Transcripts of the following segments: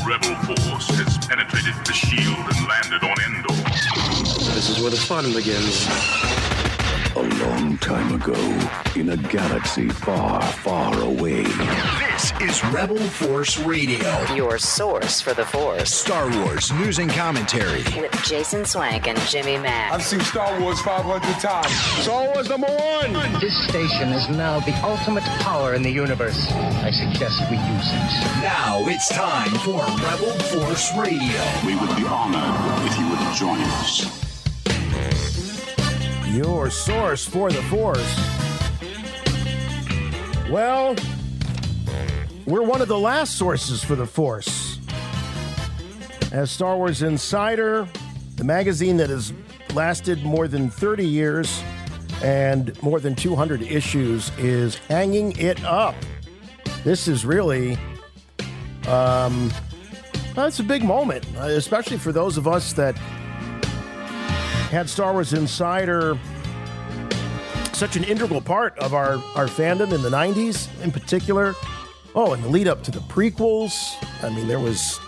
rebel force has penetrated the shield and landed on Endor. This is where the fun begins. A long time ago, in a galaxy far, far away. This is Rebel Force Radio. Your source for the Force. Star Wars news and commentary. With Jason Swank and Jimmy Mack. I've seen Star Wars 500 times. Star Wars #1! This station is now the ultimate power in the universe. I suggest we use it. Now it's time for Rebel Force Radio. We would be honored if you would join us. Your source for the Force. Well, we're one of the last sources for the Force. As Star Wars Insider, the magazine that has lasted more than 30 years and more than 200 issues, is hanging it up. This is really, it's a big moment, especially for those of us that had Star Wars Insider such an integral part of our fandom in the 90s in particular. Oh, and the lead up to the prequels. I mean, there was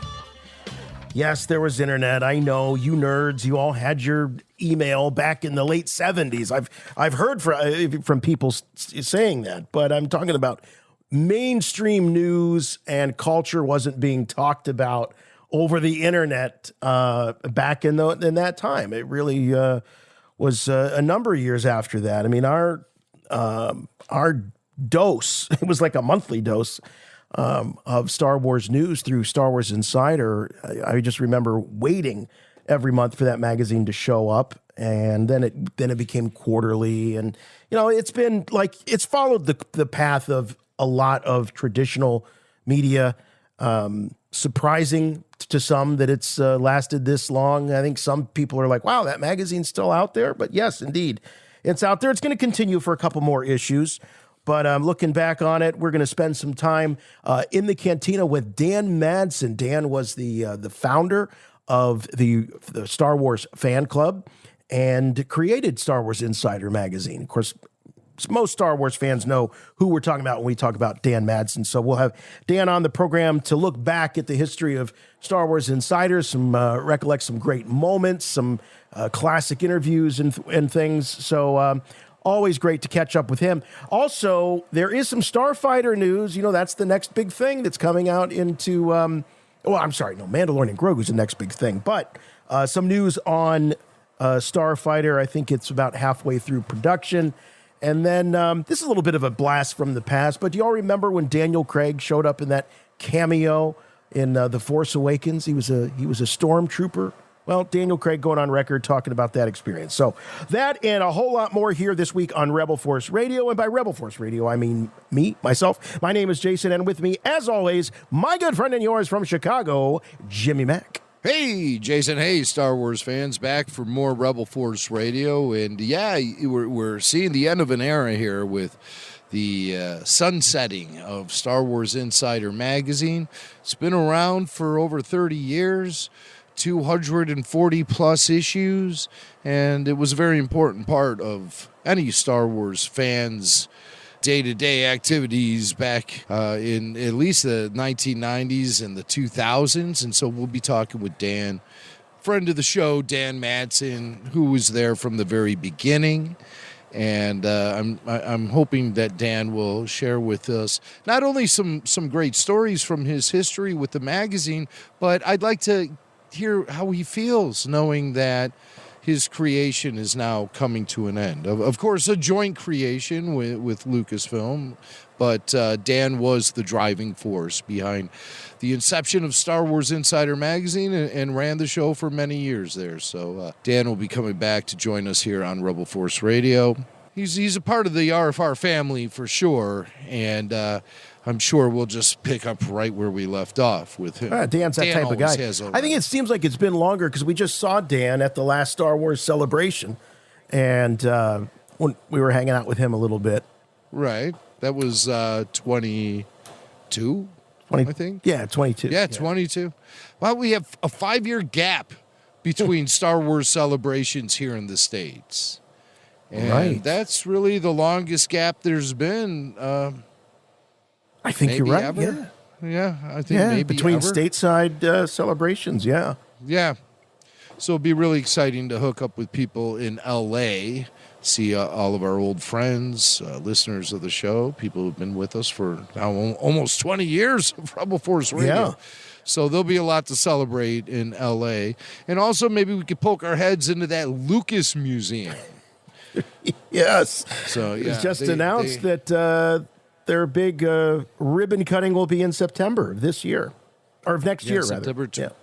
internet. I know you nerds, you all had your email back in the late 70s. I've heard from people saying that, but I'm talking about mainstream news and culture wasn't being talked about over the internet back in that time. It really was a number of years after that. I mean, our dose, it was like a monthly dose of Star Wars news through Star Wars Insider. I just remember waiting every month for that magazine to show up, and then it became quarterly, and it's been like it's followed the path of a lot of traditional media. Surprising to some that it's lasted this long. I think some people are like, wow, that magazine's still out there. But yes, indeed, it's out there. It's going to continue for a couple more issues. But looking back on it, we're going to spend some time in the cantina with Dan Madsen. Dan was the founder of the Star Wars fan club and created Star Wars Insider magazine. Of course, most Star Wars fans know who we're talking about when we talk about Dan Madsen. So we'll have Dan on the program to look back at the history of Star Wars Insiders, recollect some great moments, some classic interviews and things. So always great to catch up with him. Also, there is some Starfighter news. That's the next big thing that's coming out into, Mandalorian and Grogu's the next big thing. But some news on Starfighter. I think it's about halfway through production. And then this is a little bit of a blast from the past, but do you all remember when Daniel Craig showed up in that cameo in The Force Awakens? He was a stormtrooper. Well, Daniel Craig going on record talking about that experience. So that and a whole lot more here this week on Rebel Force Radio. And by Rebel Force Radio, I mean myself. My name is Jason, and with me, as always, my good friend and yours from Chicago, Jimmy Mack. Hey, Jason. Hey, Star Wars fans, back for more Rebel Force Radio. And yeah, we're seeing the end of an era here with the sunsetting of Star Wars Insider magazine. It's been around for over 30 years, 240 plus issues, and it was a very important part of any Star Wars fans' day-to-day activities back in at least the 1990s and the 2000s. And so we'll be talking with Dan, friend of the show, Dan Madsen, who was there from the very beginning. And I'm hoping that Dan will share with us not only some great stories from his history with the magazine, but I'd like to hear how he feels knowing that his creation is now coming to an end. Of course, a joint creation with Lucasfilm, but Dan was the driving force behind the inception of Star Wars Insider magazine and ran the show for many years there. So Dan will be coming back to join us here on Rebel Force Radio. He's a part of the RFR family for sure, and I'm sure we'll just pick up right where we left off with him. Dan's that type of guy. I think it seems like it's been longer because we just saw Dan at the last Star Wars celebration, and when we were hanging out with him a little bit. Right. That was 22, I think. Yeah, 22. Yeah, 22. Well, we have a 5-year gap between Star Wars celebrations here in the States. And that's really the longest gap there's been. I think you're right. Ever. Yeah, I think maybe between ever. stateside celebrations, yeah. Yeah. So it'll be really exciting to hook up with people in L.A., see all of our old friends, listeners of the show, people who've been with us for now almost 20 years of Rebel Force Radio. Yeah. So there'll be a lot to celebrate in L.A. And also maybe we could poke our heads into that Lucas Museum. Yes. So, yeah. It's just announced that their big ribbon cutting will be in September of this year. Or of next year, September rather.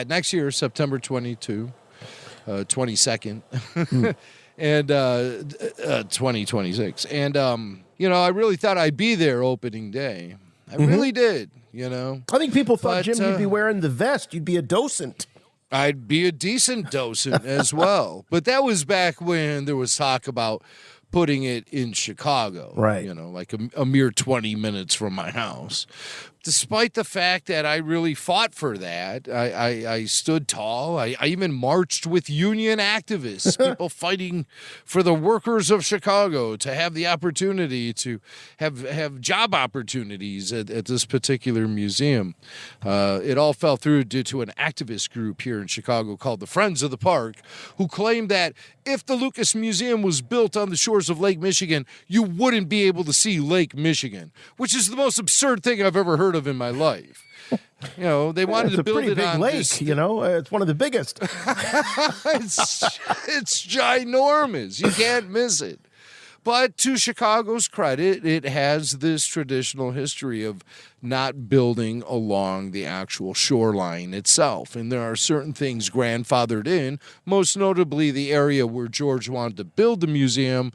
next year, September 22nd. And 2026. And, I really thought I'd be there opening day. I really did, I think people thought, Jim, you'd be wearing the vest. You'd be a docent. I'd be a decent docent as well. But that was back when there was talk about putting it in Chicago. Right. Like a mere 20 minutes from my house. Despite the fact that I really fought for that, I stood tall. I even marched with union activists, people fighting for the workers of Chicago to have the opportunity to have job opportunities at this particular museum. It all fell through due to an activist group here in Chicago called the Friends of the Park, who claimed that if the Lucas Museum was built on the shores of Lake Michigan, you wouldn't be able to see Lake Michigan, which is the most absurd thing I've ever heard of in my life. They wanted to build it on lake, this. It's one of the biggest. It's ginormous. You can't miss it. But to Chicago's credit, it has this traditional history of not building along the actual shoreline itself. And there are certain things grandfathered in, most notably the area where George wanted to build the museum.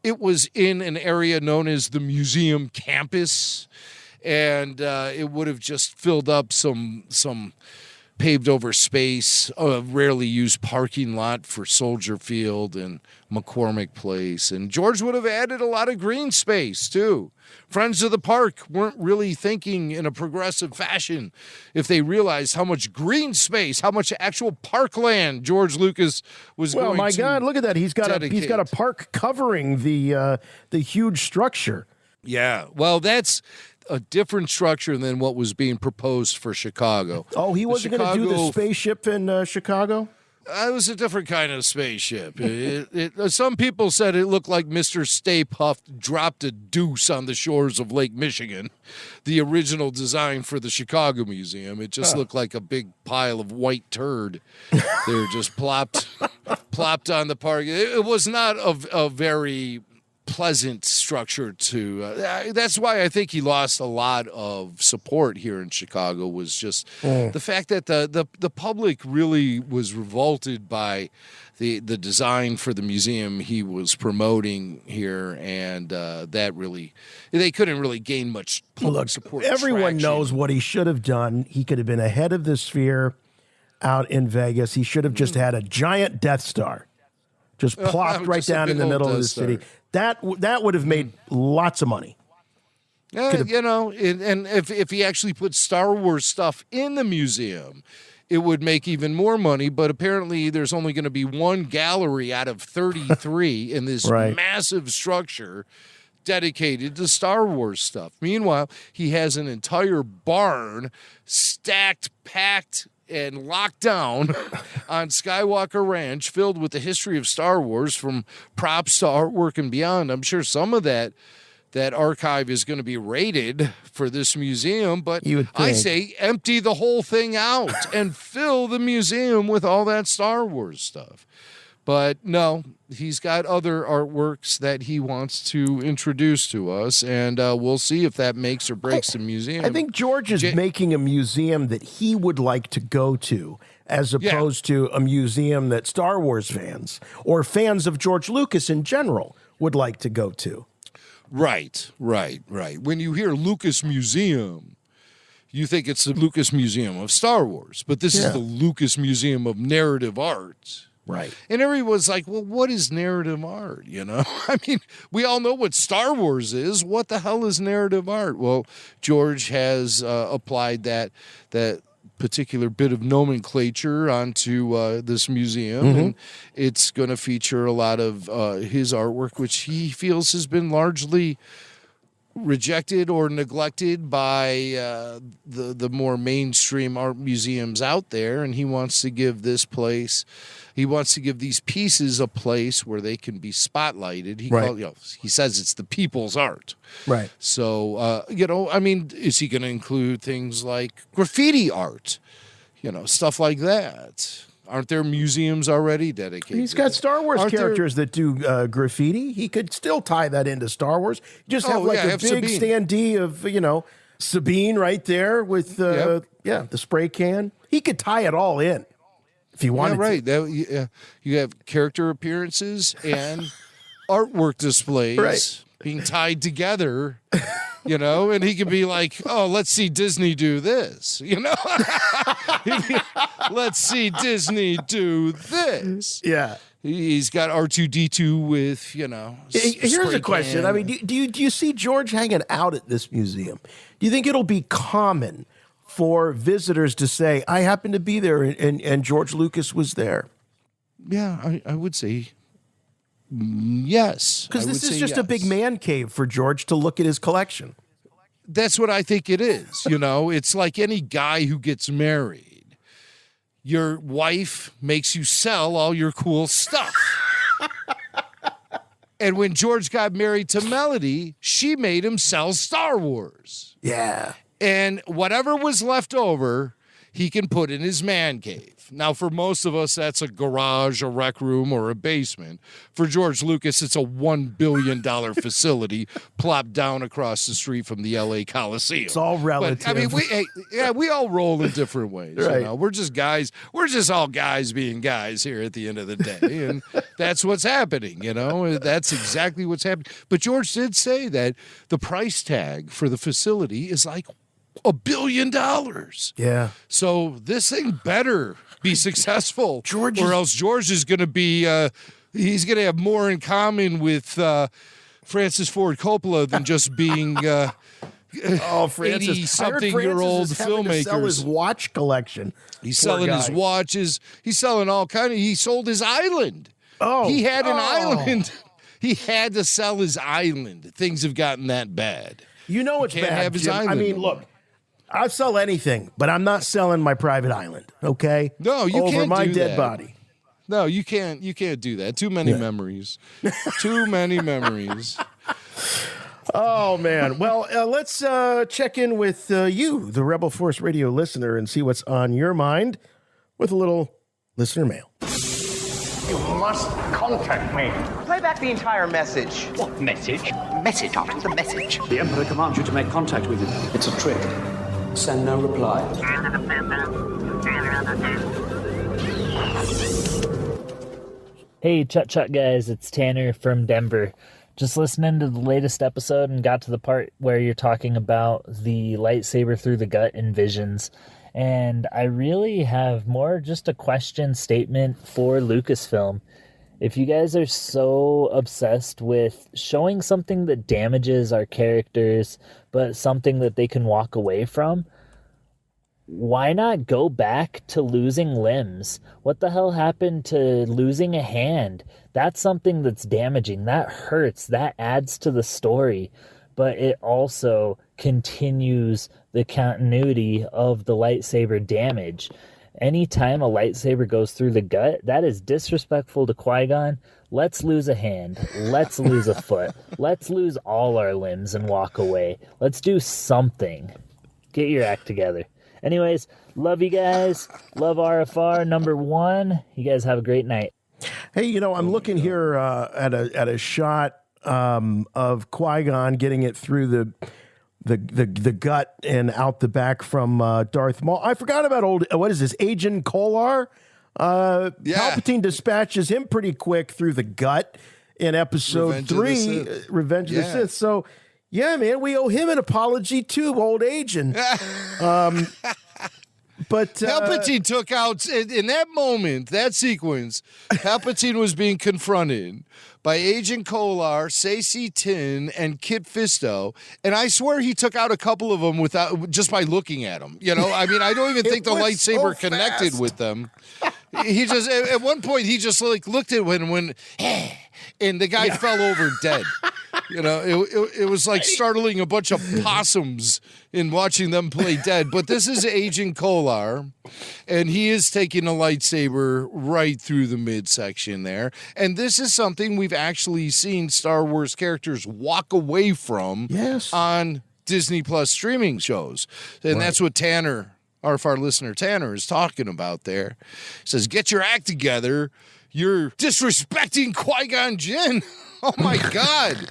It was in an area known as the museum campus, and it would have just filled up some paved over space, a rarely used parking lot for Soldier Field and McCormick Place. And George would have added a lot of green space, too. Friends of the Park weren't really thinking in a progressive fashion if they realized how much green space, how much actual parkland George Lucas was going to Well, my God, look at that. He's got dedicate. a park covering the huge structure. Yeah, well, that's a different structure than what was being proposed for Chicago. Oh, he wasn't going to do the spaceship in Chicago? It was a different kind of spaceship. Some people said it looked like Mr. Stay Puft dropped a deuce on the shores of Lake Michigan, the original design for the Chicago Museum. It just looked like a big pile of white turd. They were just plopped on the park. It was not a very pleasant structure to that's why I think he lost a lot of support here in Chicago, was just the fact that the public really was revolted by the design for the museum he was promoting here, and that really, they couldn't really gain much public support. Everyone knows what he should have done. He could have been ahead of the Sphere out in Vegas. He should have just had a giant Death Star just plopped right down in the middle of the city. That would have made lots of money. And if he actually put Star Wars stuff in the museum, it would make even more money. But apparently there's only going to be one gallery out of 33 in this massive structure dedicated to Star Wars stuff. Meanwhile, he has an entire barn stacked, packed, and locked down on Skywalker Ranch, filled with the history of Star Wars, from props to artwork and beyond. I'm sure some of that archive is going to be rated for this museum, but I say empty the whole thing out and fill the museum with all that Star Wars stuff. But no, he's got other artworks that he wants to introduce to us, and we'll see if that makes or breaks the museum. I think George is making a museum that he would like to go to, as opposed to a museum that Star Wars fans or fans of George Lucas in general would like to go to. Right. When you hear Lucas Museum, you think it's the Lucas Museum of Star Wars, but this is the Lucas Museum of Narrative Art. Right. And everyone's like, well, what is narrative art? I mean, we all know what Star Wars is. What the hell is narrative art? Well, George has applied that particular bit of nomenclature onto this museum, and it's going to feature a lot of his artwork, which he feels has been largely rejected or neglected by the more mainstream art museums out there, and he wants to give this place, he wants to give these pieces a place where they can be spotlighted. He says it's the people's art. Right. So, is he going to include things like graffiti art, stuff like that? Aren't there museums already dedicated? He's got Star Wars characters that do graffiti. He could still tie that into Star Wars. Just have a big standee of, Sabine right there with the spray can. He could tie it all in if he wanted to. You have character appearances and artwork displays being tied together. And he could be like, oh, let's see Disney do this, Let's see Disney do this. Yeah. He's got R2-D2 with, Here's a question. I mean, do you see George hanging out at this museum? Do you think it'll be common for visitors to say, I happened to be there and George Lucas was there? Yeah, I would say yes. Because this is just a big man cave for George to look at his collection. That's what I think it is. It's like any guy who gets married. Your wife makes you sell all your cool stuff. And when George got married to Melody, she made him sell Star Wars. Yeah. And whatever was left over, he can put in his man cave. Now, for most of us, that's a garage, a rec room, or a basement. For George Lucas, it's a $1 billion facility plopped down across the street from the L.A. Coliseum. It's all relative. But, we all roll in different ways. Right. We're just guys. We're just all guys being guys here at the end of the day. And that's what's happening, That's exactly what's happening. But George did say that the price tag for the facility is like $1 billion. Yeah. So this thing better be successful, or else George is going to be, he's going to have more in common with Francis Ford Coppola than just being 80-something-year-old filmmakers. Sell his watch collection. He's selling his watches. He's selling all kind of. He sold his island. Oh, he had an island. He had to sell his island. Things have gotten that bad. It's can't bad. Have his Jim. island. I mean, look. I'll sell anything, but I'm not selling my private island, okay? No, you can't over my do dead that. body. No, you can't do that. Too many memories. Too many memories. Oh, man. Well, let's check in with you, the Rebel Force Radio listener, and see what's on your mind with a little listener mail. You must contact me. Play back the entire message. What message? Message, Doctor, the message. The Emperor commands you to make contact with him. It's a trick. Send no reply. Hey, Chut guys, it's Tanner from Denver. Just listening to the latest episode and got to the part where you're talking about the lightsaber through the gut in Visions. And I really have more just a question statement for Lucasfilm. If you guys are so obsessed with showing something that damages our characters, but something that they can walk away from, why not go back to losing limbs? What the hell happened to losing a hand? That's something that's damaging. That hurts. That adds to the story. But it also continues the continuity of the lightsaber damage. Anytime a lightsaber goes through the gut, that is disrespectful to Qui-Gon. Let's lose a hand. Let's lose a foot. Let's lose all our limbs and walk away. Let's do something. Get your act together. Anyways, love you guys. Love RFR #1. You guys have a great night. Hey, I'm looking here at a shot of Qui-Gon getting it through the gut and out the back from Darth Maul. I forgot about what is this, Agent Kolar? Palpatine dispatches him pretty quick through the gut in episode 3, Revenge of the Sith. So, yeah, man, we owe him an apology too, old Agent. But Palpatine took out, in that moment, that sequence, Palpatine was being confronted by Agent Kolar, Saesee Tin, and Kit Fisto, and I swear he took out a couple of them just by looking at them. I mean, I don't even think the lightsaber connected with them. He just, at one point, he just looked at when and the guy fell over dead. You know, it was like startling a bunch of possums in watching them play dead. But this is Agent Kolar, and he is taking a lightsaber right through the midsection there. And this is something we've actually seen Star Wars characters walk away from on Disney Plus streaming shows. And that's what Tanner, our listener Tanner, is talking about there. He says, get your act together. You're disrespecting Qui-Gon Jinn. Oh, my God.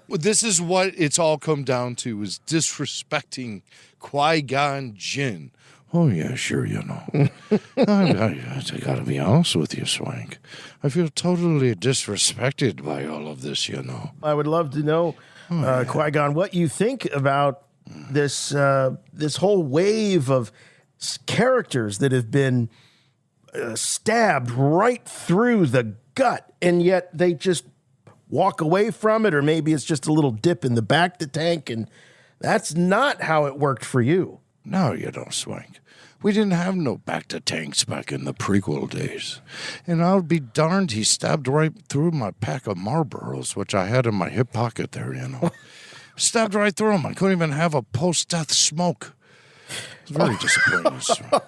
This is what it's all come down to, is disrespecting Qui-Gon Jinn. Oh, yeah, sure, you know. I got to be honest with you, Swank. I feel totally disrespected by all of this, you know. I would love to know, Qui-Gon, what you think about this this whole wave of characters that have been stabbed right through the gut, and yet they just walk away from it, or maybe it's just a little dip in the back of the tank, and that's not how it worked for you. No, you don't, Swank. We didn't have no back to tanks back in the prequel days. And I'll be darned, he stabbed right through my pack of Marlboros, which I had in my hip pocket there, you know. Stabbed right through him. I couldn't even have a post-death smoke. It's very disappointing, Swank.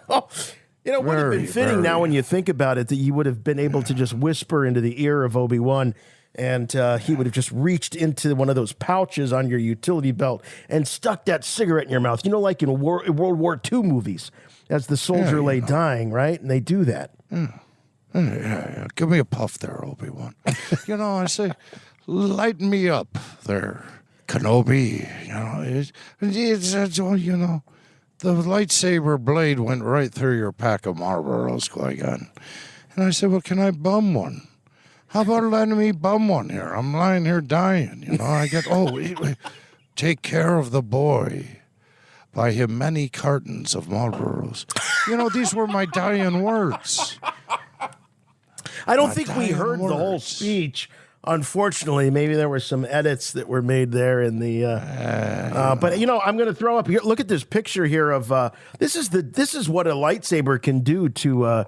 You know, it would have been fitting now when you think about it that you would have been able to just whisper into the ear of Obi-Wan, and he would have just reached into one of those pouches on your utility belt and stuck that cigarette in your mouth. You know, like in World War II movies, as the soldier lay dying, right? And they do that. Yeah. Give me a puff there, Obi-Wan. You know, I say, lighten me up there, Kenobi. You know, it's you know, the lightsaber blade went right through your pack of Marlboros, Qui-Gon. And I said, well, can I bum one? How about letting me bum one here? I'm lying here dying, you know. I get, take care of the boy. Buy him many cartons of Marlboros. You know, these were my dying words. I don't think we heard the whole speech. Unfortunately, maybe there were some edits that were made there in the. But you know, I'm going to throw up here. Look at this picture here of this is what a lightsaber can do to a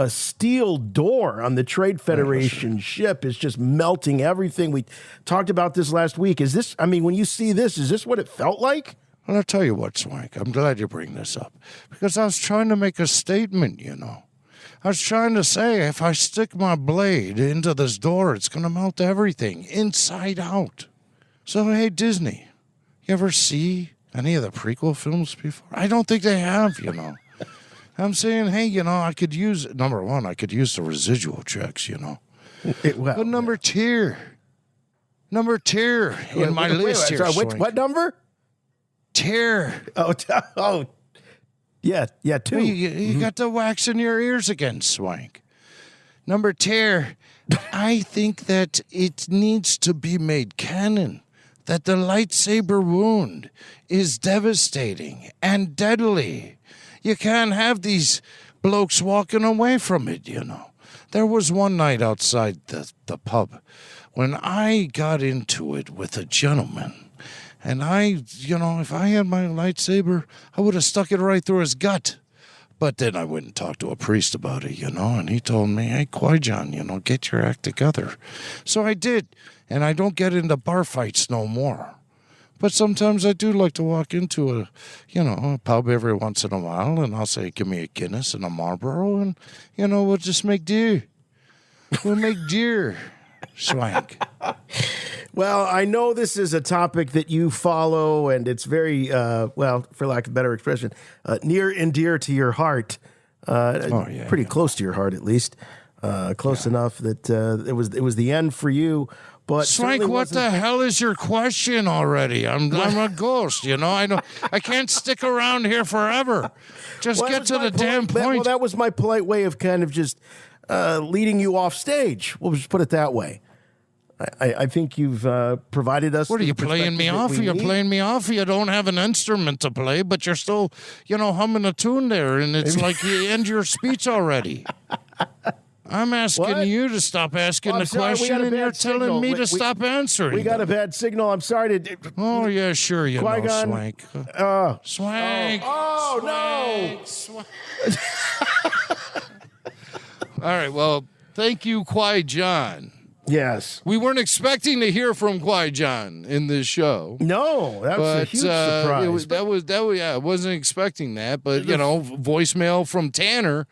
steel door on the Trade Federation ship. Is just melting everything. We talked about this last week. Is this? I mean, when you see this, is this what it felt like? Well, I'll tell you what, Swank. I'm glad you bring this up because I was trying to make a statement. You know. I was trying to say, if I stick my blade into this door, it's going to melt everything inside out. So, hey, Disney, you ever see any of the prequel films before? I don't think they have, you know. I'm saying, hey, you know, I could use, number one, I could use the residual checks, you know. But number two in my list here. Sorry, what number? Tier. Oh, Yeah, two. Well, you got the wax in your ears again, Swank. Number 2, I think that it needs to be made canon that the lightsaber wound is devastating and deadly. You can't have these blokes walking away from it, you know. There was one night outside the pub when I got into it with a gentleman. And you know, if I had my lightsaber, I would have stuck it right through his gut. But then I went and talked to a priest about it, you know, and he told me, hey, Qui-Gon, you know, get your act together. So I did, and I don't get into bar fights no more. But sometimes I do like to walk into a pub every once in a while, and I'll say, give me a Guinness and a Marlboro, and, you know, we'll just make do. We'll make deer, Swank. Well, I know this is a topic that you follow, and it's very, well, for lack of a better expression, near and dear to your heart. Pretty close to your heart, at least. Close enough that it was the end for you. But Swank, what the hell is your question already? I'm a ghost, you know. I can't stick around here forever. Just get to the damn point. Well, that was my polite way of kind of just leading you off stage. We'll just put it that way. I think you've provided us. What are you playing me off? You're playing me off. You don't have an instrument to play, but you're still, you know, humming a tune there, and it's like you end your speech already. I'm asking you to stop asking the question, and you're telling me to stop answering. We got a bad signal. I'm sorry to. Oh yeah, sure, you know, Swank. Swank. Oh Swank. All right. Well, thank you, Qui-Gon. Yes. We weren't expecting to hear from Qui-Gon in this show. No, that was a huge surprise. I wasn't expecting that. But, voicemail from Tanner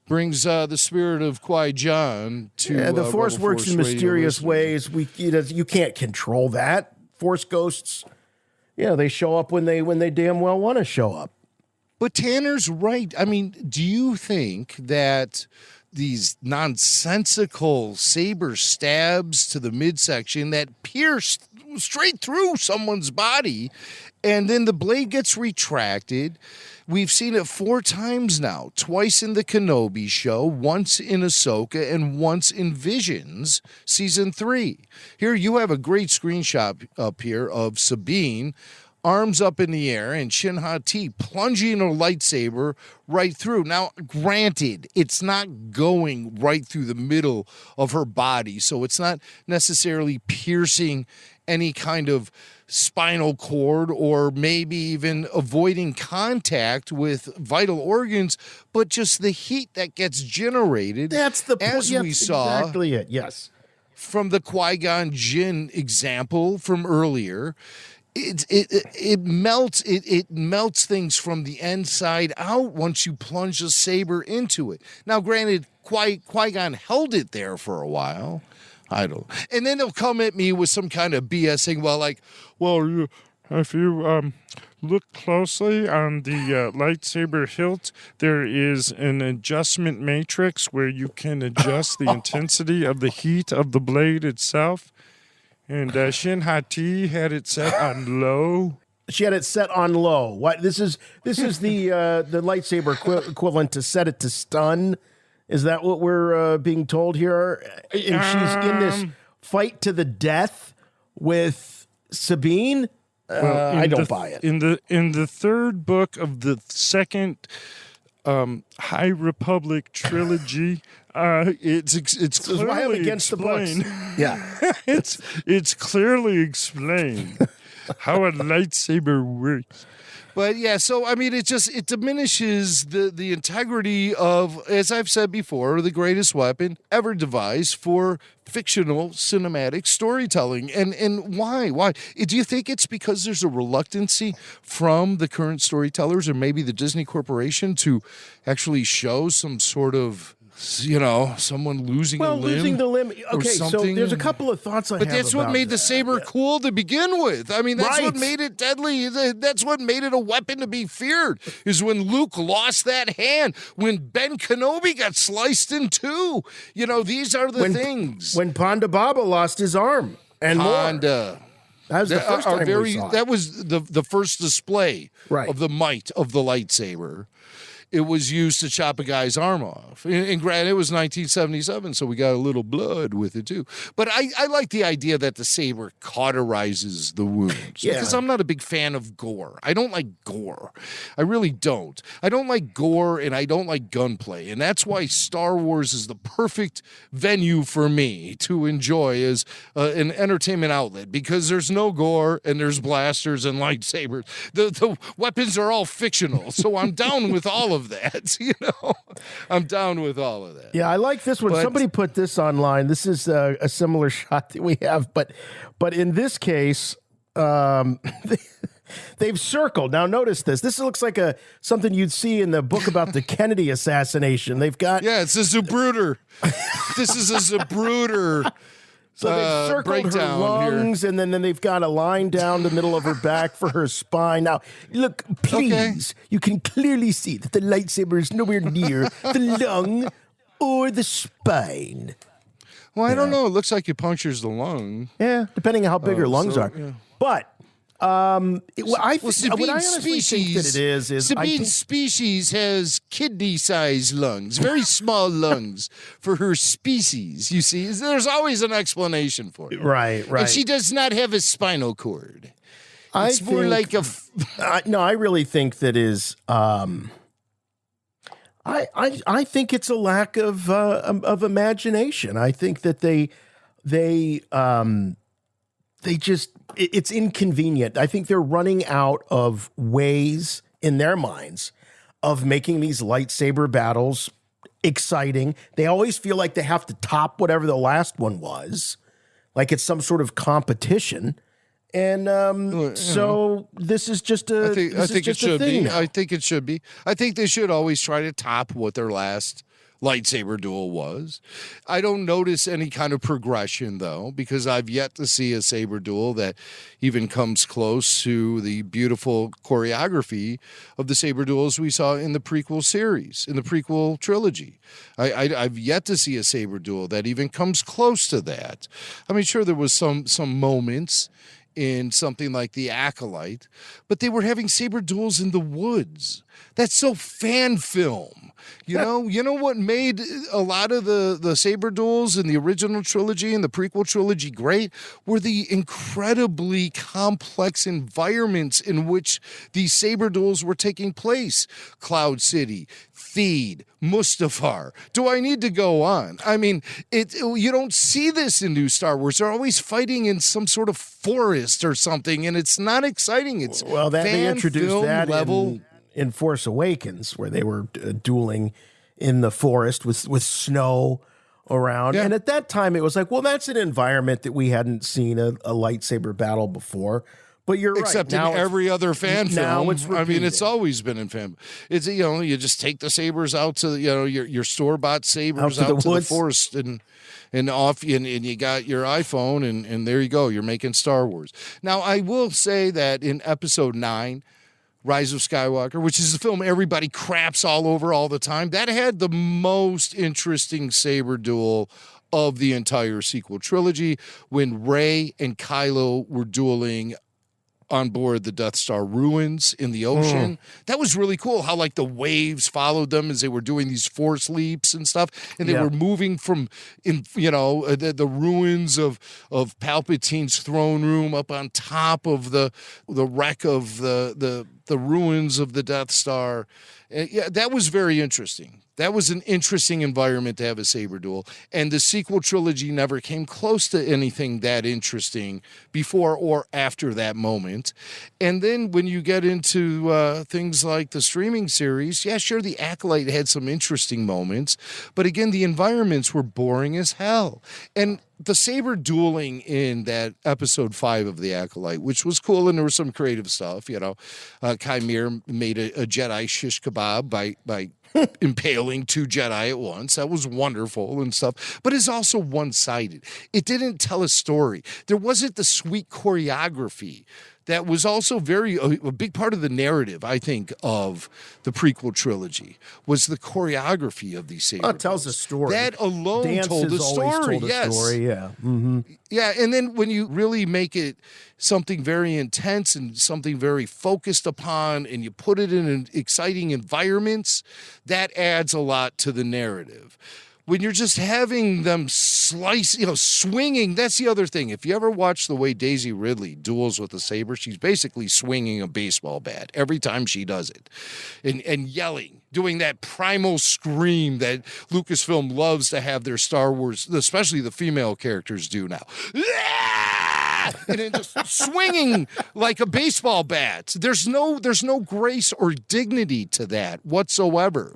brings the spirit of Qui-Gon to the Force works in mysterious ways. You can't control that. Force ghosts, they show up when they damn well want to show up. But Tanner's right. I mean, do you think that these nonsensical saber stabs to the midsection that pierce straight through someone's body, and then the blade gets retracted? We've seen it 4 times now, twice in the Kenobi show, once in Ahsoka, and once in Visions season 3. Here you have a great screenshot up here of Sabine, arms up in the air, and Shin Hati plunging her lightsaber right through. Now, granted, it's not going right through the middle of her body, so it's not necessarily piercing any kind of spinal cord or maybe even avoiding contact with vital organs, but just the heat that gets generated. That's the point. As we saw. Exactly it, yes. From the Qui-Gon Jinn example from earlier. It melts things from the inside out once you plunge the saber into it. Now, granted, Qui-Gon held it there for a while. I don't. And then they'll come at me with some kind of BSing. If you look closely on the lightsaber hilt, there is an adjustment matrix where you can adjust the intensity of the heat of the blade itself. And Shin Hati had it set on low. She had it set on low. What? This is the lightsaber equivalent to set it to stun. Is that what we're being told here? And she's in this fight to the death with Sabine. I don't buy it. In the third book of the second High Republic trilogy, it's clearly why I'm against explained. the books. Yeah, it's clearly explained how a lightsaber works. But yeah, so I mean, it diminishes the integrity of, as I've said before, the greatest weapon ever devised for fictional cinematic storytelling. And why? Why? Do you think it's because there's a reluctancy from the current storytellers or maybe the Disney Corporation to actually show some sort of, someone losing a limb? Losing the limb. Okay, so there's a couple of thoughts I have. But that's what made the saber cool to begin with. I mean, that's what made it deadly. That's what made it a weapon to be feared, is when Luke lost that hand, when Ben Kenobi got sliced in two. These are the things. When Ponda Baba lost his arm and Ponda. That was the first time we saw it. That was the first display of the might of the lightsaber. It was used to chop a guy's arm off. And granted, it was 1977, so we got a little blood with it too. But I like the idea that the saber cauterizes the wounds. Yeah. Because I'm not a big fan of gore. I don't like gore. I really don't. I don't like gore, and I don't like gunplay. And that's why Star Wars is the perfect venue for me to enjoy as an entertainment outlet, because there's no gore and there's blasters and lightsabers. The weapons are all fictional, so I'm down with all of that. I'm down with all of that. Yeah, I like this one. Somebody put this online. This is a similar shot that we have, but in this case, they've circled. Now, notice this. This looks like something you'd see in the book about the Kennedy assassination. They've got it's a Zapruder. This is a Zapruder. So they've circled her lungs, and then they've got a line down the middle of her back for her spine. Now, look, please, you can clearly see that the lightsaber is nowhere near the lung or the spine. Well, I don't know. It looks like it punctures the lung. Yeah, depending on how big her lungs are. Yeah. But what I honestly think that it is Sabine's species has kidney-sized lungs, very small lungs for her species. You see, there's always an explanation for it. Right. And she does not have a spinal cord. It's more like a. No, I really think that is. I think it's a lack of imagination. I think that they just, it's inconvenient. I think they're running out of ways in their minds of making these lightsaber battles exciting. They always feel like they have to top whatever the last one was. like it's some sort of competition. And so this is just a. I think it should be. Now. I think it should be. I think they should always try to top what their last lightsaber duel was. I don't notice any kind of progression though, because I've yet to see a saber duel that even comes close to the beautiful choreography of the saber duels we saw in the prequel series, in the prequel trilogy. I've yet to see a saber duel that even comes close to that. I mean, sure, there was some moments in something like The Acolyte, but they were having saber duels in the woods. That's so fan film. You know what made a lot of the saber duels in the original trilogy and the prequel trilogy great were the incredibly complex environments in which these saber duels were taking place. Cloud City, Theed, Mustafar. Do I need to go on? I mean, you don't see this in new Star Wars. They're always fighting in some sort of forest or something, and it's not exciting. It's they introduced that level. In Force Awakens, where they were dueling in the forest with snow around. Yeah. And at that time, it was like, well, that's an environment that we hadn't seen a lightsaber battle before. But you're Except right. in every other fan film. It's repeated. I mean, it's always been in fan. It's, you just take the sabers out to, your store-bought sabers out to the forest and off, and you got your iPhone, and there you go. You're making Star Wars. Now, I will say that in Episode 9, Rise of Skywalker, which is a film everybody craps all over all the time, that had the most interesting saber duel of the entire sequel trilogy when Rey and Kylo were dueling on board the Death Star ruins in the ocean. That was really cool how like the waves followed them as they were doing these force leaps and stuff, and they were moving from the ruins of Palpatine's throne room up on top of the wreck of the ruins of the Death Star. Yeah, that was very interesting. That was an interesting environment to have a saber duel. And the sequel trilogy never came close to anything that interesting before or after that moment. And then when you get into things like the streaming series, yeah, sure, The Acolyte had some interesting moments. But again, the environments were boring as hell. And the saber dueling in that episode 5 of The Acolyte, which was cool, and there was some creative stuff, Chimera made a Jedi shish kebab by impaling 2 Jedi at once. That was wonderful and stuff, but it's also one-sided. It didn't tell a story. There wasn't the sweet choreography that was also a big part of the narrative, I think, of the prequel trilogy was the choreography of these sabers. It tells a story. That alone told a story. Yeah. Mm-hmm. Yeah, and then when you really make it something very intense and something very focused upon, and you put it in an exciting environments, that adds a lot to the narrative. When you're just having them slice, swinging, that's the other thing. If you ever watch the way Daisy Ridley duels with a saber, she's basically swinging a baseball bat every time she does it and yelling, doing that primal scream that Lucasfilm loves to have their Star Wars, especially the female characters, do now. And then just swinging like a baseball bat. There's no grace or dignity to that whatsoever.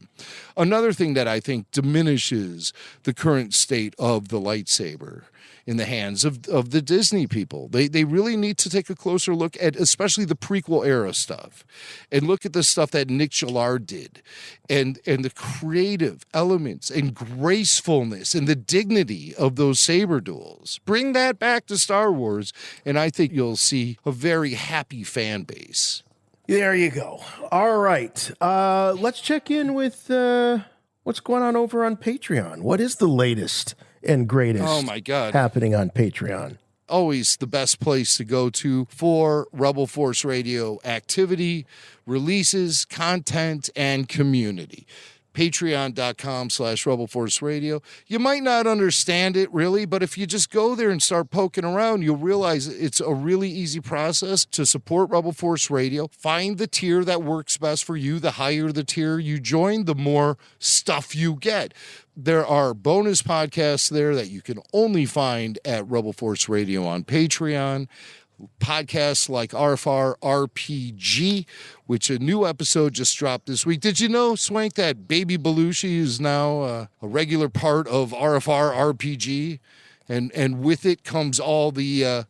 Another thing that I think diminishes the current state of the lightsaber in the hands of the Disney people. They really need to take a closer look at especially the prequel era stuff and look at the stuff that Nick Gillard did and the creative elements and gracefulness and the dignity of those saber duels. Bring that back to Star Wars, and I think you'll see a very happy fan base. There you go. All right. Let's check in with what's going on over on Patreon. What is the latest and greatest happening on Patreon? Always the best place to go to for Rebel Force Radio activity, releases, content, and community. Patreon.com/Rebel Force Radio. You might not understand it really, but if you just go there and start poking around, you'll realize it's a really easy process to support Rebel Force Radio. Find the tier that works best for you. The higher the tier you join, the more stuff you get. There are bonus podcasts there that you can only find at Rebel Force Radio on Patreon. Podcasts like RFR RPG, which a new episode just dropped this week. Did you know, Swank, that Baby Belushi is now a regular part of RFR RPG? and with it comes all the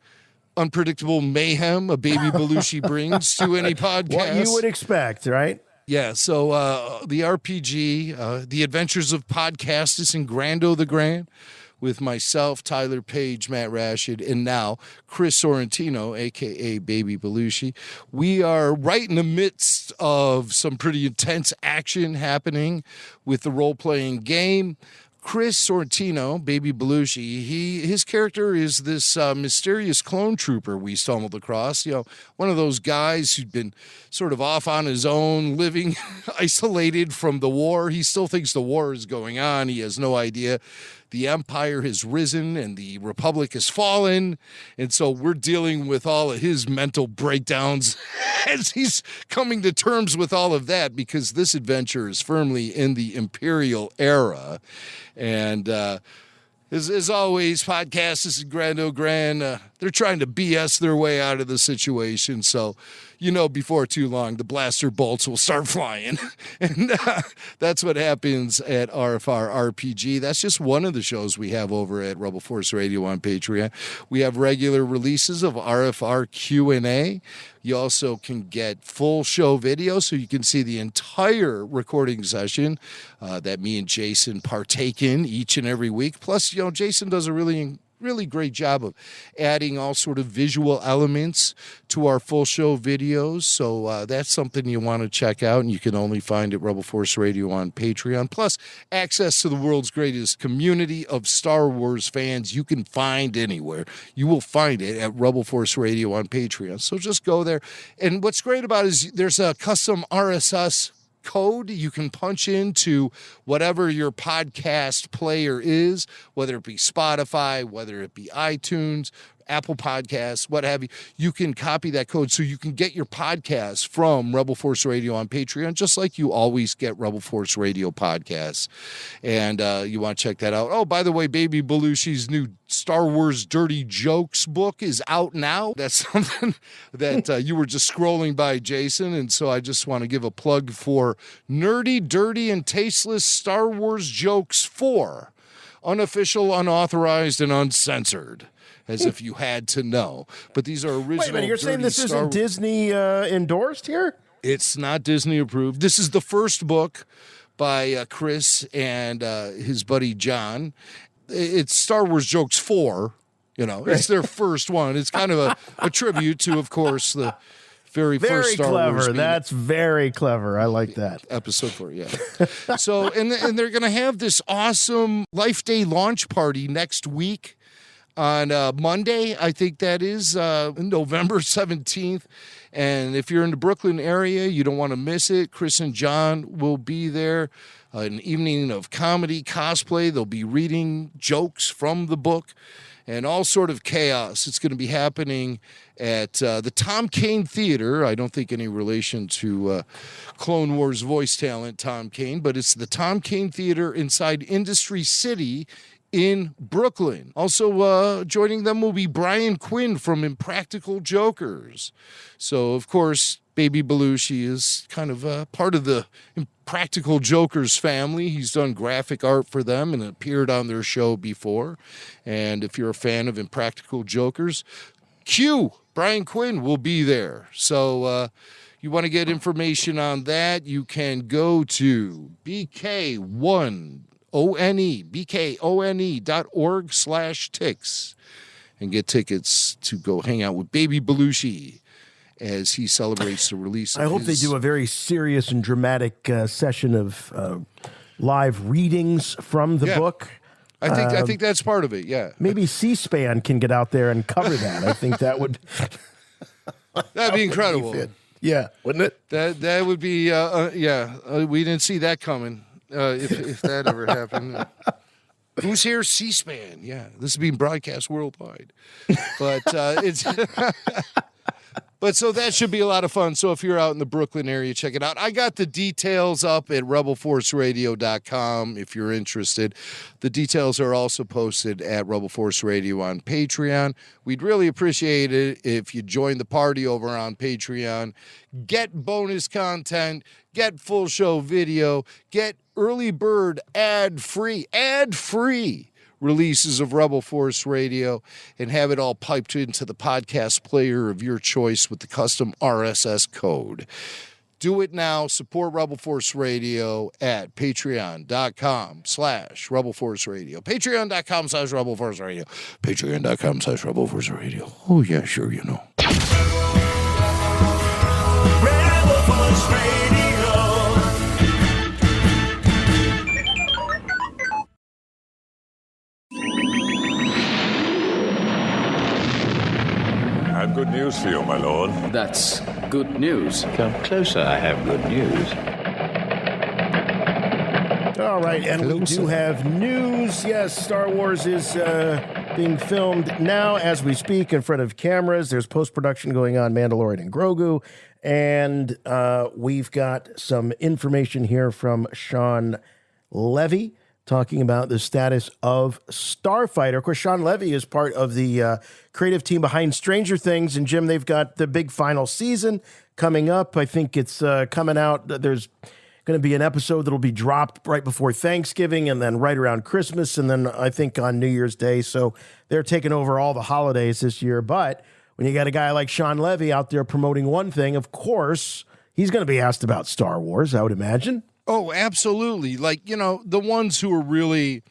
unpredictable mayhem a baby Belushi brings to any podcast. What you would expect, right? Yeah, so the RPG, The Adventures of Podcastus and Grando the Grand, with myself, Tyler Page, Matt Rashid, and now Chris Sorrentino, a.k.a. Baby Belushi. We are right in the midst of some pretty intense action happening with the role-playing game. Chris Sorrentino, Baby Belushi, his character is this mysterious clone trooper we stumbled across. You know, one of those guys who'd been sort of off on his own, living isolated from the war. He still thinks the war is going on. He has no idea the Empire has risen and the Republic has fallen. And so we're dealing with all of his mental breakdowns as he's coming to terms with all of that, because this adventure is firmly in the Imperial era. And as always, Podcastus and Grando Grand, they're trying to BS their way out of the situation. So, you know, before too long, the blaster bolts will start flying. And that's what happens at RFR RPG. That's just one of the shows we have over at Rebel Force Radio on Patreon. We have regular releases of RFR Q&A. You also can get full show video, so you can see the entire recording session that me and Jason partake in each and every week. Plus, you know, Jason does a really great job of adding all sort of visual elements to our full show videos. So that's something you want to check out, and you can only find at Rebel Force Radio on Patreon. Plus, access to the world's greatest community of Star Wars fans you can find anywhere. You will find it at Rebel Force Radio on Patreon. So just go there. And what's great about it is there's a custom RSS code you can punch into whatever your podcast player is, whether it be Spotify, whether it be iTunes, Apple Podcasts, what have you. You can copy that code so you can get your podcast from Rebel Force Radio on Patreon, just like you always get Rebel Force Radio podcasts. And you want to check that out. Oh, by the way, Baby Belushi's new Star Wars Dirty Jokes book is out now. That's something that you were just scrolling by, Jason. And so I just want to give a plug for Nerdy, Dirty, and Tasteless Star Wars Jokes 4. Unofficial, unauthorized, and uncensored. As if you had to know. But these are original. Wait a minute, you're saying this isn't Disney endorsed here? It's not Disney approved. This is the first book by Chris and his buddy John. It's Star Wars Jokes 4. You know, it's their first one. It's kind of a tribute to, of course, the very first Star clever. Wars. That's very clever. I like that. Episode 4, yeah. So, and they're going to have this awesome Life Day launch party next week. On Monday, I think that is, November 17th. And if you're in the Brooklyn area, you don't want to miss it. Chris and John will be there. An evening of comedy, cosplay. They'll be reading jokes from the book and all sort of chaos. It's going to be happening at the Tom Kane Theater. I don't think any relation to Clone Wars voice talent Tom Kane, but it's the Tom Kane Theater inside Industry City in Brooklyn. Also joining them will be Brian Quinn from Impractical Jokers. So, of course, Baby Belushi is kind of part of the Impractical Jokers family. He's done graphic art for them and appeared on their show before. And if you're a fan of Impractical Jokers, Brian Quinn will be there. So you want to get information on that, you can go to bkone.org/ticks and get tickets to go hang out with Baby Belushi as he celebrates the release of I hope they do a very serious and dramatic session of live readings from the book. I think that's part of it, yeah. Maybe C-SPAN can get out there and cover that. I think that would... That'd be incredible. Yeah, wouldn't it? That would be, we didn't see that coming. If that ever happened. Who's here? C-SPAN. Yeah, this is being broadcast worldwide. But it's... But so that should be a lot of fun. So if you're out in the Brooklyn area, check it out. I got the details up at rebelforceradio.com if you're interested. The details are also posted at Rebel Force Radio on Patreon. We'd really appreciate it if you join the party over on Patreon. Get bonus content, get full show video, get early bird ad-free releases of Rebel Force Radio and have it all piped into the podcast player of your choice with the custom RSS code. Do it now. Support Rebel Force Radio at patreon.com/Rebel Force Radio. Patreon.com/Rebel Force Radio. Patreon.com/Rebel Force Radio. Oh, yeah, sure, you know. Rebel Force Radio. I have good news for you, my lord. That's good news. Come closer, I have good news. All right, and we do have news. Yes, Star Wars is being filmed now as we speak in front of cameras. There's post-production going on, Mandalorian and Grogu. And we've got some information here from Shawn Levy talking about the status of Starfighter. Of course, Shawn Levy is part of the creative team behind Stranger Things. And, Jim, they've got the big final season coming up. I think it's coming out. There's going to be an episode that'll be dropped right before Thanksgiving and then right around Christmas and then I think on New Year's Day. So they're taking over all the holidays this year. But when you got a guy like Shawn Levy out there promoting one thing, of course, he's going to be asked about Star Wars, I would imagine. Oh, absolutely. Like, you know, the ones who are really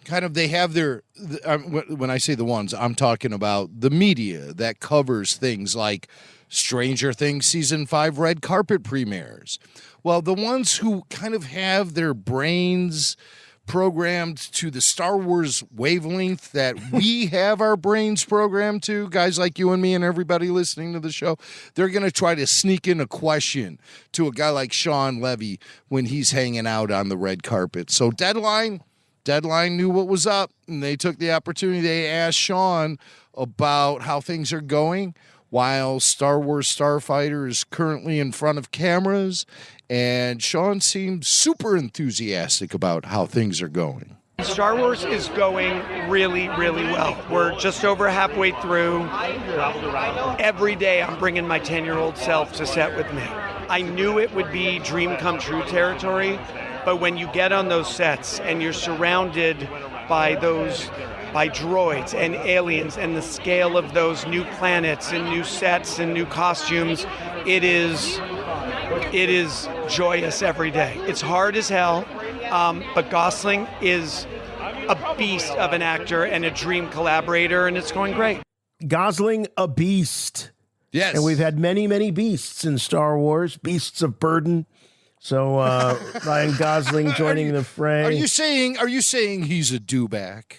kind of, they have their, when I say the ones, I'm talking about the media that covers things like Stranger Things Season 5 red carpet premieres. Well, the ones who kind of have their brains programmed to the Star Wars wavelength that we have our brains programmed to, guys like you and me and everybody listening to the show, they're going to try to sneak in a question to a guy like Shawn Levy when he's hanging out on the red carpet. So Deadline knew what was up, and they took the opportunity. They asked Shawn about how things are going while Star Wars Starfighter is currently in front of cameras, and Shawn seemed super enthusiastic about how things are going. Star Wars is going really, really well. We're just over halfway through. Every day I'm bringing my 10-year-old self to set with me. I knew it would be dream come true territory, but when you get on those sets and you're surrounded by droids and aliens and the scale of those new planets and new sets and new costumes, it is joyous every day. It's hard as hell, but Gosling is a beast of an actor and a dream collaborator, and it's going great. Gosling, a beast. Yes. And we've had many, many beasts in Star Wars, beasts of burden. So Ryan Gosling joining the fray. Are you saying he's a dewback?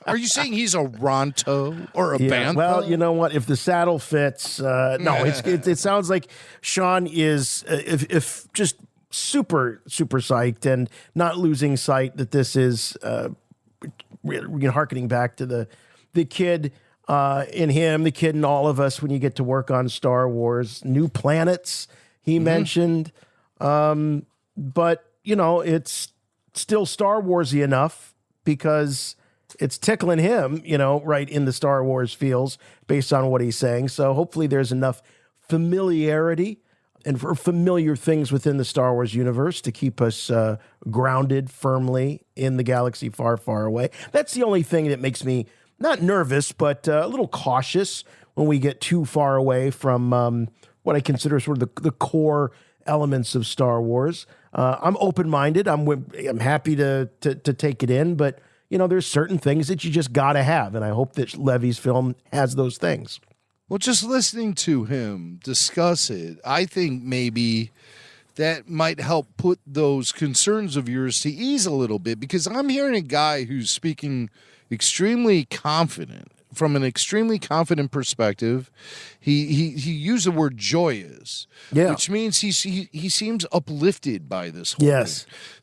Are you saying he's a Ronto or a Bantha? Well, you know what? If the saddle fits, no. It sounds like Shawn is, if just super psyched and not losing sight that this is, hearkening back to the kid in him, the kid in all of us. When you get to work on Star Wars, new planets. He mentioned, but it's still Star Warsy enough because it's tickling him, right in the Star Wars feels based on what he's saying. So hopefully there's enough familiarity and for familiar things within the Star Wars universe to keep us grounded firmly in the galaxy far, far away. That's the only thing that makes me not nervous, but a little cautious when we get too far away from what I consider sort of the core elements of Star Wars. I'm open-minded. I'm happy to take it in, but there's certain things that you just got to have, and I hope that Levy's film has those things. Well, just listening to him discuss it, I think maybe that might help put those concerns of yours to ease a little bit, because I'm hearing a guy who's speaking extremely confident. From an extremely confident perspective, he used the word joyous, which means he seems uplifted by this whole thing.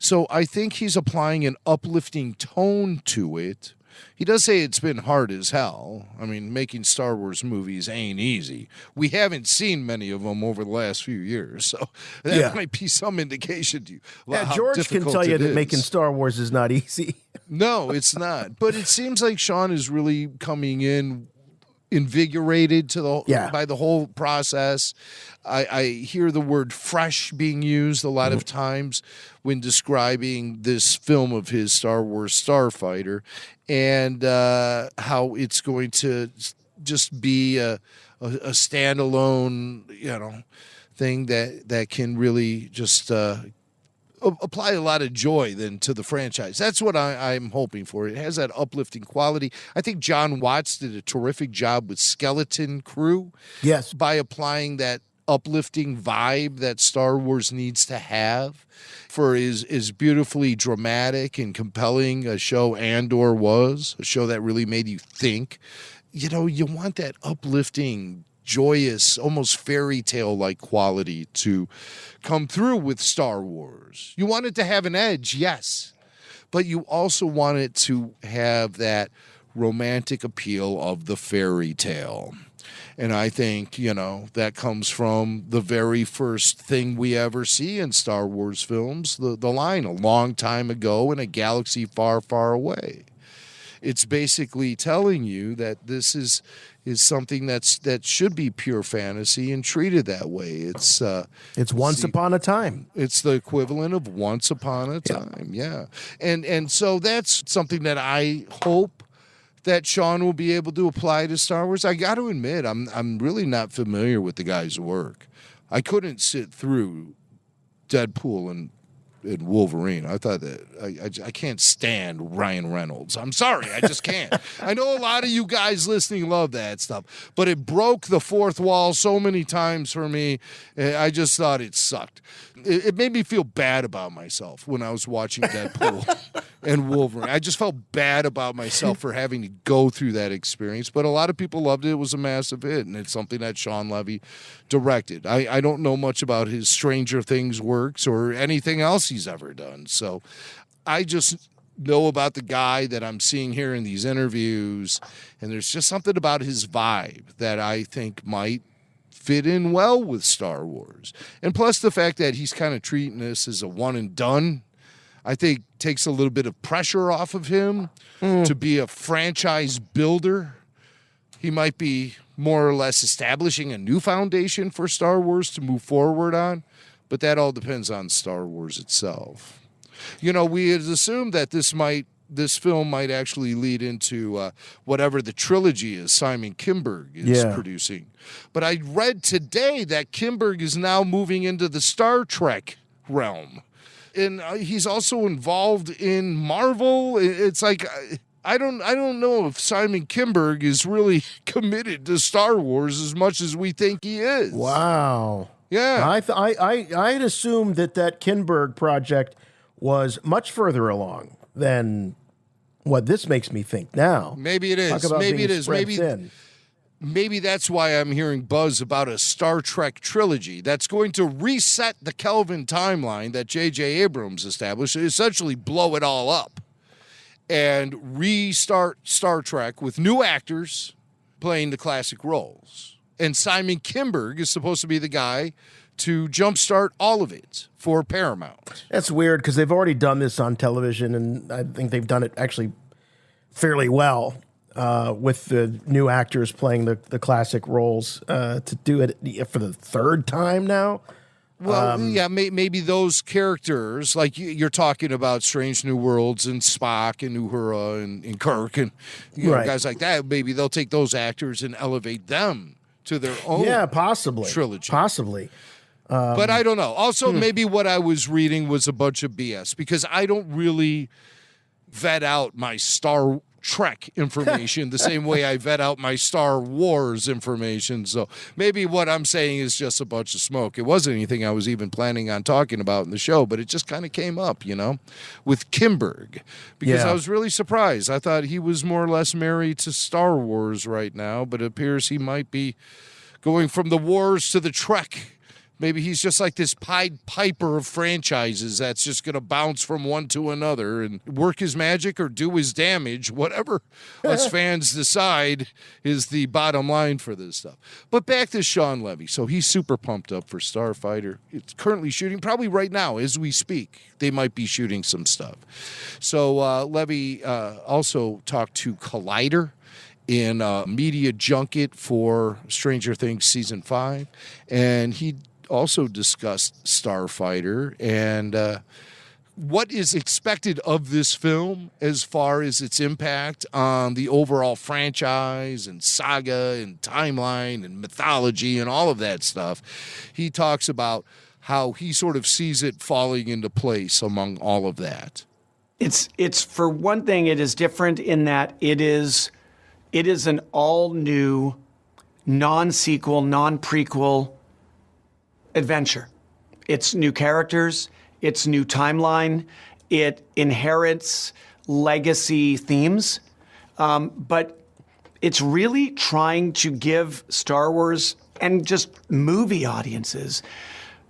So I think he's applying an uplifting tone to it. He does say it's been hard as hell. I mean, making Star Wars movies ain't easy. We haven't seen many of them over the last few years, so that might be some indication to you. Yeah, George can tell you that making Star Wars is not easy. No, it's not. But it seems like Shawn is really coming in invigorated by the whole process. I hear the word fresh being used a lot of times when describing this film of his, Star Wars Starfighter, and how it's going to just be a standalone, thing that can really just apply a lot of joy then to the franchise. That's what I'm hoping for. It has that uplifting quality. I think John Watts did a terrific job with Skeleton Crew. Yes. By applying that uplifting vibe that Star Wars needs to have for as beautifully dramatic and compelling a show Andor was, a show that really made you think. You want that uplifting, joyous, almost fairy tale like quality to come through with Star Wars. You want it to have an edge, yes, but you also want it to have that romantic appeal of the fairy tale. And I think, that comes from the very first thing we ever see in Star Wars films, the line, a long time ago in a galaxy far, far away. It's basically telling you that this is something that should be pure fantasy and treated that way. It's Once Upon a Time. It's the equivalent of Once Upon a Time, yeah. And so that's something that I hope that Shawn will be able to apply to Star Wars. I got to admit, I'm really not familiar with the guy's work. I couldn't sit through Deadpool and Wolverine. I thought that I can't stand Ryan Reynolds. I'm sorry, I just can't. I know a lot of you guys listening love that stuff, but it broke the fourth wall so many times for me. I just thought it sucked. It made me feel bad about myself when I was watching Deadpool and Wolverine. I just felt bad about myself for having to go through that experience, but a lot of people loved it. It was a massive hit, and it's something that Shawn Levy directed. I don't know much about his Stranger Things works or anything else he's ever done, so I just know about the guy that I'm seeing here in these interviews, and there's just something about his vibe that I think might fit in well with Star Wars. And plus the fact that he's kind of treating this as a one and done, I think takes a little bit of pressure off of him to be a franchise builder. He might be more or less establishing a new foundation for Star Wars to move forward on, but that all depends on Star Wars itself. We had assumed that this film might actually lead into whatever the trilogy is Simon Kinberg is producing. But I read today that Kinberg is now moving into the Star Trek realm. And he's also involved in Marvel. It's like, I don't know if Simon Kinberg is really committed to Star Wars as much as we think he is. Wow. Yeah. I had assumed that Kinberg project was much further along than what this makes me think now. Maybe it is. Maybe it is. Maybe that's why I'm hearing buzz about a Star Trek trilogy that's going to reset the Kelvin timeline that J.J. Abrams established, essentially blow it all up and restart Star Trek with new actors playing the classic roles. And Simon Kinberg is supposed to be the guy to jumpstart all of it for Paramount. That's weird because they've already done this on television, and I think they've done it actually fairly well with the new actors playing the classic roles. To do it for the third time now. Well, maybe those characters, like you're talking about Strange New Worlds and Spock and Uhura and Kirk and guys like that, maybe they'll take those actors and elevate them to their own trilogy. Possibly. But I don't know. Also, maybe what I was reading was a bunch of BS because I don't really vet out my Star Trek information the same way I vet out my Star Wars information. So maybe what I'm saying is just a bunch of smoke. It wasn't anything I was even planning on talking about in the show, but it just kind of came up, with Kinberg because I was really surprised. I thought he was more or less married to Star Wars right now, but it appears he might be going from the wars to the Trek. Maybe he's just like this Pied Piper of franchises that's just going to bounce from one to another and work his magic or do his damage. Whatever us fans decide is the bottom line for this stuff. But back to Shawn Levy. So he's super pumped up for Starfighter. It's currently shooting, probably right now as we speak. They might be shooting some stuff. So Levy also talked to Collider in a media junket for Stranger Things Season 5. And he also discussed Starfighter and what is expected of this film as far as its impact on the overall franchise and saga and timeline and mythology and all of that stuff. He talks about how he sort of sees it falling into place among all of that. It's for one thing, it is different in that it is an all new, non-sequel, non-prequel adventure. It's new characters. It's new timeline. It inherits legacy themes. But it's really trying to give Star Wars and just movie audiences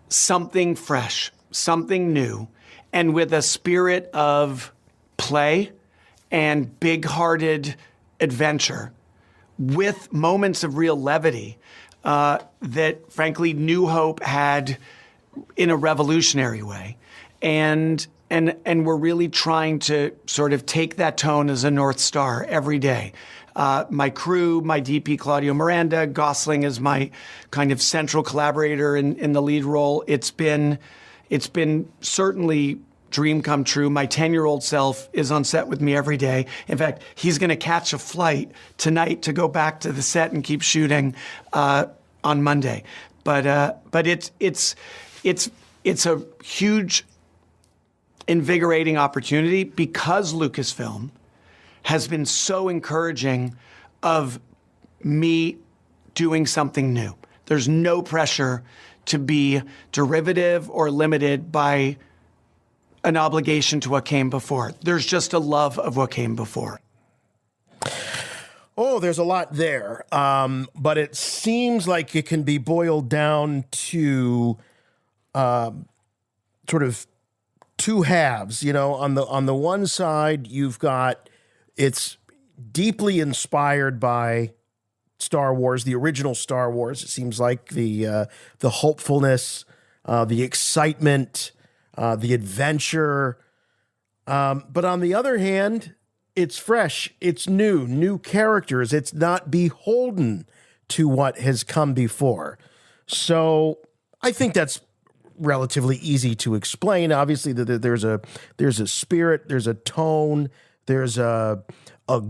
something fresh, something new, and with a spirit of play and big-hearted adventure with moments of real levity that, frankly, New Hope had in a revolutionary way. And we're really trying to sort of take that tone as a North Star every day. My crew, my DP, Claudio Miranda, Gosling is my kind of central collaborator in the lead role. It's been certainly dream come true. My 10-year-old self is on set with me every day. In fact, he's going to catch a flight tonight to go back to the set and keep shooting on Monday. But it's a huge, invigorating opportunity because Lucasfilm has been so encouraging of me doing something new. There's no pressure to be derivative or limited by an obligation to what came before. There's just a love of what came before. Oh, there's a lot there. But it seems like it can be boiled down to sort of two halves. You know, on the one side, you've got it's deeply inspired by Star Wars, the original Star Wars. It seems like the hopefulness, the excitement, the adventure. But on the other hand, it's fresh, it's new characters. It's not beholden to what has come before. So I think that's relatively easy to explain. Obviously, there's a spirit, there's a tone, there's a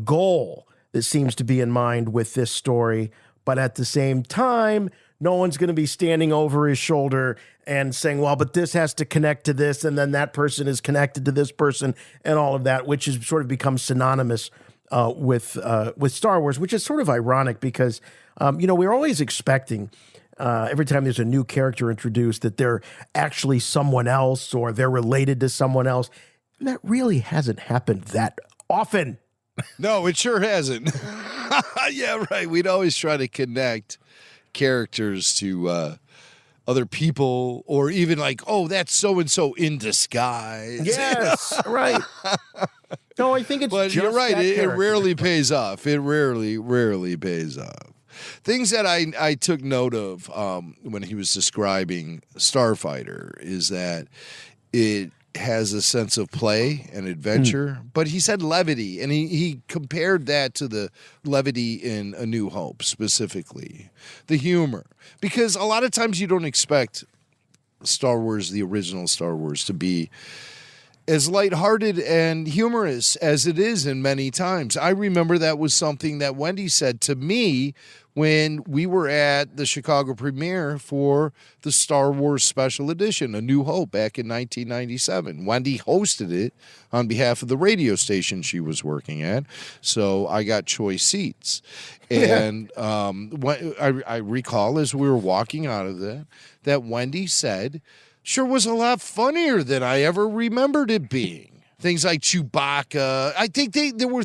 goal that seems to be in mind with this story. But at the same time, no one's going to be standing over his shoulder and saying, well, but this has to connect to this, and then that person is connected to this person, and all of that, which has sort of become synonymous with Star Wars, which is sort of ironic because, we're always expecting every time there's a new character introduced that they're actually someone else or they're related to someone else. And that really hasn't happened that often. No, it sure hasn't. Yeah, right. We'd always try to connect characters to other people, or even like, oh, that's so-and-so in disguise. Yes, right. No, I think it's but just you're right. that It rarely pays off. It rarely pays off. Things that I took note of when he was describing Starfighter is that it has a sense of play and adventure, but he said levity, and he compared that to the levity in A New Hope, specifically the humor, because a lot of times you don't expect Star Wars, the original Star Wars, to be as lighthearted and humorous as it is in many times. I remember that was something that Wendy said to me when we were at the Chicago premiere for the Star Wars Special Edition, A New Hope, back in 1997. Wendy hosted it on behalf of the radio station she was working at, so I got choice seats. And I recall as we were walking out of that Wendy said, sure was a lot funnier than I ever remembered it being. Things like Chewbacca. I think there were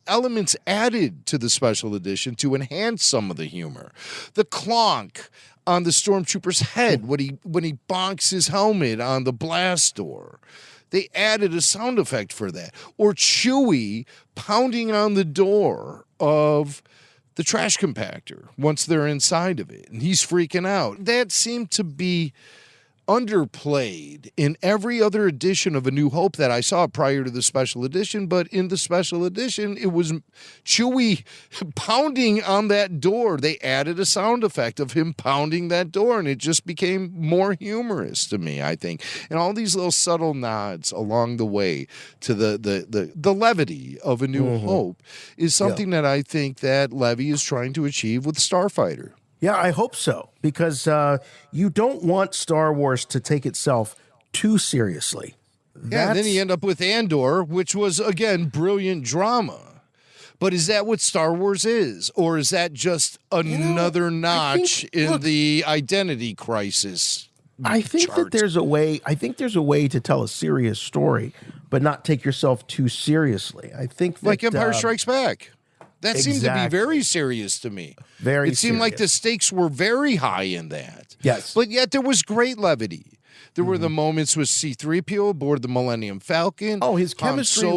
elements added to the special edition to enhance some of the humor. The clonk on the stormtrooper's head when he bonks his helmet on the blast door. They added a sound effect for that. Or Chewie pounding on the door of the trash compactor once they're inside of it, and he's freaking out. That seemed to be underplayed in every other edition of A New Hope that I saw prior to the special edition. But in the special edition, it was Chewie pounding on that door. They added a sound effect of him pounding that door, and it just became more humorous to me, I think. And all these little subtle nods along the way to the levity of A New Hope is something that I think that Levy is trying to achieve with Starfighter. Yeah, I hope so, because you don't want Star Wars to take itself too seriously. Yeah, and then you end up with Andor, which was, again, brilliant drama. But is that what Star Wars is? Or is that just another notch in the identity crisis? I think that there's a way. I think there's a way to tell a serious story, but not take yourself too seriously. I think that, like Empire Strikes Back. That seemed to be very serious to me. Very. It seemed like the stakes were very high in that. Yes. But yet there was great levity. There were the moments with C-3PO aboard the Millennium Falcon. Oh, his chemistry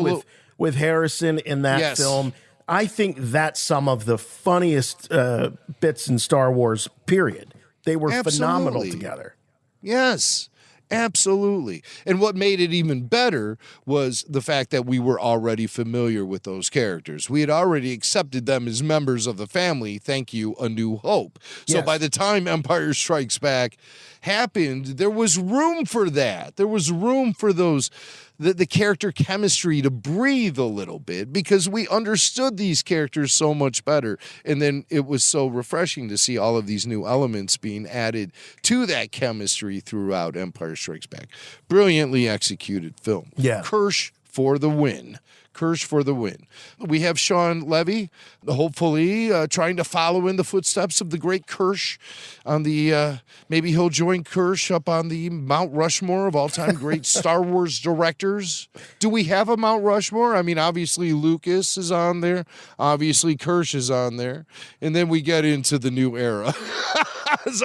with Harrison in that film. I think that's some of the funniest bits in Star Wars, period. They were phenomenal together. Yes. Absolutely. And what made it even better was the fact that we were already familiar with those characters. We had already accepted them as members of the family. Thank you, A New Hope. So by the time Empire Strikes Back happened, there was room for that. There was room for those the character chemistry to breathe a little bit, because we understood these characters so much better. And then it was so refreshing to see all of these new elements being added to that chemistry throughout Empire Strikes Back. Brilliantly executed film. Yeah. Kirsch for the win. Kirsch for the win. We have Shawn Levy, hopefully trying to follow in the footsteps of the great Kirsch on the, maybe he'll join Kirsch up on the Mount Rushmore of all-time great Star Wars directors. Do we have a Mount Rushmore? I mean, obviously Lucas is on there. Obviously Kirsch is on there. And then we get into the new era.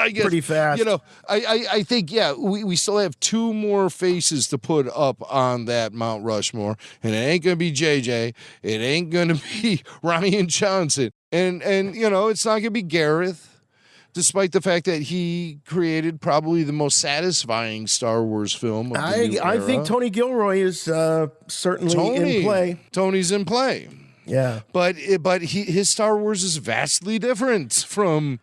I guess, pretty fast. You know, I think, we still have two more faces to put up on that Mount Rushmore, and it ain't going to be JJ. It ain't going to be Ryan Johnson. And you know, it's not going to be Gareth, despite the fact that he created probably the most satisfying Star Wars film of the new era. I think Tony Gilroy is certainly in play. Tony's in play. Yeah. But his Star Wars is vastly different from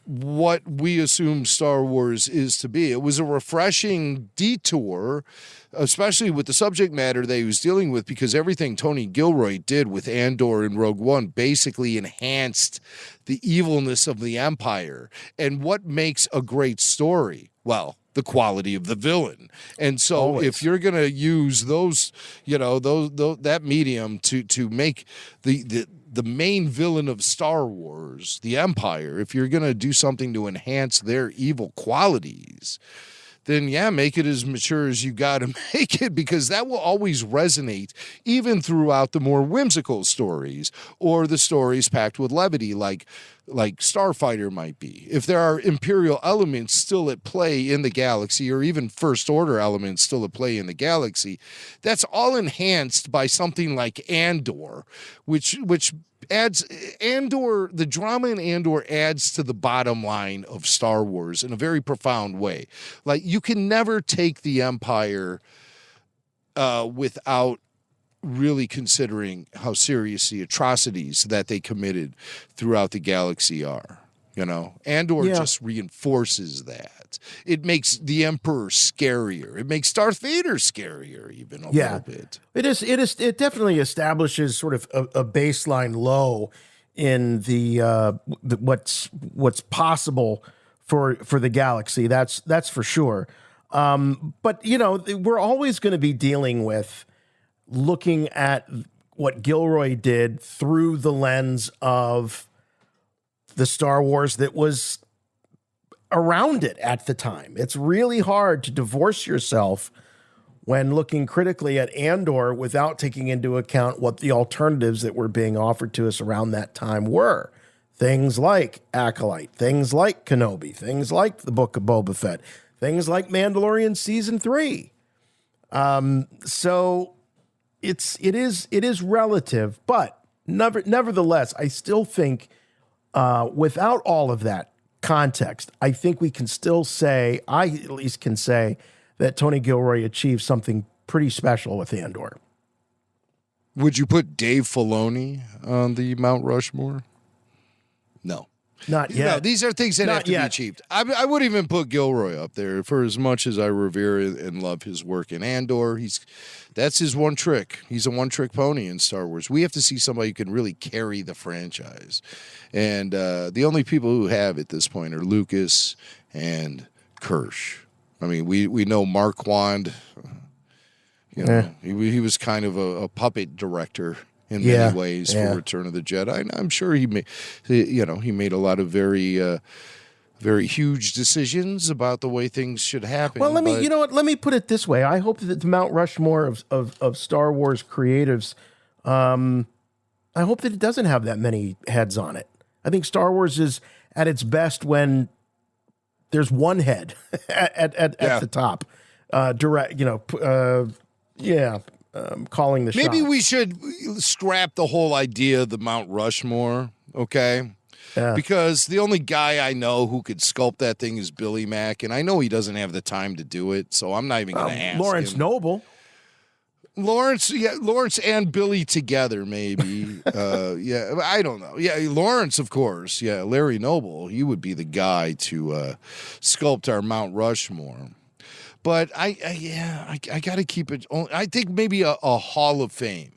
what we assume Star Wars is to be. It was a refreshing detour, especially with the subject matter that he was dealing with, because everything Tony Gilroy did with Andor and Rogue One basically enhanced the evilness of the Empire. And what makes a great story? Well, the quality of the villain. And so if you're going to use those, you know, that medium to make the main villain of Star Wars, the Empire, if you're going to do something to enhance their evil qualities, then make it as mature as you got to make it, because that will always resonate even throughout the more whimsical stories or the stories packed with levity like Starfighter might be. If there are Imperial elements still at play in the galaxy, or even First Order elements still at play in the galaxy, that's all enhanced by something like Andor, which adds the drama in Andor adds to the bottom line of Star Wars in a very profound way. Like, you can never take the Empire without really considering how serious the atrocities that they committed throughout the galaxy are. You know, Andor just reinforces that. It makes the Emperor scarier. It makes Darth Vader scarier even a little bit. It definitely establishes sort of a baseline low in the what's possible for the galaxy. That's for sure. But you know, we're always going to be dealing with looking at what Gilroy did through the lens of the Star Wars that was around it at the time. It's really hard to divorce yourself when looking critically at Andor without taking into account what the alternatives that were being offered to us around that time were. Things like Acolyte, things like Kenobi, things like the Book of Boba Fett, things like Mandalorian Season 3. So it is relative, but nevertheless, I still think without all of that context, I think we can still say, I at least can say, that Tony Gilroy achieved something pretty special with Andor. Would you put Dave Filoni on the Mount Rushmore? No. Not yet. No, these are things that Not have to yet. be achieved. I wouldn't even put Gilroy up there for as much as I revere and love his work in Andor. That's his one trick. He's a one-trick pony in Star Wars. We have to see somebody who can really carry the franchise. And the only people who have at this point are Lucas and Kirsch. I mean, we know Marquand. You know, he was kind of a puppet director in many ways for Return of the Jedi. And I'm sure he made a lot of very huge decisions about the way things should happen. Well, let me put it this way. I hope that the Mount Rushmore of Star Wars creatives, I hope that it doesn't have that many heads on it. I think Star Wars is at its best when there's one head at the top, calling the shots. Maybe we should scrap the whole idea of the Mount Rushmore, okay? Yeah. Because the only guy I know who could sculpt that thing is Billy Mack, and I know he doesn't have the time to do it, so I'm not even going to ask Lawrence him. Noble. Lawrence and Billy together, maybe. I don't know. Yeah, Lawrence, of course. Yeah, Larry Noble, he would be the guy to sculpt our Mount Rushmore. But I got to keep it. I think maybe a Hall of Fame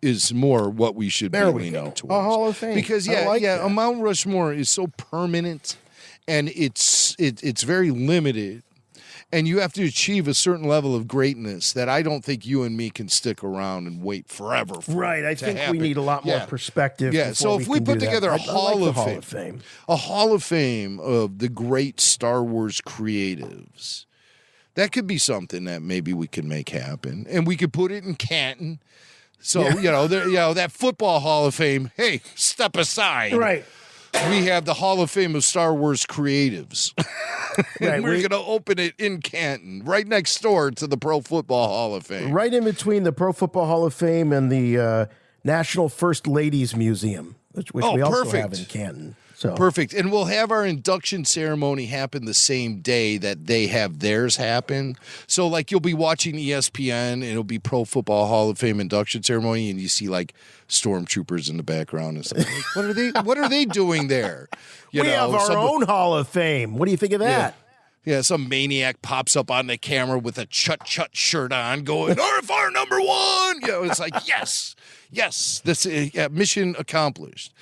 is more what we should be leaning towards. A Hall of Fame. Because a Mount Rushmore is so permanent, and it's very limited. And you have to achieve a certain level of greatness that I don't think you and me can stick around and wait forever for. Right. I think we need a lot more perspective. Yeah. So if we put together a Hall of Fame, a Hall of Fame of the great Star Wars creatives, that could be something that maybe we could make happen, and we could put it in Canton. So that football Hall of Fame. Hey, step aside. Right. We have the Hall of Fame of Star Wars creatives. Right, we're going to open it in Canton, right next door to the Pro Football Hall of Fame. Right in between the Pro Football Hall of Fame and the National First Ladies Museum, which we also have in Canton. So. Perfect. And we'll have our induction ceremony happen the same day that they have theirs happen. So, like, you'll be watching ESPN, and it'll be Pro Football Hall of Fame induction ceremony, and you see, like, stormtroopers in the background and stuff. Like, what are they doing there? We have our own Hall of Fame. What do you think of that? Yeah, some maniac pops up on the camera with a Chut shirt on going, RFR number 1! It's like, yes, this mission accomplished.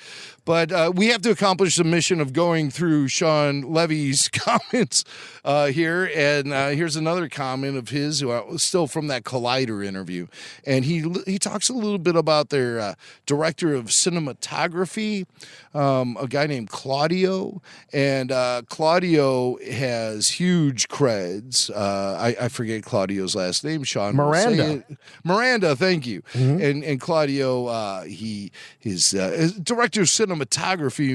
But we have to accomplish the mission of going through Shawn Levy's comments here. And here's another comment of his, still from that Collider interview. And he talks a little bit about their director of cinematography, a guy named Claudio. And Claudio has huge creds. I forget Claudio's last name. Sean Miranda, thank you. Mm-hmm. And Claudio, his director of cinematography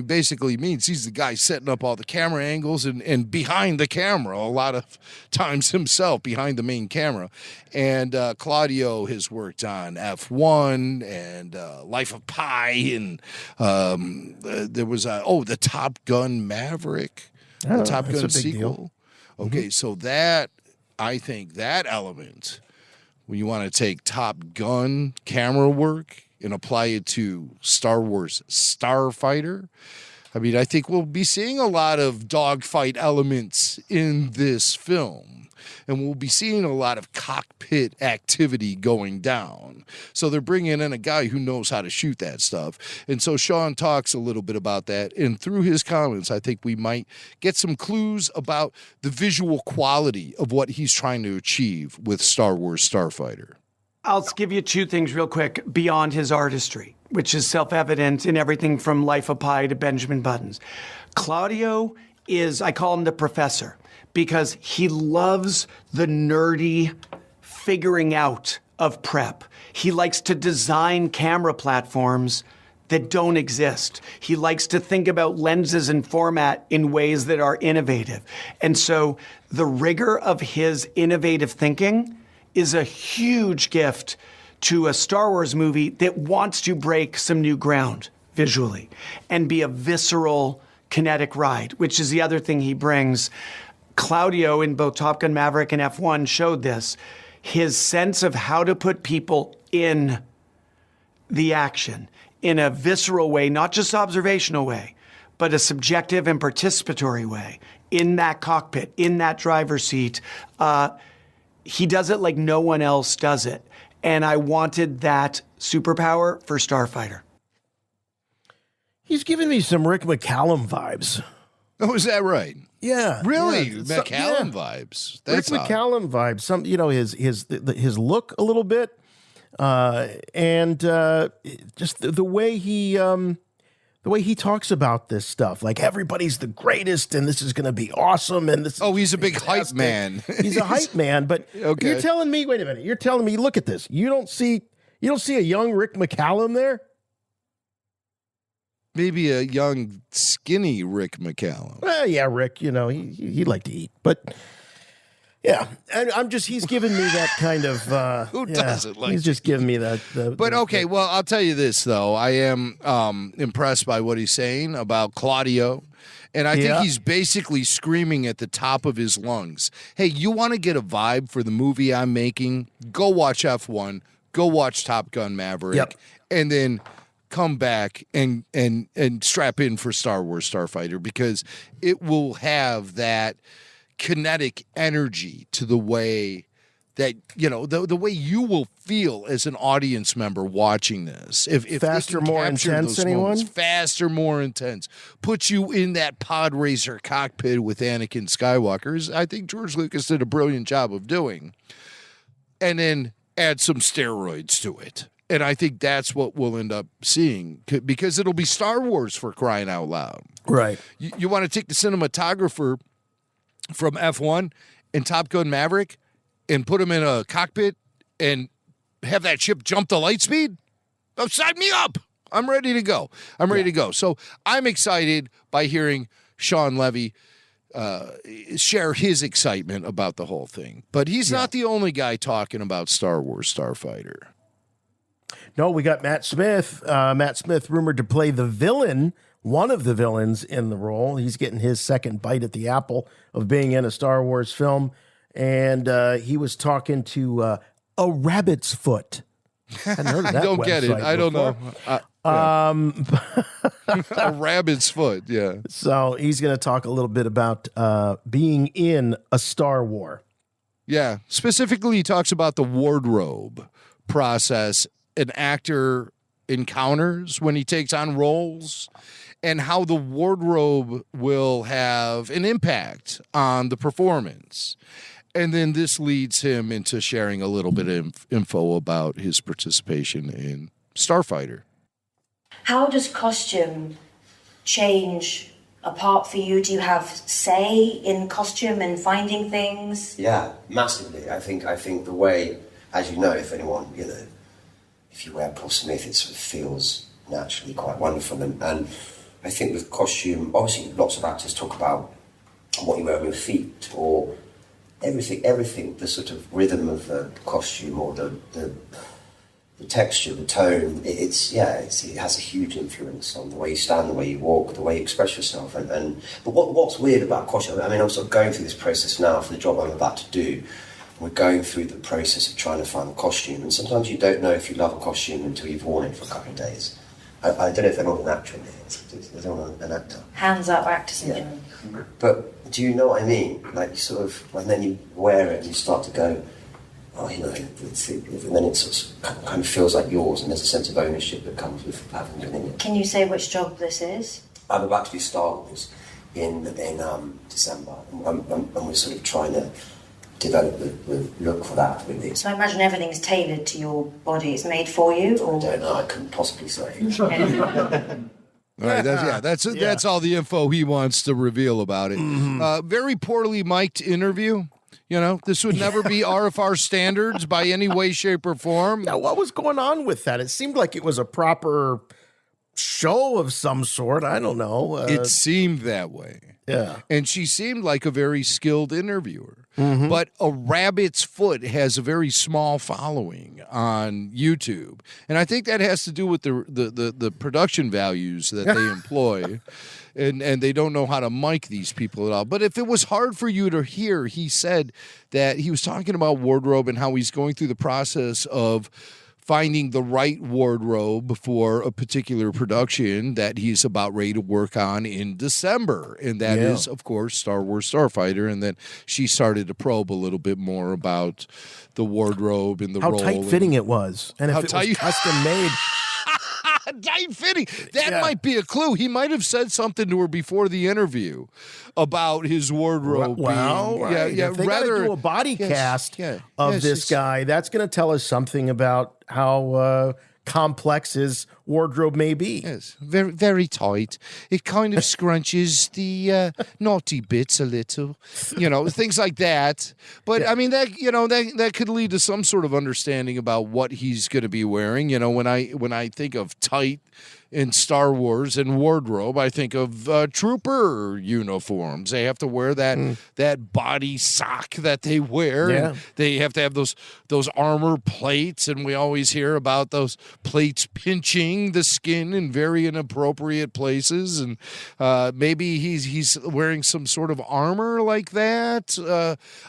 basically means he's the guy setting up all the camera angles and behind the camera, a lot of times himself behind the main camera. And Claudio has worked on F1 and Life of Pi, and there was the Top Gun Maverick, the Top Gun sequel. Okay, so that, I think that element, when you want to take Top Gun camera work and apply it to Star Wars Starfighter, I mean, I think we'll be seeing a lot of dogfight elements in this film. And we'll be seeing a lot of cockpit activity going down. So they're bringing in a guy who knows how to shoot that stuff. And so Shawn talks a little bit about that. And through his comments, I think we might get some clues about the visual quality of what he's trying to achieve with Star Wars Starfighter. I'll give you two things real quick beyond his artistry, which is self-evident in everything from Life of Pi to Benjamin Buttons. Claudio is, I call him the professor, because he loves the nerdy figuring out of prep. He likes to design camera platforms that don't exist. He likes to think about lenses and format in ways that are innovative. And so the rigor of his innovative thinking is a huge gift to a Star Wars movie that wants to break some new ground visually and be a visceral kinetic ride, which is the other thing he brings. Claudio in both Top Gun Maverick and F1 showed this. His sense of how to put people in the action in a visceral way, not just observational way, but a subjective and participatory way in that cockpit, in that driver's seat. He does it like no one else does it. And I wanted that superpower for Starfighter. He's giving me some Rick McCallum vibes. Oh, is that right? Yeah. Really? Yeah. McCallum vibes. That's Rick McCallum vibes. Some, his look a little bit. And just the way he talks about this stuff, like everybody's the greatest, and this is going to be awesome, and this. Oh, he's a big hype man. He's a hype man, but okay. You're telling me, wait a minute, you're telling me, look at this. You don't see a young Rick McCallum there? Maybe a young, skinny Rick McCallum. Well, yeah, Rick. He'd like to eat, but. Yeah, and he's giving me that kind of... Who doesn't like He's just giving me that... okay, well, I'll tell you this, though. I am impressed by what he's saying about Claudio, and I think he's basically screaming at the top of his lungs, hey, you want to get a vibe for the movie I'm making? Go watch F1, go watch Top Gun Maverick, and then come back and strap in for Star Wars Starfighter, because it will have that kinetic energy to the way that, the way you will feel as an audience member watching this. If faster, more intense, anyone? Faster, more intense. Put you in that pod racer cockpit with Anakin Skywalker. I think George Lucas did a brilliant job of doing. And then add some steroids to it. And I think that's what we'll end up seeing, because it'll be Star Wars, for crying out loud. Right. You want to take the cinematographer from F1 and Top Gun Maverick and put him in a cockpit and have that ship jump to light speed? Oh, sign me up. I'm ready to go. So I'm excited by hearing Shawn Levy share his excitement about the whole thing. But he's not the only guy talking about Star Wars Starfighter. No, we got Matt Smith. Matt Smith rumored to play the villain, one of the villains in the role. He's getting his second bite at the apple of being in a Star Wars film. And he was talking to a rabbit's foot. I hadn't heard of that. I don't get it. I don't know. A rabbit's foot, yeah. So he's going to talk a little bit about being in a Star War. Yeah. Specifically, he talks about the wardrobe process an actor encounters when he takes on roles, and how the wardrobe will have an impact on the performance. And then this leads him into sharing a little bit of info about his participation in Starfighter. How does costume change a part for you? Do you have say in costume and finding things? Yeah, massively. I think the way, as you know, if anyone, if you wear Paul Smith, it sort of feels naturally quite wonderful. And I think with costume, obviously lots of actors talk about what you wear on your feet or everything, the sort of rhythm of the costume or the texture, the tone. It has a huge influence on the way you stand, the way you walk, the way you express yourself. But what's weird about costume, I mean, I'm sort of going through this process now for the job I'm about to do. We're going through the process of trying to find the costume, and sometimes you don't know if you love a costume until you've worn it for a couple of days. I don't know if anyone's an actor in here. There's anyone an actor? Hands up, actors in general. But do you know what I mean? Like, you sort of, and then you wear it and you start to go, oh, and then it sort of kind of feels like yours, and there's a sense of ownership that comes with having been in it. Can you say which job this is? I'm about to do Star Wars in December, and we're sort of trying to develop the look for that, really. So I imagine everything's tailored to your body. It's made for you, or? I don't know. I couldn't possibly say. All right, that's all the info he wants to reveal about it. Mm-hmm. Very poorly mic'd interview. This would never be RFR standards by any way, shape, or form. Now, what was going on with that? It seemed like it was a proper show of some sort. I don't know. It seemed that way. Yeah. And she seemed like a very skilled interviewer. Mm-hmm. But A Rabbit's Foot has a very small following on YouTube. And I think that has to do with the production values that they employ. And they don't know how to mic these people at all. But if it was hard for you to hear, he said that he was talking about wardrobe and how he's going through the process of finding the right wardrobe for a particular production that he's about ready to work on in December. And that is, of course, Star Wars Starfighter. And then she started to probe a little bit more about the wardrobe and the how role. How tight-fitting it was. And if it was custom-made... Tight fitting. That might be a clue. He might have said something to her before the interview about his wardrobe. Well, being, if they got to do a body cast of this guy, that's going to tell us something about how complex his wardrobe may be. Yes, very, very tight. It kind of scrunches the naughty bits a little, things like that. But I mean, that could lead to some sort of understanding about what he's going to be wearing. When I think of tight in Star Wars and wardrobe, I think of trooper uniforms. They have to wear that body sock that they wear. Yeah. And they have to have those armor plates, and we always hear about those plates pinching the skin in very inappropriate places. And maybe he's wearing some sort of armor like that.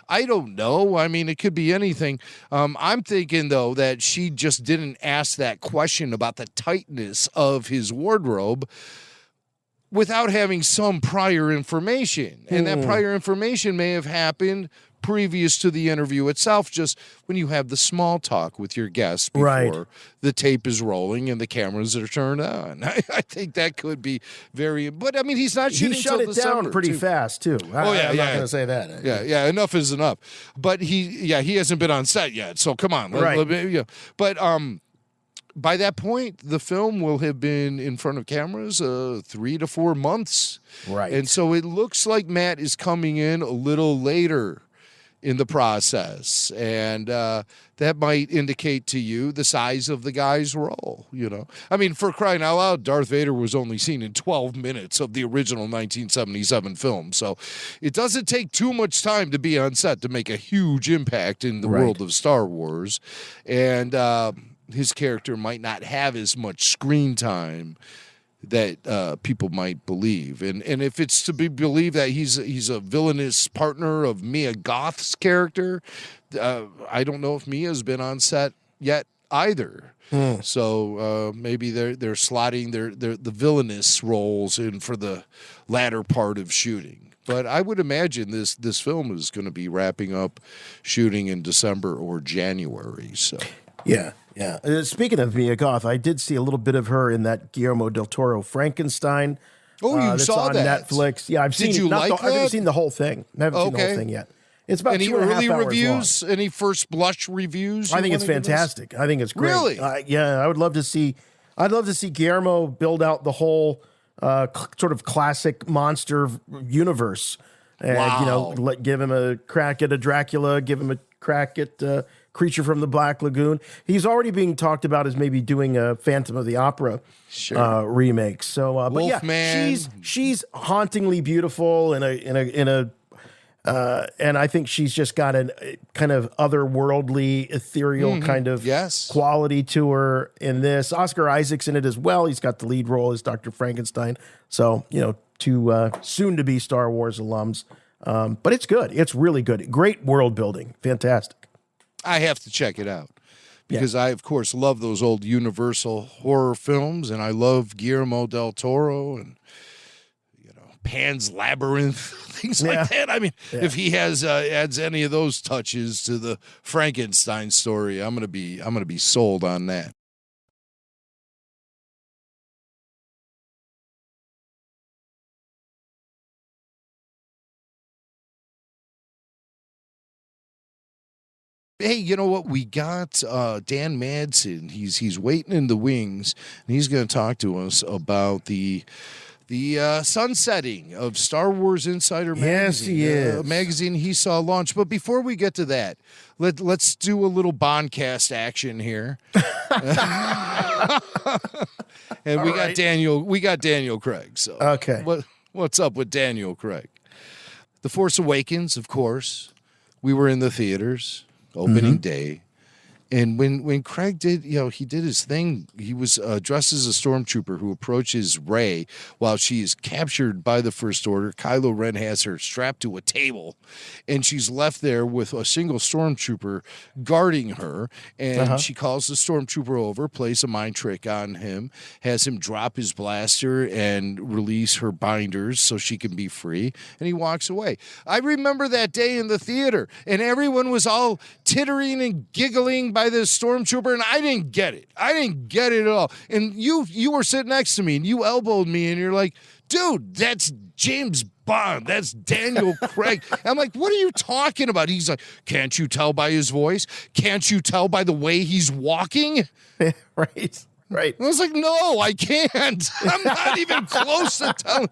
I don't know. I mean, it could be anything. I'm thinking though that she just didn't ask that question about the tightness of his wardrobe without having some prior information. And that prior information may have happened previous to the interview itself, just when you have the small talk with your guests before the tape is rolling and the cameras are turned on. I think that could be but I mean, he's not shooting. He shut it down pretty fast too. I'm not going to say that. Yeah, enough is enough. But he hasn't been on set yet, so come on. But by that point, the film will have been in front of cameras 3 to 4 months. Right. And so it looks like Matt is coming in a little later in the process. And that might indicate to you the size of the guy's role, I mean, for crying out loud, Darth Vader was only seen in 12 minutes of the original 1977 film. So it doesn't take too much time to be on set to make a huge impact in the world of Star Wars. And his character might not have as much screen time that people might believe. And if it's to be believed that he's a villainous partner of Mia Goth's character, I don't know if Mia's been on set yet either. So maybe they're slotting the villainous roles in for the latter part of shooting. But I would imagine this film is going to be wrapping up shooting in December or January. So yeah. Speaking of Mia Goth, I did see a little bit of her in that Guillermo del Toro Frankenstein. Oh, you saw on that? Netflix. Yeah, I've seen. Did you like that? I haven't seen the whole thing. I haven't seen the whole thing yet. It's about any 2.5 early hours reviews? long. Any first blush reviews? I think it's fantastic. I think it's great. Really? Yeah, I would love to see. I'd love to see Guillermo build out the whole sort of classic monster universe, and give him a crack at a Dracula, give him a crack at Creature from the Black Lagoon. He's already being talked about as maybe doing a Phantom of the Opera remake. So, but yeah, she's hauntingly beautiful and I think she's just got a kind of otherworldly, ethereal kind of quality to her in this. Oscar Isaac's in it as well. He's got the lead role as Dr. Frankenstein. So, two soon-to-be Star Wars alums. But it's good. It's really good. Great world building. Fantastic. I have to check it out because I, of course, love those old Universal horror films, and I love Guillermo del Toro and Pan's Labyrinth, things like that. I mean, if he adds any of those touches to the Frankenstein story, I'm gonna be sold on that. Hey, you know what? We got Dan Madsen. He's waiting in the wings, and he's going to talk to us about the the sunsetting of Star Wars Insider magazine. Yes, he is. A magazine he saw launch. But before we get to that, let's do a little Bondcast action here. And we got Daniel Craig. So okay, what's up with Daniel Craig? The Force Awakens, of course. We were in the theaters opening day. And when Craig did, he did his thing. He was dressed as a stormtrooper who approaches Rey while she is captured by the First Order. Kylo Ren has her strapped to a table, and she's left there with a single stormtrooper guarding her. And she calls the stormtrooper over, plays a mind trick on him, has him drop his blaster and release her binders so she can be free. And he walks away. I remember that day in the theater, and everyone was all tittering and giggling by this stormtrooper, and I didn't get it. I didn't get it at all. And you were sitting next to me, and you elbowed me, and you're like, dude, that's James Bond. That's Daniel Craig. I'm like, what are you talking about? He's like, can't you tell by his voice? Can't you tell by the way he's walking? Right. I was like, no, I can't. I'm not even close to telling.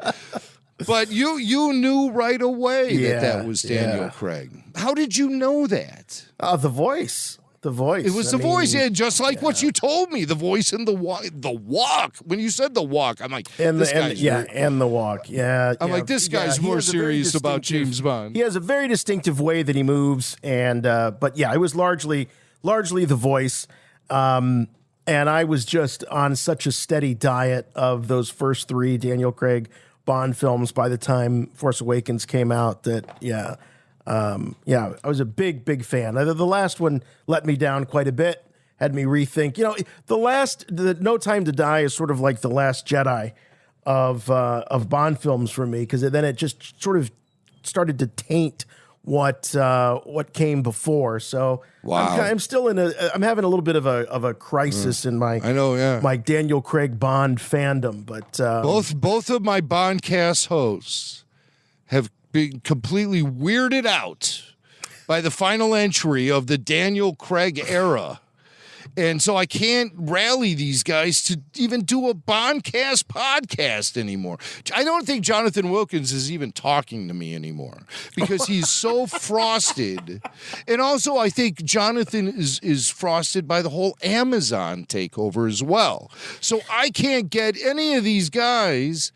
But you knew right away that was Daniel Craig. How did you know that? The voice. The voice. It was the voice, just like what you told me. The voice and the walk. When you said the walk, I'm like, and the walk. Yeah. I'm like, this guy's more serious about James Bond. He has a very distinctive way that he moves, and but it was largely the voice. And I was just on such a steady diet of those first 3 Daniel Craig Bond films by the time Force Awakens came out that, I was a big fan. The last one let me down quite a bit, had me rethink. The No Time to Die is sort of like the Last Jedi of Bond films for me, because then it just sort of started to taint what came before. So I'm still I'm having a little bit of a crisis in my my Daniel Craig Bond fandom. But both of my Bondcast hosts have been completely weirded out by the final entry of the Daniel Craig era. And so I can't rally these guys to even do a Bondcast podcast anymore. I don't think Jonathan Wilkins is even talking to me anymore because he's so frosted. And also I think Jonathan is frosted by the whole Amazon takeover as well. So I can't get any of these guys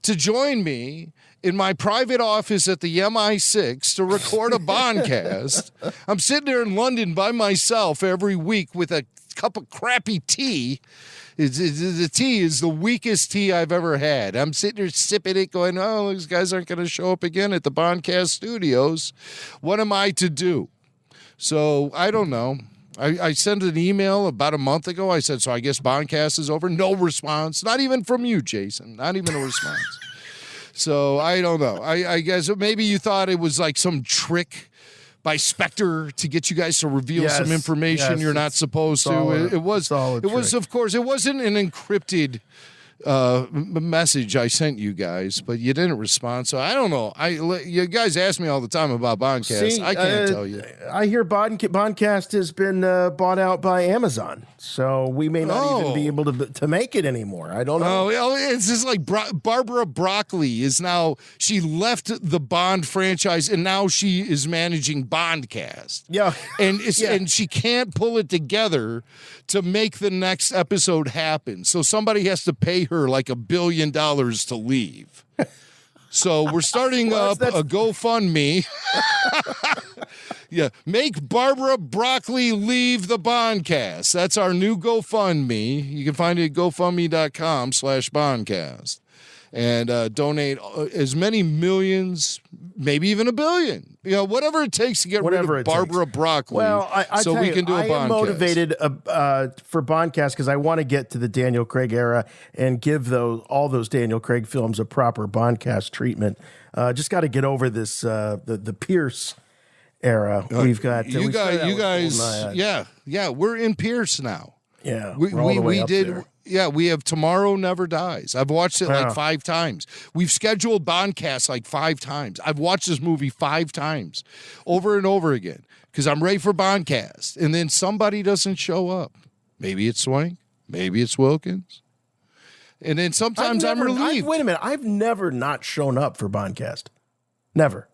to join me in my private office at the MI6 to record a Bondcast. I'm sitting there in London by myself every week with a cup of crappy tea. The tea is the weakest tea I've ever had. I'm sitting there sipping it going, oh, these guys aren't going to show up again at the Bondcast studios. What am I to do? So I don't know. I sent an email about a month ago. I said, so I guess Bondcast is over. No response. Not even from you, Jason. Not even a response. So I don't know. I guess maybe you thought it was like some trick by Spectre to get you guys to reveal some information you're not supposed to. It was, of course, it wasn't an encrypted message I sent you guys, but you didn't respond. So I don't know. You guys ask me all the time about Bondcast. I can't tell you. I hear Bondcast has been bought out by Amazon, so we may not even be able to make it anymore. I don't know. Oh, it's just like Barbara Broccoli is now, she left the Bond franchise and now she is managing Bondcast. Yeah. And she can't pull it together to make the next episode happen. So somebody has to pay her like $1 billion to leave. So we're starting up a GoFundMe. Make Barbara Broccoli leave the Bondcast. That's our new GoFundMe. You can find it at gofundme.com/Bondcast. And donate as many millions, maybe even $1 billion. Whatever it takes to get rid of Barbara Broccoli. Well, so we can do a Bondcast. I am motivated for Bondcast because I want to get to the Daniel Craig era and give all those Daniel Craig films a proper Bondcast treatment. Just got to get over this the Pierce era. We've got you guys. We're in Pierce now. Yeah, we did. There. Yeah, we have Tomorrow Never Dies. I've watched it like 5 times. We've scheduled Bondcasts like 5 times. I've watched this movie 5 times over and over again because I'm ready for Bondcast. And then somebody doesn't show up. Maybe it's Swank. Maybe it's Wilkins. And then sometimes I'm relieved. Wait a minute. I've never not shown up for Bondcast. Never.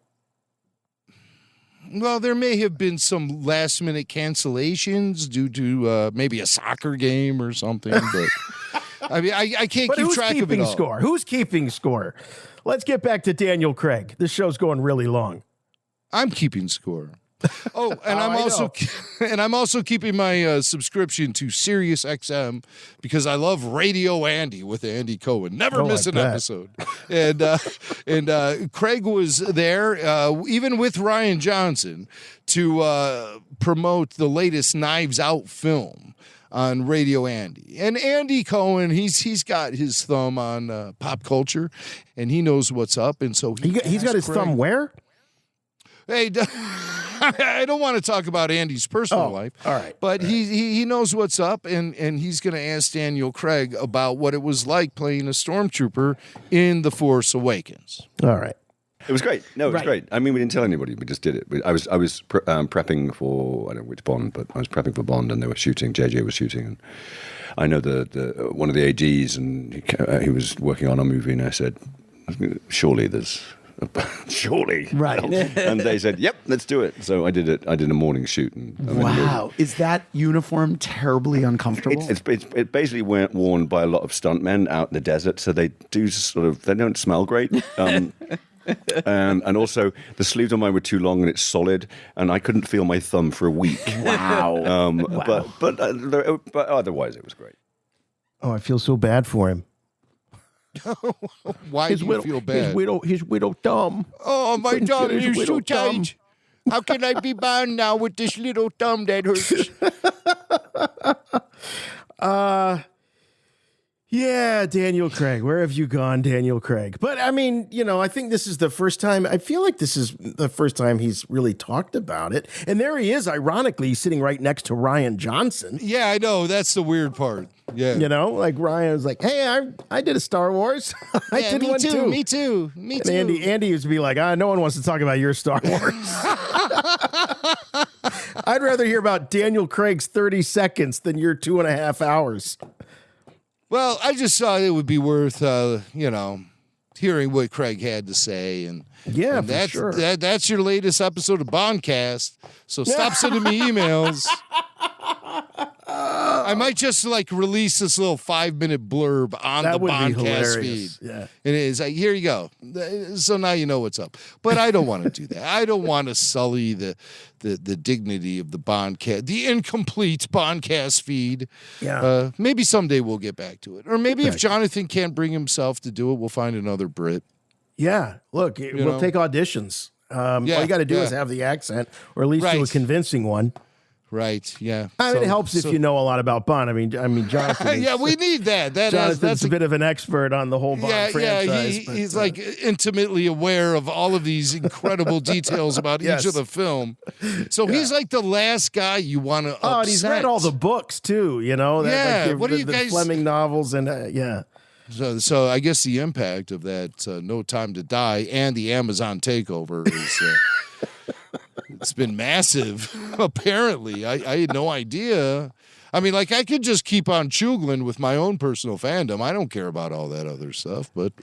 Well, there may have been some last-minute cancellations due to maybe a soccer game or something, but I mean, I can't keep track of it all. Score? Who's keeping score? Let's get back to Daniel Craig. This show's going really long. I'm keeping score. Oh, and I'm also keeping my subscription to Sirius XM because I love Radio Andy with Andy Cohen. Never miss an episode. And Craig was there, even with Ryan Johnson, to promote the latest Knives Out film on Radio Andy. And Andy Cohen, he's got his thumb on pop culture, and he knows what's up. And so he's got his thumb where? Hey, I don't want to talk about Andy's personal life. All right. But he knows what's up, and he's going to ask Daniel Craig about what it was like playing a stormtrooper in The Force Awakens. All right. It was great. No, it was great. I mean, we didn't tell anybody. We just did it. I was prepping for, I don't know which Bond, but I was prepping for Bond, and they were shooting. JJ was shooting, and I know the one of the AGs, and he was working on a movie, and I said, surely there's... Surely, right? And they said, "Yep, let's do it." So I did it. I did a morning shoot. And wow, is that uniform terribly uncomfortable? It's basically worn by a lot of stuntmen out in the desert, so they do they don't smell great. And also the sleeves on mine were too long and it's solid, and I couldn't feel my thumb for a week. Wow. Wow. But otherwise, it was great. Oh, I feel so bad for him. Why do you feel bad? His widow thumb. Oh, my thumb is too tight. How can I be bound now with this little thumb that hurts? Yeah, Daniel Craig. Where have you gone, Daniel Craig? But I mean, I think this is the first time. I feel like this is the first time he's really talked about it. And there he is, ironically, sitting right next to Ryan Johnson. Yeah, I know. That's the weird part. Yeah. Like Ryan was like, hey, I did a Star Wars. I did one too. Me too. And Andy used to be like, no one wants to talk about your Star Wars. I'd rather hear about Daniel Craig's 30 seconds than your 2.5 hours. Well, I just thought it would be worth, hearing what Craig had to say. And that's for sure. That's your latest episode of Bondcast. So stop sending me emails. I might just release this little 5-minute blurb on the Bondcast feed. Yeah. And it's like, here you go. So now you know what's up. But I don't want to do that. I don't want to sully the dignity of the Bondcast, the incomplete Bondcast feed. Yeah. Maybe someday we'll get back to it. Or maybe if Jonathan can't bring himself to do it, we'll find another Brit. Yeah. Look, we'll take auditions. All you got to do is have the accent, or at least do a convincing one. Right. Yeah. I mean, it helps if you know a lot about Bond. I mean, Jonathan. Yeah, we need that. Jonathan's a bit of an expert on the whole Bond franchise. Yeah, he's intimately aware of all of these incredible details about each of the film. So he's like the last guy you want to upset. Oh, and he's read all the books too. What are you guys? Fleming novels and So I guess the impact of that No Time to Die and the Amazon takeover is. It's been massive, apparently. I had no idea. I mean, I could just keep on chugling with my own personal fandom. I don't care about all that other stuff, but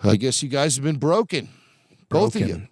I guess you guys have been broken. Both of you.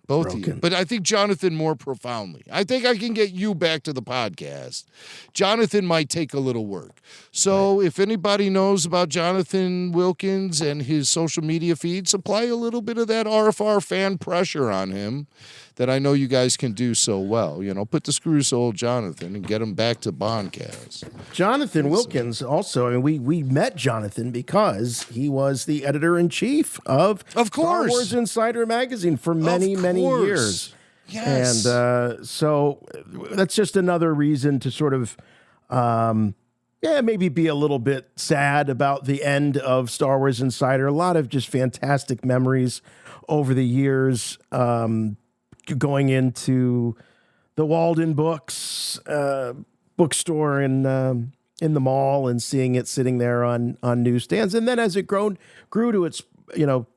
Both of you. But I think Jonathan more profoundly. I think I can get you back to the podcast. Jonathan might take a little work. So if anybody knows about Jonathan Wilkins and his social media feeds, apply a little bit of that RFR fan pressure on him that I know you guys can do so well. Put the screws to old Jonathan and get him back to Bondcast. Jonathan Wilkins also, I mean, we met Jonathan because he was the editor-in-chief of Star Wars Insider magazine for many years. Yes. And so that's just another reason to sort of, maybe be a little bit sad about the end of Star Wars Insider. A lot of just fantastic memories over the years, going into the Walden Books bookstore in the mall and seeing it sitting there on newsstands. And then as it grew to its,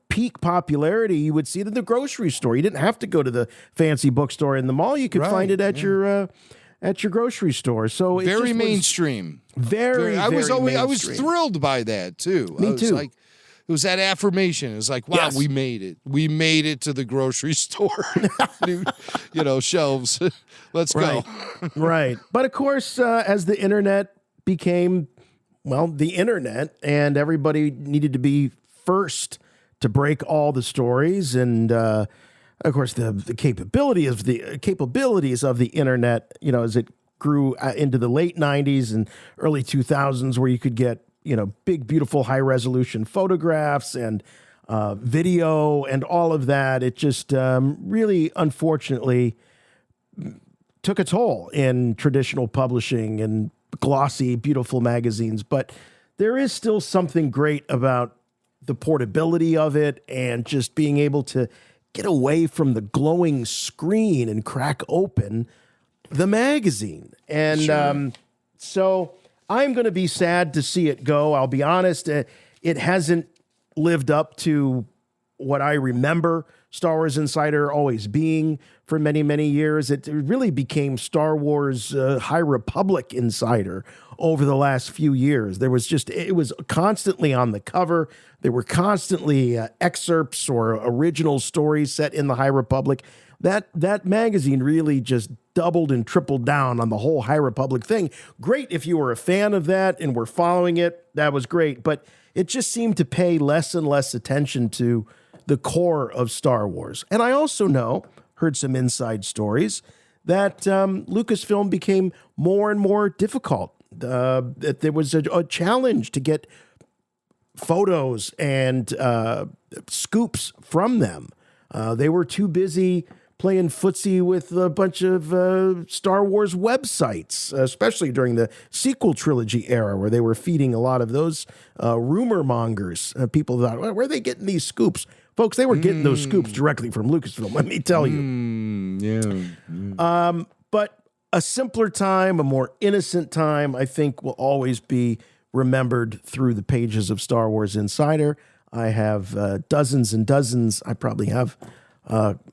peak popularity, you would see it in the grocery store. You didn't have to go to the fancy bookstore in the mall. You could find it at your at your grocery store. So it very just mainstream. Very, I was mainstream. thrilled by that too. Me too. Like, it was that affirmation. It was like, wow, Yes. we made it. We made it to the grocery store. New, shelves. Let's go. Right. But of course, as the internet became, the internet, and everybody needed to be first to break all the stories, and of course, the capabilities of the internet, as it grew into the late 90s and early 2000s, where you could get, big, beautiful, high-resolution photographs and video and all of that. It just really, unfortunately, took a toll in traditional publishing and glossy, beautiful magazines. But there is still something great about the portability of it and just being able to get away from the glowing screen and crack open the magazine. And so I'm going to be sad to see it go. I'll be honest, it hasn't lived up to what I remember Star Wars Insider always being for many, many years. It really became Star Wars High Republic Insider over the last few years. It was constantly on the cover. There were constantly excerpts or original stories set in the High Republic. That magazine really just doubled and tripled down on the whole High Republic thing. Great if you were a fan of that and were following it. That was great. But it just seemed to pay less and less attention to the core of Star Wars. And I also heard some inside stories that Lucasfilm became more and more difficult. That there was a challenge to get photos and scoops from them. They were too busy playing footsie with a bunch of Star Wars websites, especially during the sequel trilogy era, where they were feeding a lot of those rumor mongers. People thought, well, where are they getting these scoops? Folks, they were getting those scoops directly from Lucasfilm, let me tell you. But a simpler time, a more innocent time, I think will always be remembered through the pages of Star Wars Insider. I have dozens and dozens. I probably have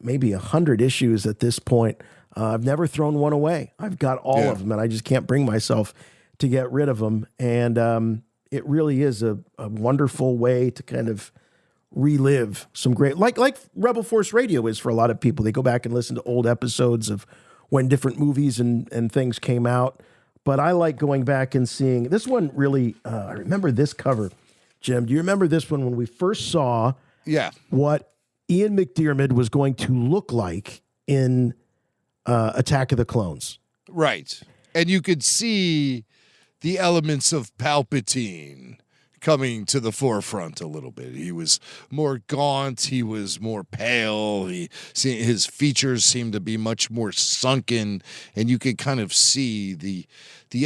maybe 100 issues at this point. I've never thrown one away. I've got all of them, and I just can't bring myself to get rid of them. And it really is a wonderful way to kind of relive some great, like Rebel Force Radio is for a lot of people. They go back and listen to old episodes of when different movies and things came out. But I like going back and seeing this one. Really, I remember this cover. Jim, do you remember this one when we first saw what Ian McDiarmid was going to look like in Attack of the Clones? Right. And you could see the elements of Palpatine coming to the forefront a little bit. He was more gaunt. He was more pale. His features seemed to be much more sunken, and you could kind of see the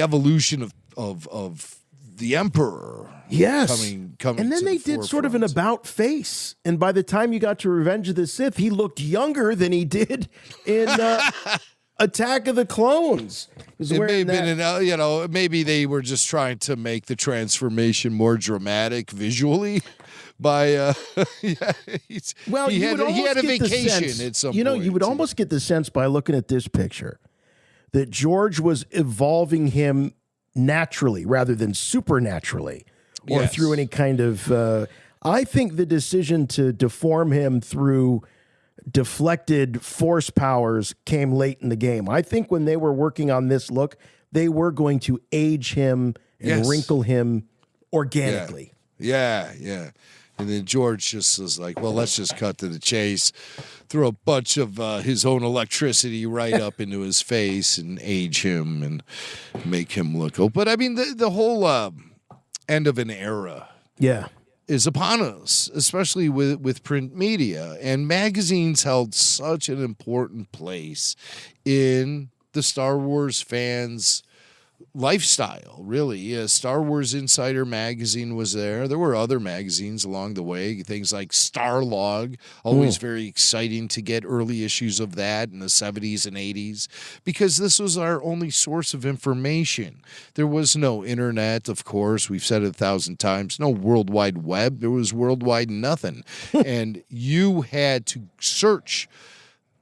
evolution of the Emperor. Yes. Coming and then they did sort of an about face. And by the time you got to Revenge of the Sith, he looked younger than he did in Attack of the Clones. It may have been, maybe they were just trying to make the transformation more dramatic visually. By he had a vacation at some point. You would almost get the sense by looking at this picture that George was evolving him naturally rather than supernaturally, or through any kind of. I think the decision to deform him through deflected force powers came late in the game. I think when they were working on this look, they were going to age him and wrinkle him organically. Yeah. And then George just was like, well, let's just cut to the chase, throw a bunch of his own electricity right up into his face and age him and make him look old. But I mean, the whole end of an era is upon us, especially with print media. And magazines held such an important place in the Star Wars fans' lifestyle, really. Star Wars Insider magazine was there. There were other magazines along the way, things like Starlog, always very exciting to get early issues of that in the 70s and 80s, because this was our only source of information. There was no internet, of course. We've said it 1,000 times. No World Wide Web. There was worldwide nothing. And you had to search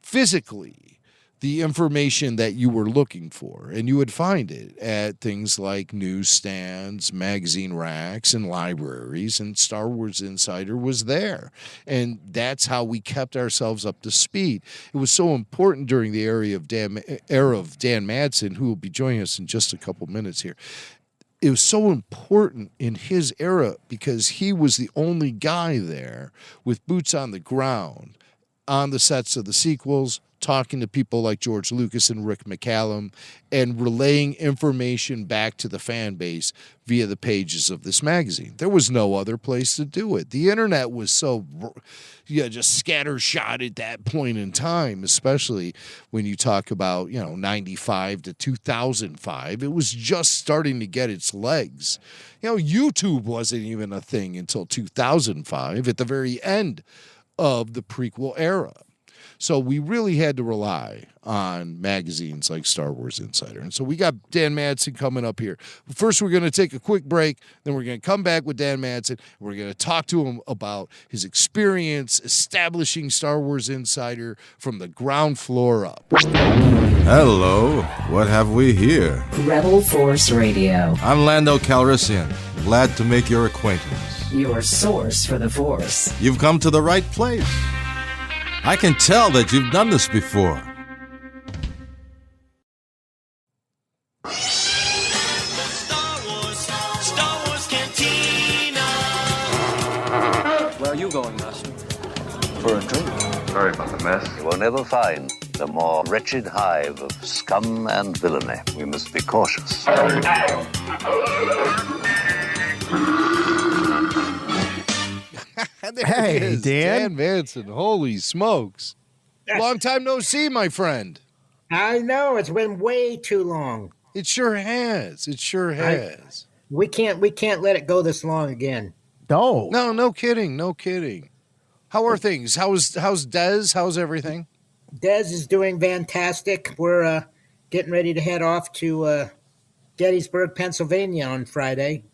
physically the information that you were looking for, and you would find it at things like newsstands, magazine racks, and libraries, and Star Wars Insider was there. And that's how we kept ourselves up to speed. It was so important during the era of Dan Madsen, who will be joining us in just a couple minutes here. It was so important in his era because he was the only guy there with boots on the ground on the sets of the sequels, talking to people like George Lucas and Rick McCallum and relaying information back to the fan base via the pages of this magazine. There was no other place to do it. The internet was so just scattershot at that point in time, especially when you talk about, 95 to 2005. It was just starting to get its legs. YouTube wasn't even a thing until 2005 at the very end of the prequel era. So we really had to rely on magazines like Star Wars Insider. And so we got Dan Madsen coming up here. First, we're going to take a quick break. Then we're going to come back with Dan Madsen. We're going to talk to him about his experience establishing Star Wars Insider from the ground floor up. Hello. What have we here? Rebel Force Radio. I'm Lando Calrissian. Glad to make your acquaintance. Your source for the Force. You've come to the right place. I can tell that you've done this before. Star Wars Cantina. Where are you going, Master? For a drink. Sorry about the mess. You will never find a more wretched hive of scum and villainy. We must be cautious. Hey, Dan Madsen. Holy smokes. Long time no see, my friend. I know. It's been way too long. It sure has. It sure has. We can't let it go this long again. No kidding. No kidding. How are things? How's Dez? How's everything? Dez is doing fantastic. We're getting ready to head off to Gettysburg, Pennsylvania on Friday.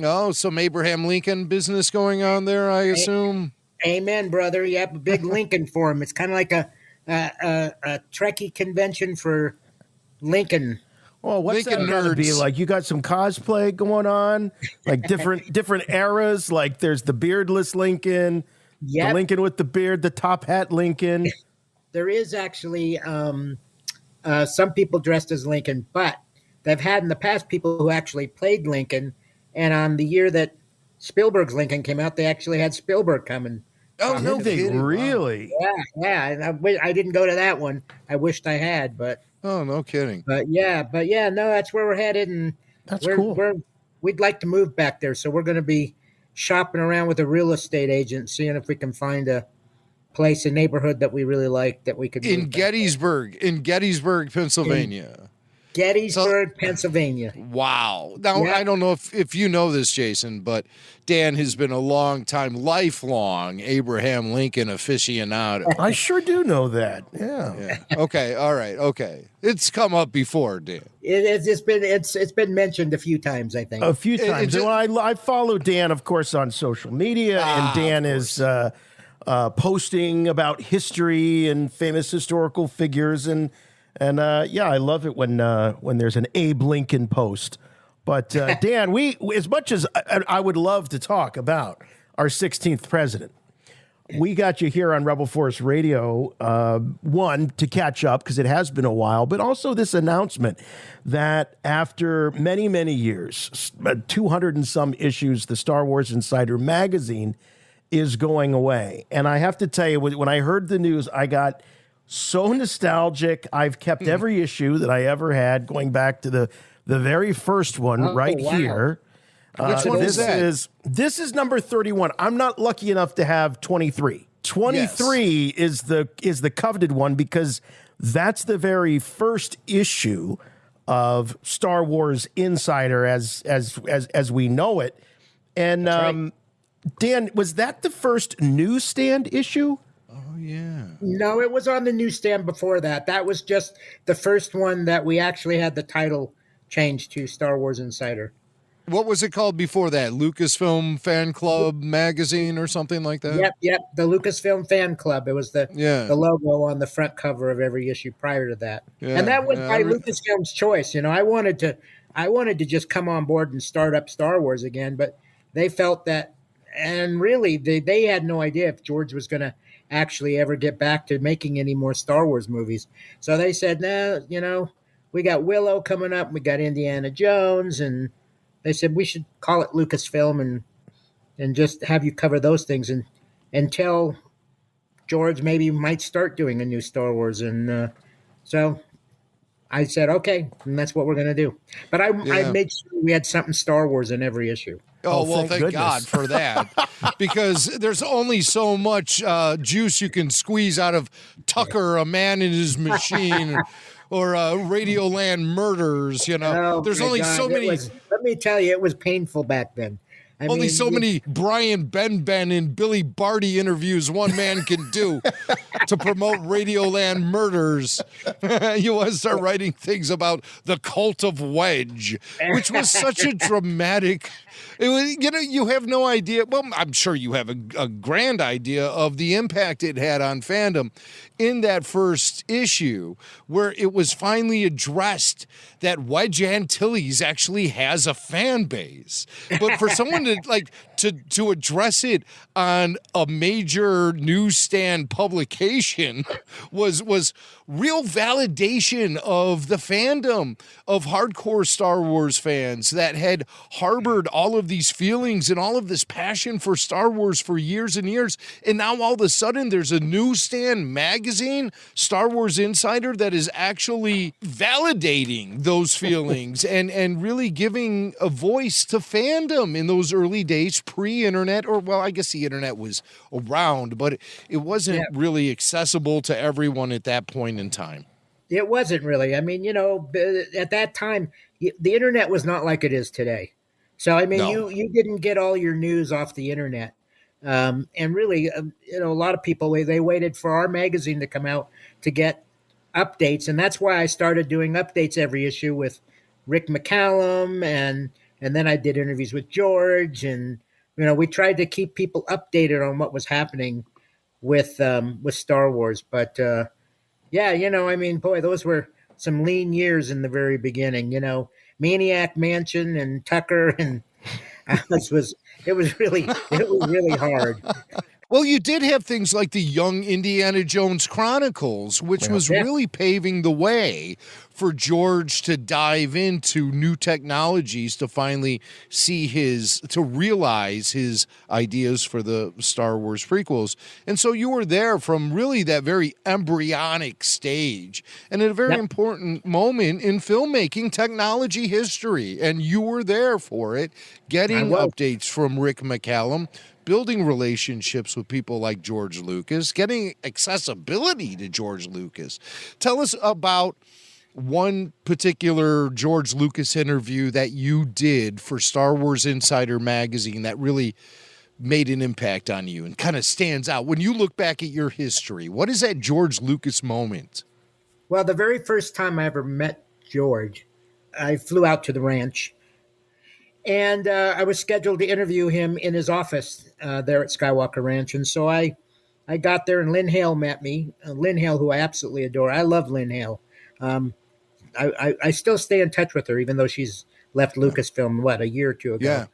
Oh, some Abraham Lincoln business going on there, I assume. Amen, brother. Yep, a big Lincoln forum. It's kind of like a Trekkie convention for Lincoln. Well, what's that going to be like? You got some cosplay going on, like different eras. Like there's the beardless Lincoln, the Lincoln with the beard, the top hat Lincoln. There is actually some people dressed as Lincoln, but they've had in the past people who actually played Lincoln. And on the year that Spielberg's Lincoln came out, they actually had Spielberg coming. Oh, no, they really? Yeah. I didn't go to that one. I wished I had, but. Oh, no kidding. But yeah, no, that's where we're headed, and that's cool. We'd like to move back there, so we're going to be shopping around with a real estate agent, seeing if we can find a place, a neighborhood that we really like that we could. In Gettysburg, Pennsylvania. Gettysburg, Pennsylvania. Wow. Now, I don't know if you know this, Jason, but Dan has been a lifelong Abraham Lincoln aficionado. I sure do know that. Yeah. Okay. All right. Okay. It's come up before, Dan. It's been mentioned a few times, I think. A few times. I follow Dan, of course, on social media, and Dan is posting about history and famous historical figures and I love it when there's an Abe Lincoln post. But Dan, we as much as I would love to talk about our 16th president, we got you here on Rebel Force Radio, one, to catch up because it has been a while, but also this announcement that after many, many years, 200 and some issues, the Star Wars Insider magazine is going away. And I have to tell you, when I heard the news, I got so nostalgic. I've kept every issue that I ever had, going back to the very first one here. Which one is that? This is number 31. I'm not lucky enough to have 23. 23 is the coveted one because that's the very first issue of Star Wars Insider as we know it. And right. Dan, was that the first newsstand issue? Oh, yeah. No, it was on the newsstand before that. That was just the first one that we actually had the title changed to Star Wars Insider. What was it called before that? Lucasfilm Fan Club magazine or something like that? Yep. The Lucasfilm Fan Club. It was the Yeah. logo on the front cover of every issue prior to that. Yeah, And that was yeah, by Lucasfilm's choice. I wanted to just come on board and start up Star Wars again, but they felt that, and really they had no idea if George was going to actually ever get back to making any more Star Wars movies. So they said, no, we got Willow coming up, we got Indiana Jones, and they said we should call it Lucasfilm and just have you cover those things and tell George maybe might start doing a new Star Wars. And so I said, okay, and that's what we're going to do. But I made sure we had something Star Wars in every issue. Oh, well, thank God for that. Because there's only so much juice you can squeeze out of Tucker, a man in his machine, or Radioland Murders, There's only so many. Let me tell you, it was painful back then. Only so many Brian Ben and Billy Barty interviews one man can do to promote Radioland Murders. You want to start writing things about the cult of Wedge, which was such a dramatic. It was, you have no idea. Well, I'm sure you have a grand idea of the impact it had on fandom in that first issue, where it was finally addressed that Wedge Antilles actually has a fan base. But for someone to address it on a major newsstand publication was real validation of the fandom of hardcore Star Wars fans that had harbored all of these feelings and all of this passion for Star Wars for years and years. And now all of a sudden there's a newsstand magazine, Star Wars Insider, that is actually validating those feelings and really giving a voice to fandom in those early days, pre-internet, or, well, I guess the internet was around, but it wasn't really accessible to everyone at that point in time. It wasn't really. At that time, the internet was not like it is today. So, you didn't get all your news off the internet. And really, a lot of people, they waited for our magazine to come out to get updates. And that's why I started doing updates every issue with Rick McCallum. And then I did interviews with George. And, we tried to keep people updated on what was happening with Star Wars. But, boy, those were some lean years in the very beginning, Maniac Mansion and Tucker, and it was really hard. Well, you did have things like the Young Indiana Jones Chronicles, which was really paving the way for George to dive into new technologies to finally to realize his ideas for the Star Wars prequels. And so you were there from really that very embryonic stage and at a very important moment in filmmaking technology history. And you were there for it, getting updates from Rick McCallum, building relationships with people like George Lucas, getting accessibility to George Lucas. Tell us about one particular George Lucas interview that you did for Star Wars Insider magazine that really made an impact on you and kind of stands out. When you look back at your history, what is that George Lucas moment? Well, the very first time I ever met George, I flew out to the ranch. And I was scheduled to interview him in his office there at Skywalker Ranch. And so I got there, and Lynn Hale met me. Lynn Hale, who I absolutely adore. I love Lynn Hale. I still stay in touch with her, even though she's left Lucasfilm, a year or two ago.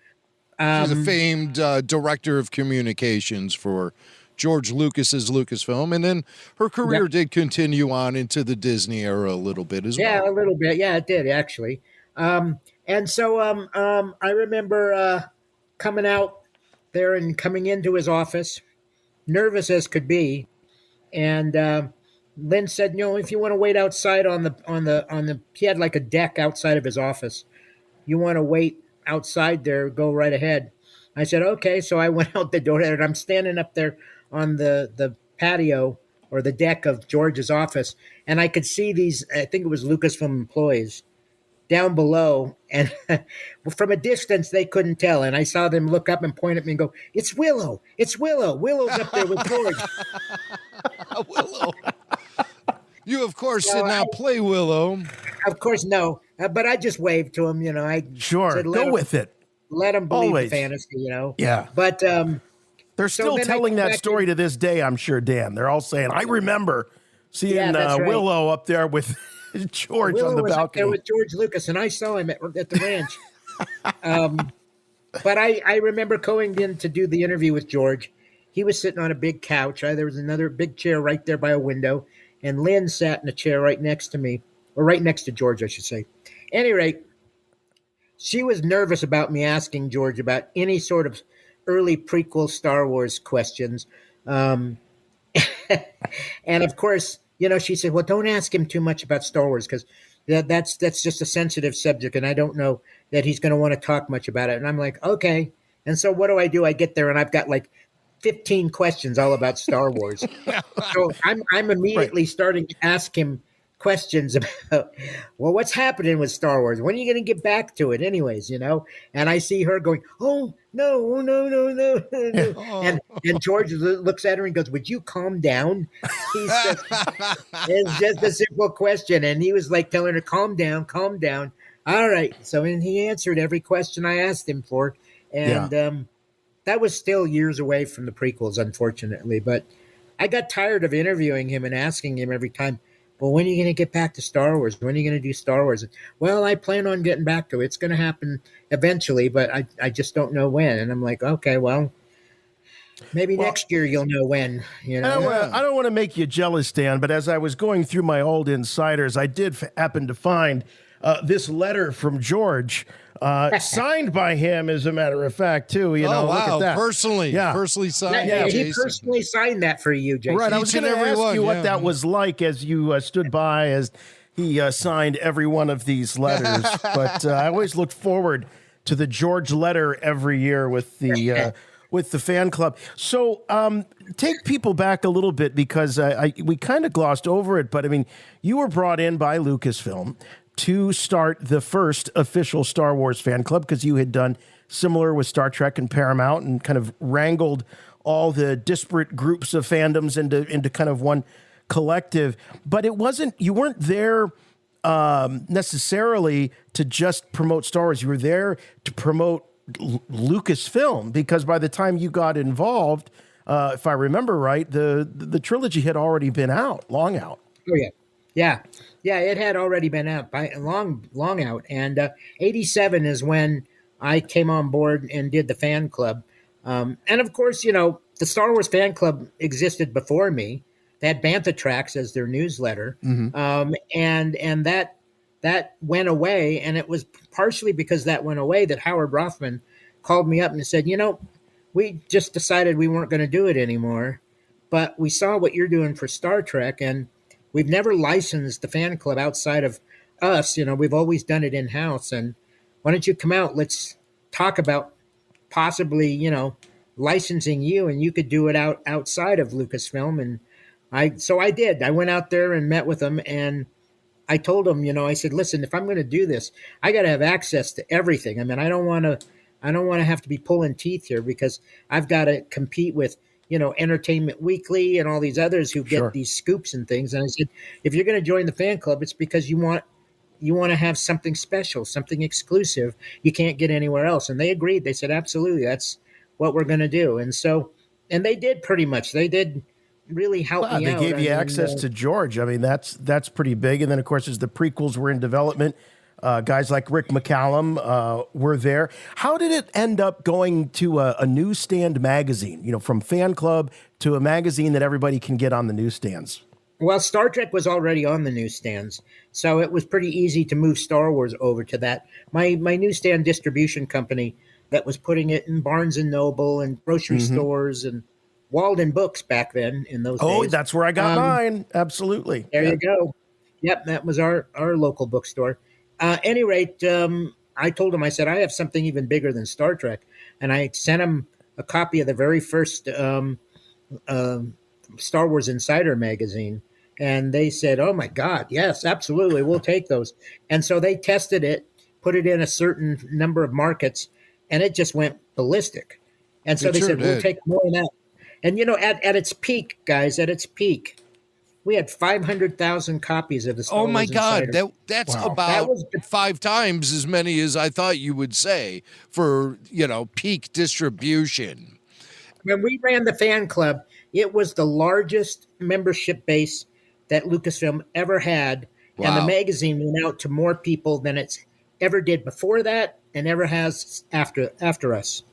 Yeah. She's a famed director of communications for George Lucas's Lucasfilm. And then her career did continue on into the Disney era a little bit as well. Yeah, a little bit. Yeah, it did, actually. And so I remember coming out there and coming into his office, nervous as could be, and Lynn said, if you want to wait outside on the he had like a deck outside of his office. You want to wait outside there, go right ahead. I said, okay. So I went out the door, and I'm standing up there on the patio or the deck of George's office, and I could see these, I think it was Lucasfilm employees, down below, and from a distance they couldn't tell, and I saw them look up and point at me and go, "It's Willow! It's Willow! Willow's up there with George." Willow. You, of course, did not play Willow. Of course, no. But I just waved to him, I sure said, go with it. let them believe Always. the fantasy, Yeah. But they're so still then I telling come that back story to this day, I'm sure, Dan. They're all saying, I remember seeing that's right. Willow up there with George Willow on the was up there balcony. with George Lucas, and I saw him at the ranch. But I remember going in to do the interview with George. He was sitting on a big couch. There was another big chair right there by a window, and Lynn sat in a chair right next to me, or right next to George, I should say. At any rate, she was nervous about me asking George about any sort of early prequel Star Wars questions. And of course, she said, well, don't ask him too much about Star Wars because that's just a sensitive subject. And I don't know that he's going to want to talk much about it. And I'm like, okay. And so what do? I get there and I've got like 15 questions all about Star Wars. So I'm immediately starting to ask him questions about, well, what's happening with Star Wars? When are you going to get back to it anyways, And I see her going, oh, no. And George looks at her and goes, would you calm down? He says, it's just a simple question. And he was like telling her, calm down. All right. So and he answered every question I asked him for. And that was still years away from the prequels, unfortunately. But I got tired of interviewing him and asking him every time, well, when are you going to get back to Star Wars? When are you going to do Star Wars? Well, I plan on getting back to it. It's going to happen eventually, but I just don't know when. And I'm like, okay, well, maybe next year you'll know when. I don't want to make you jealous, Dan, but as I was going through my old insiders, I did happen to find this letter from George, signed by him, as a matter of fact, too. Wow. Look at that. Personally signed. Yeah, he personally signed that for you, Jason. Right, I was going to ask you what that was like as you stood by as he signed every one of these letters. But I always looked forward to the George letter every year with the fan club. So take people back a little bit because we kind of glossed over it. But I mean, you were brought in by Lucasfilm to start the first official Star Wars fan club because you had done similar with Star Trek and Paramount and kind of wrangled all the disparate groups of fandoms into kind of one collective. But you weren't there necessarily to just promote Star Wars. You were there to promote Lucasfilm because by the time you got involved, if I remember right, the trilogy had already been out, long out. Oh, yeah. Yeah, it had already been out by long out. And 87 is when I came on board and did the fan club. And of course, the Star Wars fan club existed before me. They had Bantha Tracks as their newsletter. Mm-hmm. And that went away. And it was partially because that went away that Howard Rothman called me up and said, we just decided we weren't going to do it anymore. But we saw what you're doing for Star Trek, and we've never licensed the fan club outside of us. We've always done it in-house. And why don't you come out? Let's talk about possibly, licensing you, and you could do it outside of Lucasfilm. And so I did. I went out there and met with them, and I told them, I said, listen, if I'm going to do this, I got to have access to everything. I mean, I don't want to have to be pulling teeth here because I've got to compete with, Entertainment Weekly and all these others who get these scoops and things. And I said, if you're going to join the fan club, it's because you want to have something special, something exclusive you can't get anywhere else. And they agreed. They said, absolutely, that's what we're going to do. And so, and they did pretty much. They did really help me out. They gave you access to George. I mean, that's pretty big. And then, of course, as the prequels were in development, guys like Rick McCallum were there. How did it end up going to a newsstand magazine, from fan club to a magazine that everybody can get on the newsstands? Well, Star Trek was already on the newsstands, so it was pretty easy to move Star Wars over to that. My newsstand distribution company that was putting it in Barnes & Noble and grocery stores and Walden Books back then in those days. Oh, that's where I got mine. Absolutely. There you go. Yep, that was our local bookstore. Any rate, I told him, I said, I have something even bigger than Star Trek. And I sent him a copy of the very first Star Wars Insider magazine. And they said, oh, my God, yes, absolutely. We'll take those. And so they tested it, put it in a certain number of markets, and it just went ballistic. And so they said, we'll take more of that. And, at its peak, guys, at its peak, We had 500,000 copies of the Star Oh my Wars God, Insider. that's Wow. about That was 5 times as many as I thought you would say for, peak distribution. When we ran the fan club, it was the largest membership base that Lucasfilm ever had, and the Wow. magazine went out to more people than it's ever did before that and ever has after us.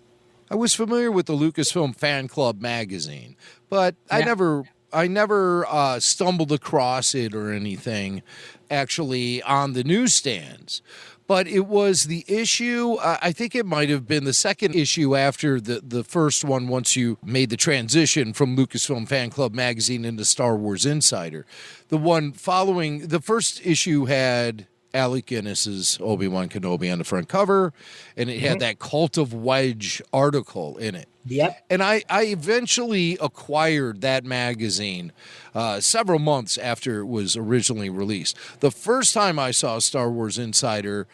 I was familiar with the Lucasfilm Fan Club magazine, but I never stumbled across it or anything actually on the newsstands. But it was the issue, I think it might have been the second issue after the first one, once you made the transition from Lucasfilm Fan Club magazine into Star Wars Insider. The one following, the first issue had Alec Guinness's Obi-Wan Kenobi on the front cover, and it had that Cult of Wedge article in it. Yep. And I eventually acquired that magazine several months after it was originally released. The first time I saw Star Wars Insider,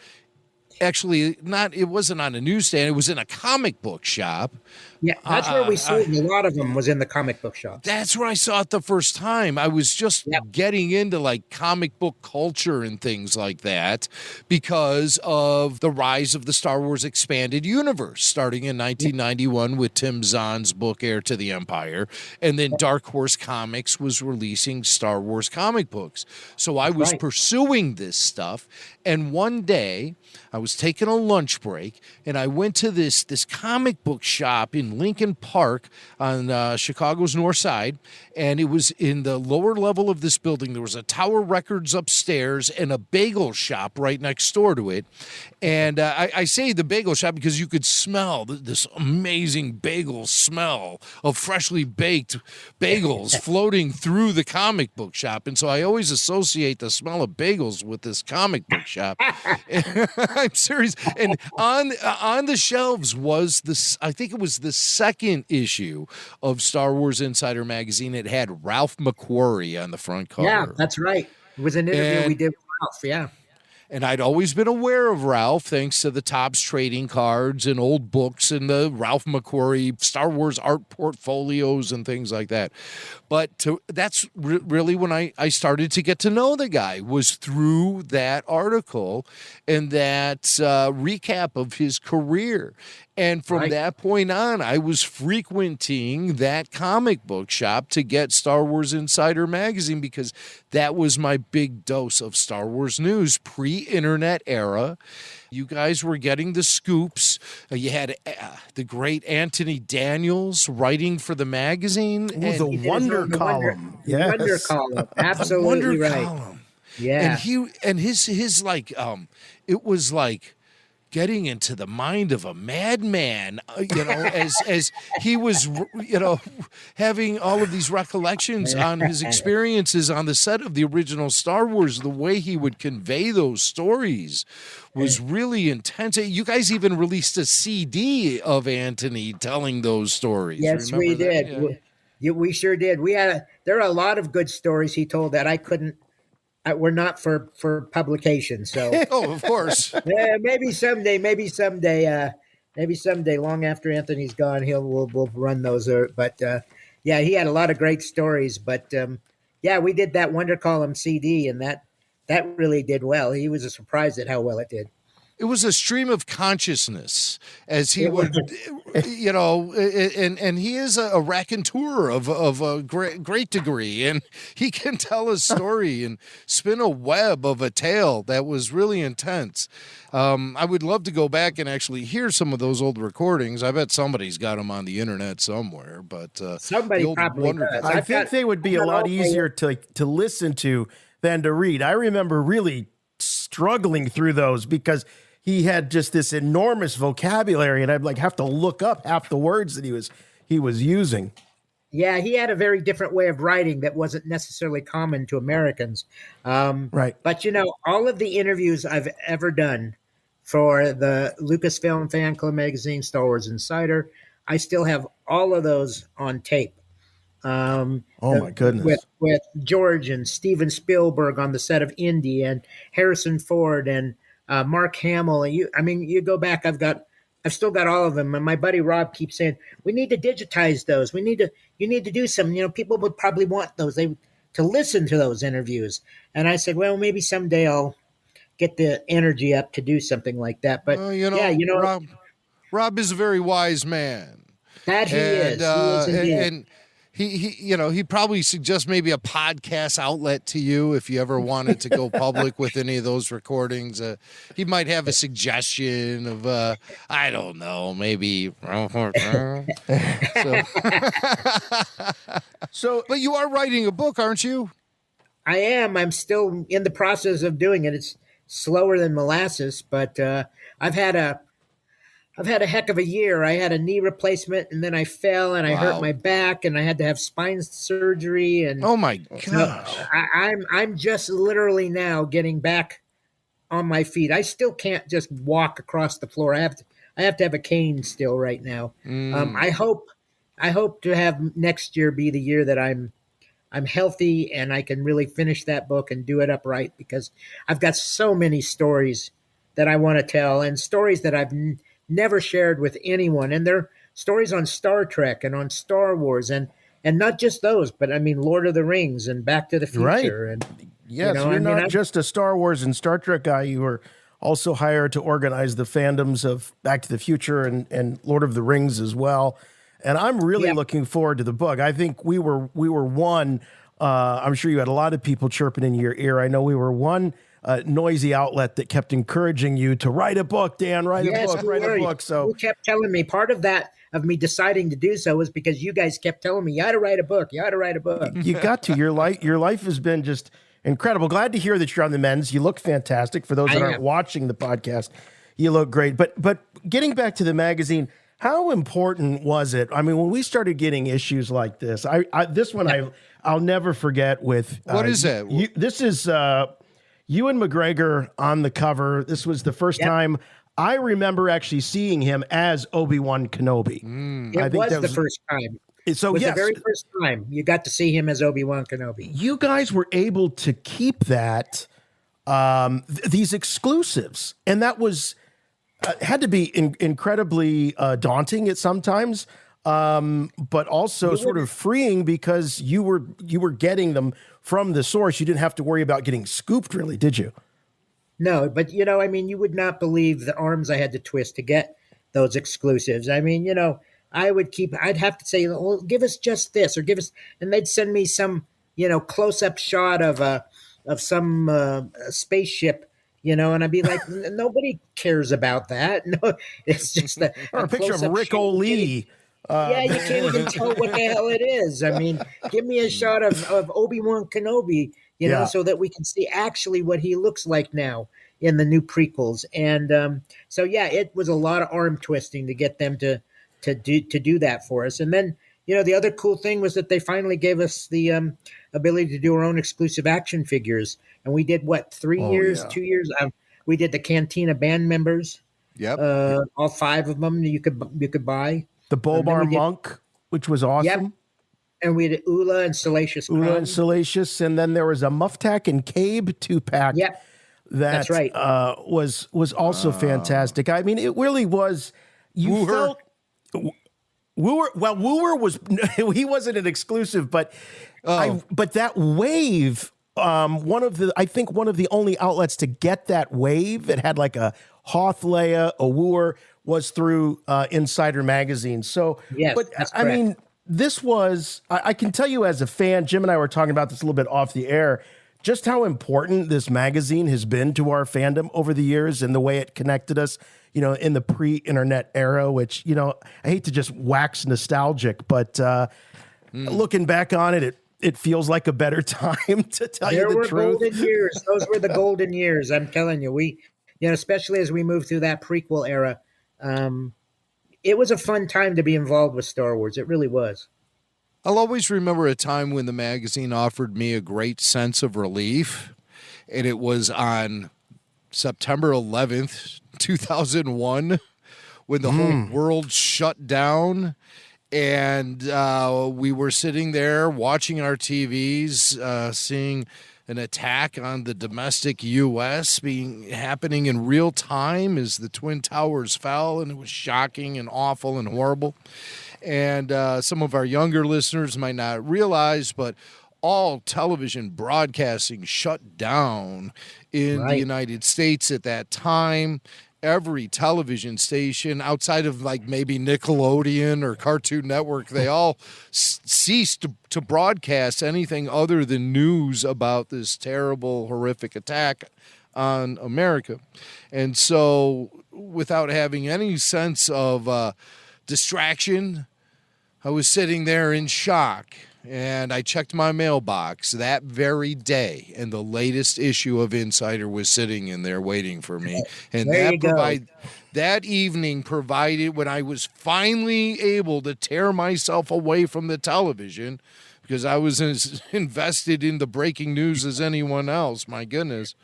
actually, it wasn't on a newsstand, it was in a comic book shop. Yeah, that's where we sold a lot of them, was in the comic book shop. That's where I saw it the first time. I was just getting into like comic book culture and things like that because of the rise of the Star Wars expanded universe, starting in 1991 with Tim Zahn's book Heir to the Empire, and then Dark Horse Comics was releasing Star Wars comic books. So I was pursuing this stuff, and one day I was taking a lunch break, and I went to this comic book shop in Lincoln Park on Chicago's north side, and it was in the lower level of this building. There was a Tower Records upstairs and a bagel shop right next door to it. And I say the bagel shop because you could smell this amazing bagel smell of freshly baked bagels floating through the comic book shop. And so I always associate the smell of bagels with this comic book shop. I'm serious. And on the shelves was this, I think it was the second issue of Star Wars Insider magazine. It had Ralph McQuarrie on the front cover. Yeah, that's right. It was an interview we did with Ralph, yeah. And I'd always been aware of Ralph thanks to the Topps trading cards and old books and the Ralph McQuarrie Star Wars art portfolios and things like that. But that's really when I started to get to know the guy, was through that article and that recap of his career. And from that point on, I was frequenting that comic book shop to get Star Wars Insider magazine because that was my big dose of Star Wars news pre-internet era. You guys were getting the scoops. You had the great Anthony Daniels writing for the magazine. Ooh, the Wonder Column. Yes. Wonder Column. Absolutely right. Column. Yeah. And his like it was like getting into the mind of a madman, as he was, having all of these recollections on his experiences on the set of the original Star Wars. The way he would convey those stories was really intense. You guys even released a CD of Anthony telling those stories. Yes, Remember we that? did. Yeah. We sure did. There are a lot of good stories he told that I couldn't. We're not for publication, so. Oh, of course. Maybe someday. Long after Anthony's gone, we'll run those. But yeah, he had a lot of great stories. But yeah, we did that Wonder Column CD, and that really did well. He was surprised at how well it did. It was a stream of consciousness, as he would, and he is a raconteur of a great degree, and he can tell a story and spin a web of a tale that was really intense. I would love to go back and actually hear some of those old recordings. I bet somebody's got them on the internet somewhere, but somebody probably does. I think they would be a lot easier to listen to than to read. I remember really struggling through those because he had just this enormous vocabulary, and I'd have to look up half the words that he was using. Yeah, he had a very different way of writing that wasn't necessarily common to Americans. Right. But, all of the interviews I've ever done for the Lucasfilm Fan Club magazine, Star Wars Insider, I still have all of those on tape. Oh, my goodness. With George and Steven Spielberg on the set of Indy, and Harrison Ford and Mark Hamill. And you go back, I've still got all of them. And my buddy Rob keeps saying, we need to digitize those. You need to do some, people would probably want those. They to listen to those interviews. And I said, well, maybe someday I'll get the energy up to do something like that. But Rob is a very wise man. That he is. He is indeed. And he probably suggests maybe a podcast outlet to you if you ever wanted to go public with any of those recordings. He might have a suggestion of, I don't know, maybe. So, but you are writing a book, aren't you? I am. I'm still in the process of doing it. It's slower than molasses, but I've had a heck of a year. I had a knee replacement, and then I fell, and I hurt my back, and I had to have spine surgery. And oh my gosh, I'm just literally now getting back on my feet. I still can't just walk across the floor. I have to have a cane still right now. I hope to have next year be the year that I'm healthy and I can really finish that book and do it upright, because I've got so many stories that I want to tell, and stories that I've never shared with anyone. And they're stories on Star Trek and on Star Wars, and not just those, but I mean Lord of the Rings and Back to the Future. Right. And yes, you're not just a Star Wars and Star Trek guy. You were also hired to organize the fandoms of Back to the Future and Lord of the Rings as well. And I'm really looking forward to the book. I think we were one. I'm sure you had a lot of people chirping in your ear. I know we were one noisy outlet that kept encouraging you to write a book, Dan. Write a book. So you kept telling me, part of that, of me deciding to do so, was because you guys kept telling me you ought to write a book. You ought to write a book. You got to. Your life has been just incredible. Glad to hear that you're on the men's. You look fantastic. For those that aren't watching the podcast, you look great. But getting back to the magazine, how important was it? I mean, when we started getting issues like this, I'll never forget. With what is it? This is Ewan McGregor on the cover. This was the first time I remember actually seeing him as Obi-Wan Kenobi. It was the first time. So the very first time you got to see him as Obi-Wan Kenobi. You guys were able to keep that these exclusives, and that was had to be incredibly daunting at sometimes, but also sort of freeing, because you were getting them from the source. You didn't have to worry about getting scooped, really, did you? No, but I mean, you would not believe the arms I had to twist to get those exclusives. I mean, I'd have to say, well, give us just this, or give us, and they'd send me some, close-up shot of some spaceship, and I'd be like, nobody cares about that. No, it's just a picture of Rick O'Lee. You can't even tell what the hell it is. I mean, give me a shot of Obi-Wan Kenobi, so that we can see actually what he looks like now in the new prequels. And it was a lot of arm twisting to get them to do that for us. And then, the other cool thing was that they finally gave us the ability to do our own exclusive action figures. And we did 2 years? We did the Cantina band members. Yep. All 5 of them you could buy. The Bobar Monk, which was awesome. Yep. And we had Ula and Salacious. And then there was a Muftak and Cabe 2-pack. Yep. That's right. Was also fantastic. I mean, it really was. You felt Wooer. Well, Wooer was he wasn't an exclusive, but but that wave. One of the only outlets to get that wave. It had like a Hoth Leia, a Wooer, was through Insider Magazine. So, yes, but that's I mean, this was, I can tell you as a fan, Jim and I were talking about this a little bit off the air, just how important this magazine has been to our fandom over the years and the way it connected us, in the pre-internet era, which, I hate to just wax nostalgic, but looking back on it, it feels like a better time, to tell you the truth. There were golden years. Those were the golden years. I'm telling you, especially as we moved through that prequel era, it was a fun time to be involved with Star Wars. It really was. I'll always remember a time when the magazine offered me a great sense of relief, and it was on September 11th, 2001, when the whole world shut down, and we were sitting there watching our TVs, seeing an attack on the domestic U.S. happening in real time as the Twin Towers fell, and it was shocking and awful and horrible. And some of our younger listeners might not realize, but all television broadcasting shut down in the United States at that time. Every television station outside of like maybe Nickelodeon or Cartoon Network, they all ceased to broadcast anything other than news about this terrible, horrific attack on America. And so without having any sense of distraction, I was sitting there in shock. And I checked my mailbox that very day, and the latest issue of Insider was sitting in there waiting for me. And that evening provided, when I was finally able to tear myself away from the television, because I was as invested in the breaking news as anyone else, my goodness.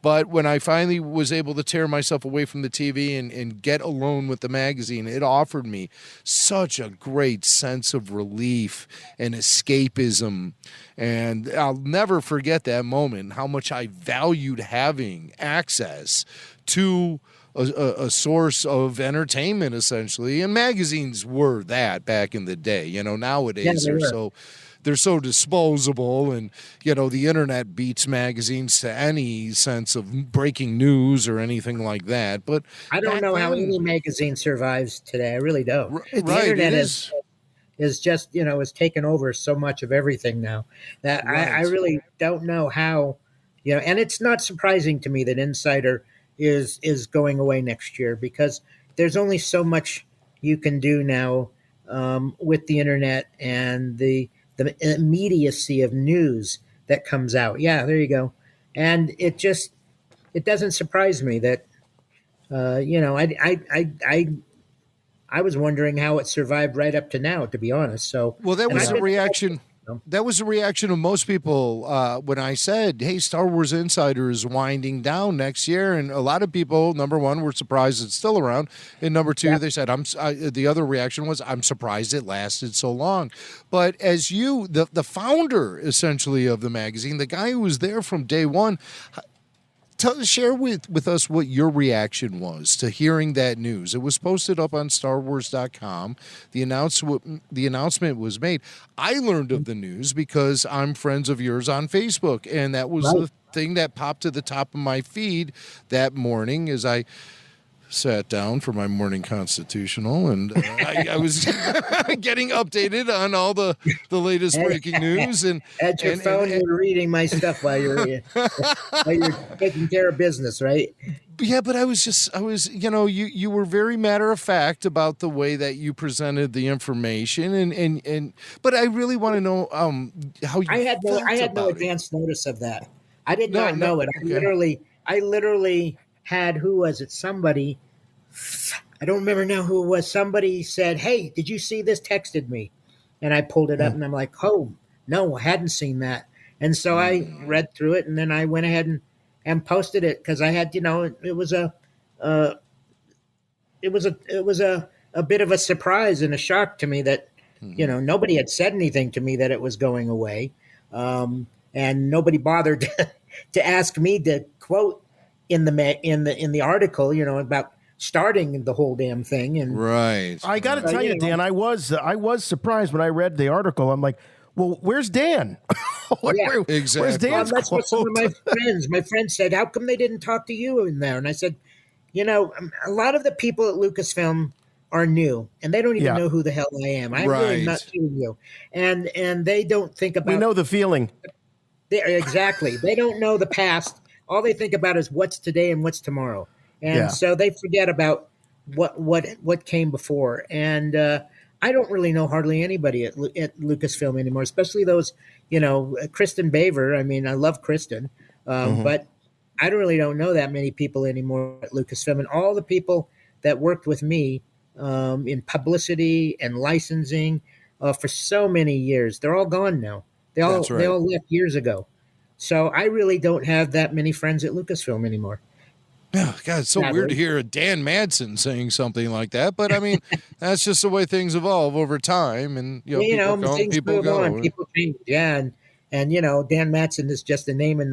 But when I finally was able to tear myself away from the TV and get alone with the magazine, it offered me such a great sense of relief and escapism. And I'll never forget that moment, how much I valued having access to a source of entertainment, essentially. And magazines were that back in the day. You know, nowadays they're so disposable, and the internet beats magazines to any sense of breaking news or anything like that. But I don't know how any magazine survives today. I really don't. The internet is just has taken over so much of everything now that I really don't know how. And it's not surprising to me that Insider is going away next year, because there's only so much you can do now with the internet and the immediacy of news that comes out. Yeah, there you go. And it doesn't surprise me that, I was wondering how it survived right up to now, to be honest. So, well, that was the reaction. That was the reaction of most people when I said, hey, Star Wars Insider is winding down next year. And a lot of people, number one, were surprised it's still around. And number two, they said, the other reaction was, I'm surprised it lasted so long. But as you, the founder, essentially, of the magazine, the guy who was there from day one, share with us what your reaction was to hearing that news. It was posted up on StarWars.com. The announcement was made. I learned of the news because I'm friends of yours on Facebook, and that was the thing that popped to the top of my feed that morning as I sat down for my morning constitutional, and I was getting updated on all the latest breaking news. And at your phone, you're reading my stuff while you're taking care of business, right? Yeah, but I was you were very matter of fact about the way that you presented the information, and but I really want to know how you. I had no advance notice of that. I did not know it. Okay. I literally had, who was it? Somebody, I don't remember now who it was. Somebody said, hey, did you see this? Texted me. And I pulled it up and I'm like, oh, no, I hadn't seen that. And so I read through it, and then I went ahead and posted it, because I had, it was a bit of a surprise and a shock to me that, nobody had said anything to me that it was going away. And nobody bothered to ask me to quote in the article, about starting the whole damn thing. And I got to tell you, Dan, I was surprised when I read the article. I'm like, well, where's Dan? Exactly. Where's Dan's that's what some of quote? my friends said, how come they didn't talk to you in there? And I said, a lot of the people at Lucasfilm are new, and they don't even know who the hell I am. I'm really not kidding you. And they don't think about. We know the feeling. Exactly. They don't know the past. All they think about is what's today and what's tomorrow. And so they forget about what came before. And I don't really know hardly anybody at Lucasfilm anymore, especially those, Kristen Baver. I mean, I love Kristen, but I don't know that many people anymore at Lucasfilm. And all the people that worked with me in publicity and licensing for so many years, they're all gone now. They all left years ago. So I really don't have that many friends at Lucasfilm anymore. Yeah, God, it's so weird to hear a Dan Madsen saying something like that. But I mean, that's just the way things evolve over time, and people come, things people move go. On, people change, and Dan Madsen is just a name in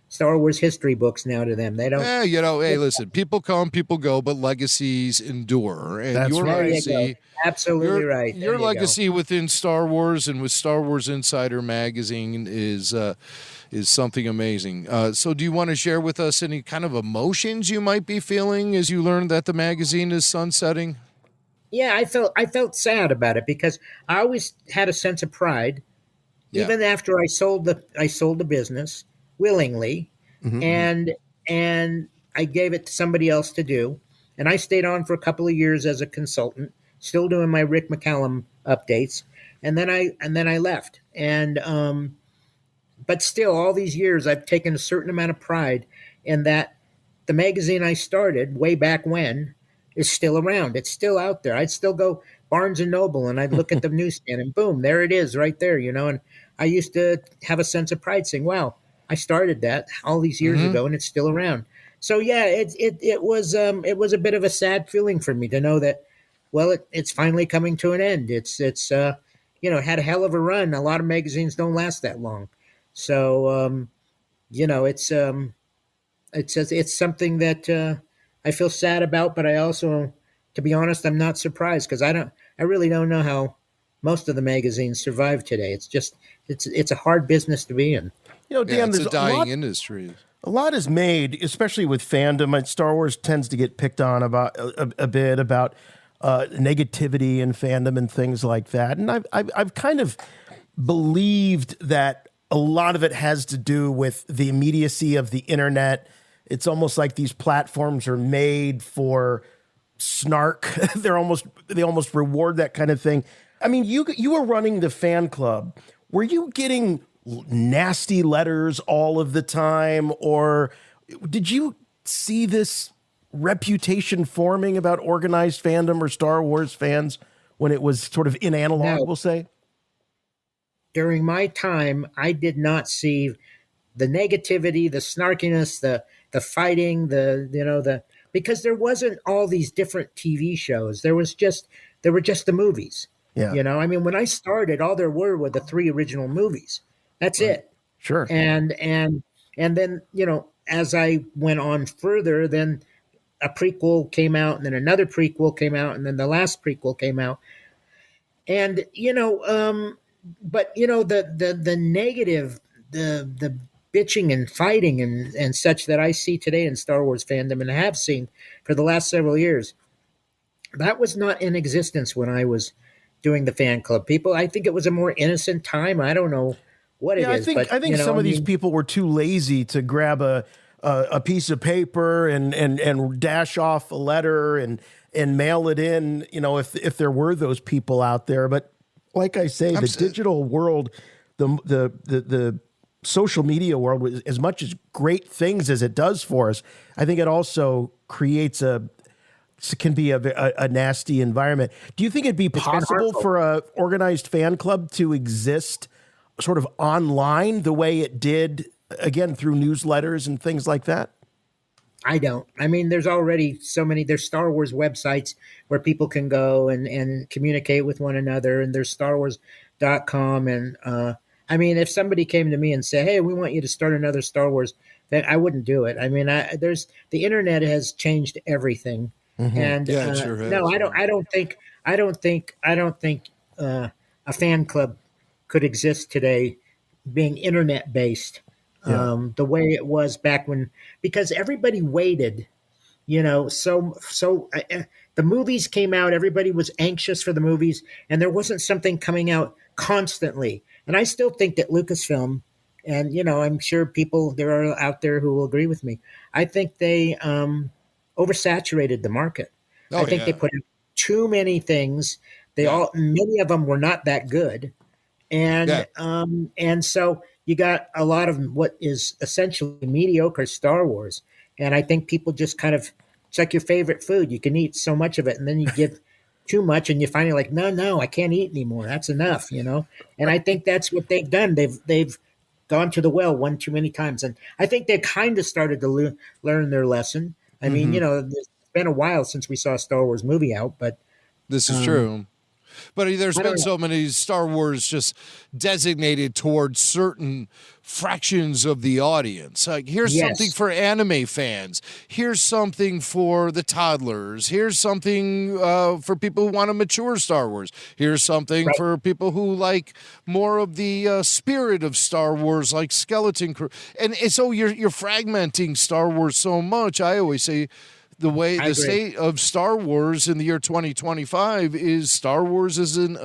Star Wars history books now to them. They don't. Hey, listen, people come, people go, but legacies endure. And That's your right. legacy, absolutely right. Your legacy within Star Wars and with Star Wars Insider magazine is something amazing. So do you want to share with us any kind of emotions you might be feeling as you learned that the magazine is sunsetting? Yeah, I felt sad about it because I always had a sense of pride, even after I sold the business willingly, and I gave it to somebody else to do, and I stayed on for a couple of years as a consultant, still doing my Rick McCallum updates, and then I left, and but still, all these years, I've taken a certain amount of pride in that the magazine I started way back when is still around. It's still out there. I'd still go Barnes and Noble and I'd look at the newsstand and boom, there it is right there, And I used to have a sense of pride saying, wow, I started that all these years ago and it's still around. So yeah, it was a bit of a sad feeling for me to know that, well, it's finally coming to an end. It's had a hell of a run. A lot of magazines don't last that long. So, it's something that I feel sad about, but I also, to be honest, I'm not surprised because I really don't know how most of the magazines survive today. It's a hard business to be in. Dan, it's there's a dying industry. A lot is made, especially with fandom. Star Wars tends to get picked on about a bit about negativity in fandom and things like that. And I've kind of believed that a lot of it has to do with the immediacy of the internet. It's almost like these platforms are made for snark. They almost reward that kind of thing. I mean, you were running the fan club. Were you getting nasty letters all of the time, or did you see this reputation forming about organized fandom or Star Wars fans when it was sort of in analog, we'll say? During my time, I did not see the negativity, the snarkiness, the fighting, because there wasn't all these different TV shows. There were just the movies. Yeah. I mean, when I started, all there were the 3 original movies. That's it. Sure. And then, as I went on further, then a prequel came out, and then another prequel came out, and then the last prequel came out. And, but the negative, the bitching and fighting and such that I see today in Star Wars fandom and have seen for the last several years, that was not in existence when I was doing the fan club. I think it was a more innocent time. I don't know what it is. I think some of these people were too lazy to grab a piece of paper and dash off a letter and mail it in, if there were those people out there. But like I say, the digital world, the social media world, as much as great things as it does for us, I think it also creates can be a nasty environment. Do you think it'd be possible for a organized fan club to exist sort of online the way it did, again, through newsletters and things like that? I don't. I mean, there's already there's Star Wars websites where people can go and communicate with one another, and there's StarWars.com. And I mean, if somebody came to me and said, hey, we want you to start another Star Wars, then I wouldn't do it. I mean, the internet has changed everything. Mm-hmm. And it sure has. no, I don't think a fan club could exist today being internet based. The way it was back when, because everybody waited, so the movies came out, everybody was anxious for the movies, and there wasn't something coming out constantly. And I still think that Lucasfilm, and I'm sure there are out there who will agree with me, I think they oversaturated the market. I think they put in too many things. Many of them were not that good. And so you got a lot of what is essentially mediocre Star Wars. And I think people just kind of, it's like your favorite food. You can eat so much of it, and then you give too much, and you finally like, no, I can't eat anymore. That's enough, And I think that's what they've done. They've gone to the well one too many times. And I think they kind of started to learn their lesson. I mean, it's been a while since we saw a Star Wars movie out, but this is true. But there's been so many Star Wars just designated towards certain fractions of the audience. Like, here's something for anime fans. Here's something for the toddlers. Here's something for people who want to mature Star Wars. Here's something for people who like more of the spirit of Star Wars, like Skeleton Crew. And so you're fragmenting Star Wars so much. I always say, the state of Star Wars in the year 2025 is Star Wars is in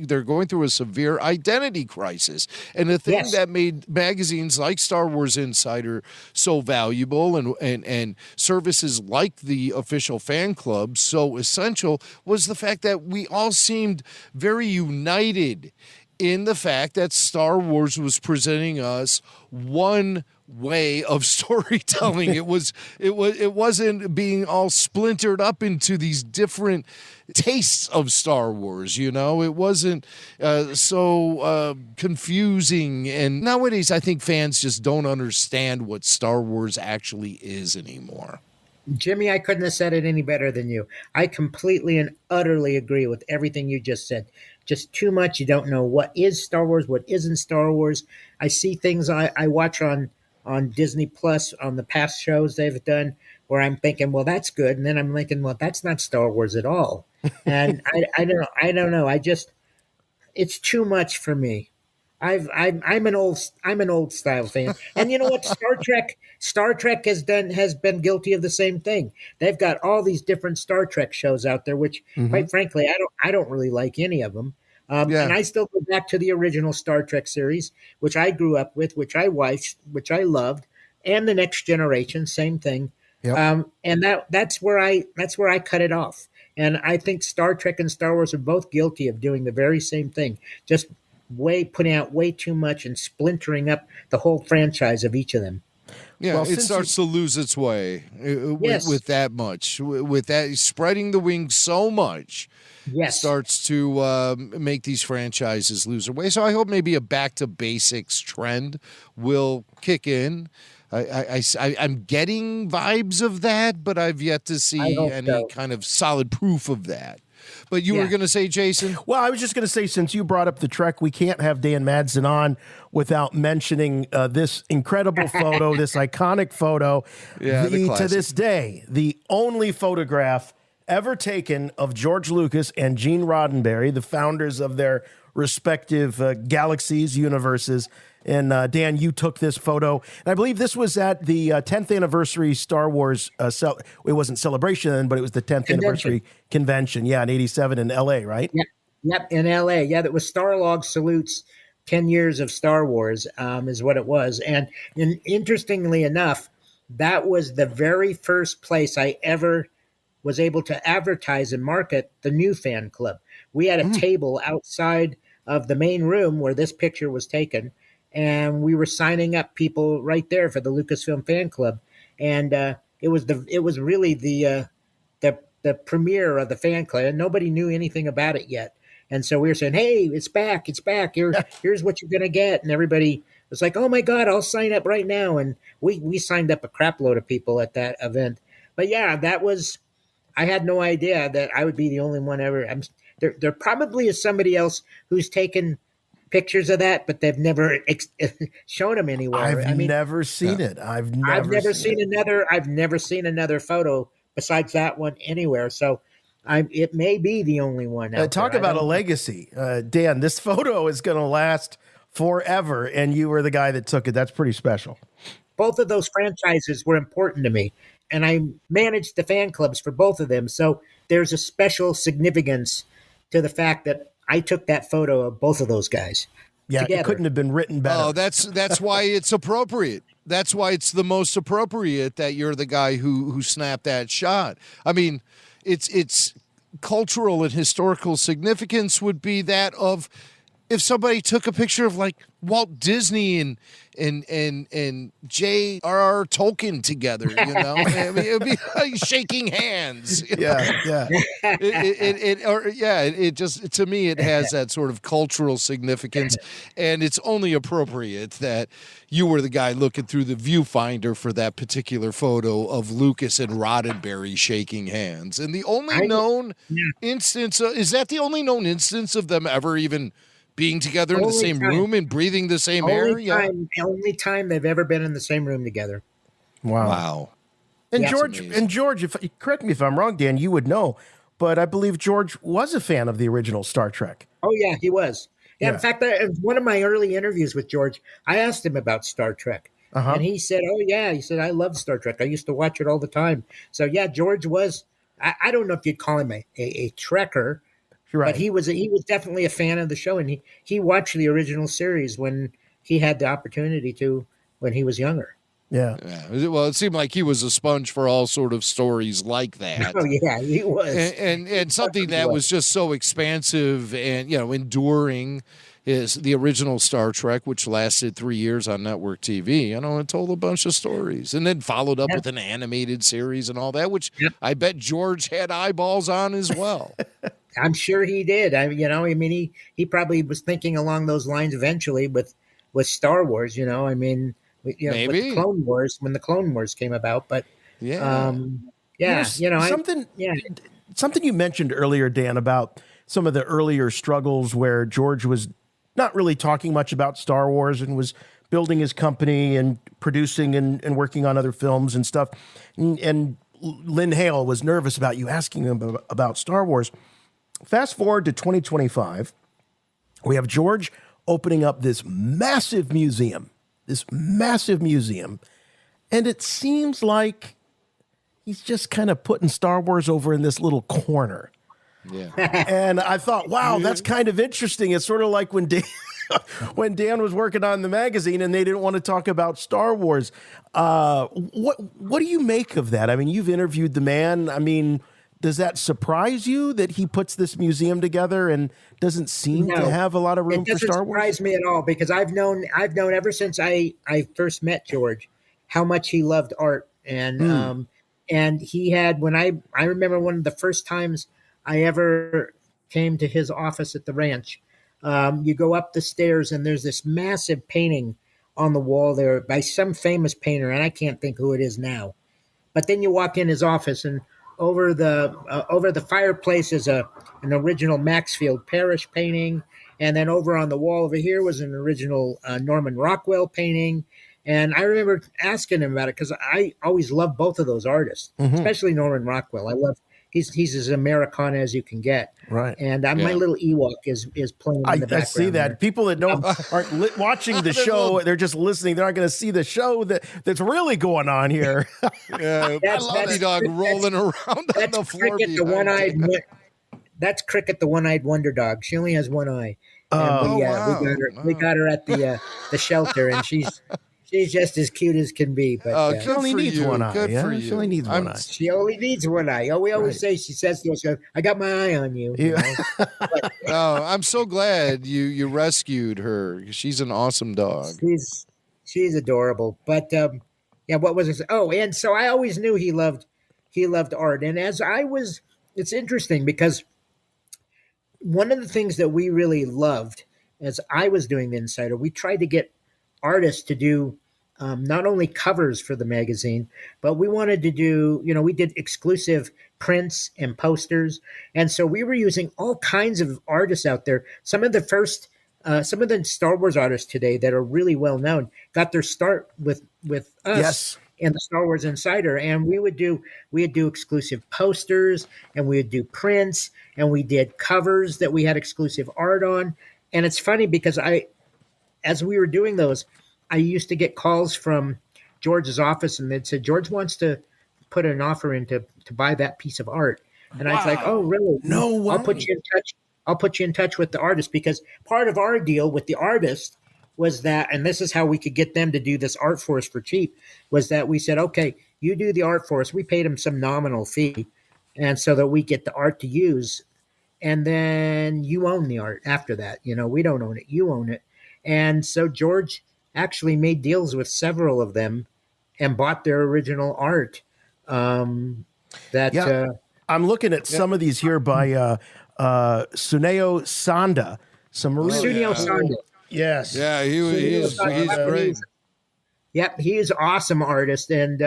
they're going through a severe identity crisis. And the thing that made magazines like Star Wars Insider so valuable and services like the official fan club so essential was the fact that we all seemed very united in the fact that Star Wars was presenting us one way of storytelling. It wasn't being all splintered up into these different tastes of Star Wars, you know. It wasn't so confusing. And nowadays I think fans just don't understand what Star Wars actually is anymore. Jimmy, I couldn't have said it any better than you. I completely and utterly agree with everything you just said. Just too much. You don't know what is Star Wars, what isn't Star Wars. I see things I watch on Disney Plus on the past shows they've done where I'm thinking, well, that's good. And then I'm thinking, well, that's not Star Wars at all. And I don't know. It's too much for me. I'm an old style fan. And you know what? Star Trek has been guilty of the same thing. They've got all these different Star Trek shows out there, which quite frankly, I don't really like any of them. And I still go back to the original Star Trek series, which I grew up with, which I watched, which I loved, and the Next Generation, same thing. Yep. And that's where I cut it off. And I think Star Trek and Star Wars are both guilty of doing the very same thing, just putting out way too much and splintering up the whole franchise of each of them. Yeah, well, it starts to lose its way with that much, with that spreading the wings so much. Yes, starts to make these franchises lose their way. So I hope maybe a back to basics trend will kick in. I'm getting vibes of that, but I've yet to see any kind of solid proof of that. But you were going to say, Jason? Well, I was just going to say, since you brought up the Trek, we can't have Dan Madsen on without mentioning this incredible photo, this iconic photo. Yeah, to this day, the only photograph ever taken of George Lucas and Gene Roddenberry, the founders of their respective galaxies, universes. And Dan, you took this photo. And I believe this was at the 10th anniversary Star Wars, it wasn't celebration then, but it was the 10th anniversary convention. Yeah, in 87 in L.A., right? Yep, in L.A. Yeah, that was Starlog Salutes 10 years of Star Wars is what it was. And interestingly enough, that was the very first place I ever was able to advertise and market the new fan club. We had a table outside of the main room where this picture was taken, and we were signing up people right there for the Lucasfilm fan club. And it was really the premiere of the fan club, and nobody knew anything about it yet. And so we were saying, hey, it's back. Here's what you're going to get. And everybody was like, oh my God, I'll sign up right now. And we signed up a crap load of people at that event. But yeah, I had no idea that I would be the only one ever. There probably is somebody else who's taken pictures of that, but they've never shown them anywhere. I've never seen it. I've never seen another photo besides that one anywhere. So it may be the only one. Talk about a legacy, Dan. This photo is going to last forever, and you were the guy that took it. That's pretty special. Both of those franchises were important to me, and I managed the fan clubs for both of them. So there's a special significance to the fact that I took that photo of both of those guys. Yeah, together. It couldn't have been written better. Oh, that's why it's appropriate. That's why it's the most appropriate that you're the guy who snapped that shot. I mean, it's cultural and historical significance would be that of if somebody took a picture of like Walt Disney and J.R.R. Tolkien together, you know, I mean, it would be like shaking hands. You know? Yeah. It just, to me, it has that sort of cultural significance, and it's only appropriate that you were the guy looking through the viewfinder for that particular photo of Lucas and Roddenberry shaking hands. And the only known instance, is that the only known instance of them ever even being together in the same room and breathing the same air? Only time they've ever been in the same room together. Wow. And George, correct me if I'm wrong, Dan, you would know, but I believe George was a fan of the original Star Trek. Oh, yeah, he was. Yeah. In fact, one of my early interviews with George, I asked him about Star Trek. And he said, oh, yeah. He said, I love Star Trek. I used to watch it all the time. So, yeah, George was, I don't know if you'd call him a Trekker, but he was definitely a fan of the show. And he watched the original series when he had the opportunity to, when he was younger. Yeah. Well, it seemed like he was a sponge for all sort of stories like that. Oh, yeah, he was. And something that was just so expansive and, you know, enduring is the original Star Trek, which lasted 3 years on network TV. You know, it told a bunch of stories and then followed up with an animated series and all that, which I bet George had eyeballs on as well. I'm sure he did. He probably was thinking along those lines eventually with Star Wars, you know, I mean, maybe with the Clone Wars, when the Clone Wars came about, but Something you mentioned earlier, Dan, about some of the earlier struggles where George was not really talking much about Star Wars and was building his company and producing and working on other films and stuff. And Lynn Hale was nervous about you asking him about Star Wars. Fast forward to 2025, we have George opening up this massive museum, and it seems like he's just kind of putting Star Wars over in this little corner. Yeah. And I thought, wow, that's kind of interesting. It's sort of like when Dan was working on the magazine and they didn't want to talk about Star Wars. What do you make of that? I mean, you've interviewed the man. I mean, does that surprise you that he puts this museum together and doesn't seem to have a lot of room for Star Wars? It doesn't surprise me at all, because I've known ever since I first met George how much he loved art. And he had, when I remember one of the first times I ever came to his office at the ranch, you go up the stairs and there's this massive painting on the wall there by some famous painter, and I can't think who it is now. But then you walk in his office, and over the fireplace is an original Maxfield Parrish painting, and then over on the wall over here was an original Norman Rockwell painting. And I remember asking him about it because I always loved both of those artists, especially Norman Rockwell. I love he's as Americana as you can get, right? And my little Ewok is playing in the background. I see that. There. People that aren't watching the show, they're just listening. They're not going to see the show that's really going on here. Yeah, Puppy Dog rolling around on the floor. That's Cricket, the one-eyed wonder dog. She only has one eye. And we got her at the shelter, and she's just as cute as can be. But she only needs one eye. She only needs one eye. She only needs one eye. Oh, we always say, she says to us, "I got my eye on you." I'm so glad you rescued her. She's an awesome dog. She's adorable. But what was it? Oh, and so I always knew he loved art. And it's interesting because one of the things that we really loved as I was doing the Insider, we tried to get artists to do not only covers for the magazine, but we wanted to do, we did exclusive prints and posters. And so we were using all kinds of artists out there. Some of the Star Wars artists today that are really well known got their start with us in the Star Wars Insider. And we'd do exclusive posters, and we would do prints, and we did covers that we had exclusive art on. And it's funny because as we were doing those, I used to get calls from George's office, and they'd say, "George wants to put an offer in to buy that piece of art." And I was like, "Oh, really? No way. I'll put you in touch with the artist," because part of our deal with the artist was that, and this is how we could get them to do this art for us for cheap, was that we said, "Okay, you do the art for us." We paid them some nominal fee, and so that we get the art to use. and then you own the art after that. We don't own it, you own it. And so George actually made deals with several of them and bought their original art. I'm looking at some of these here by Suneo Sanda. Some really Suneo Sanda. Yes. Yeah, he's great. Yep, he is an awesome artist. And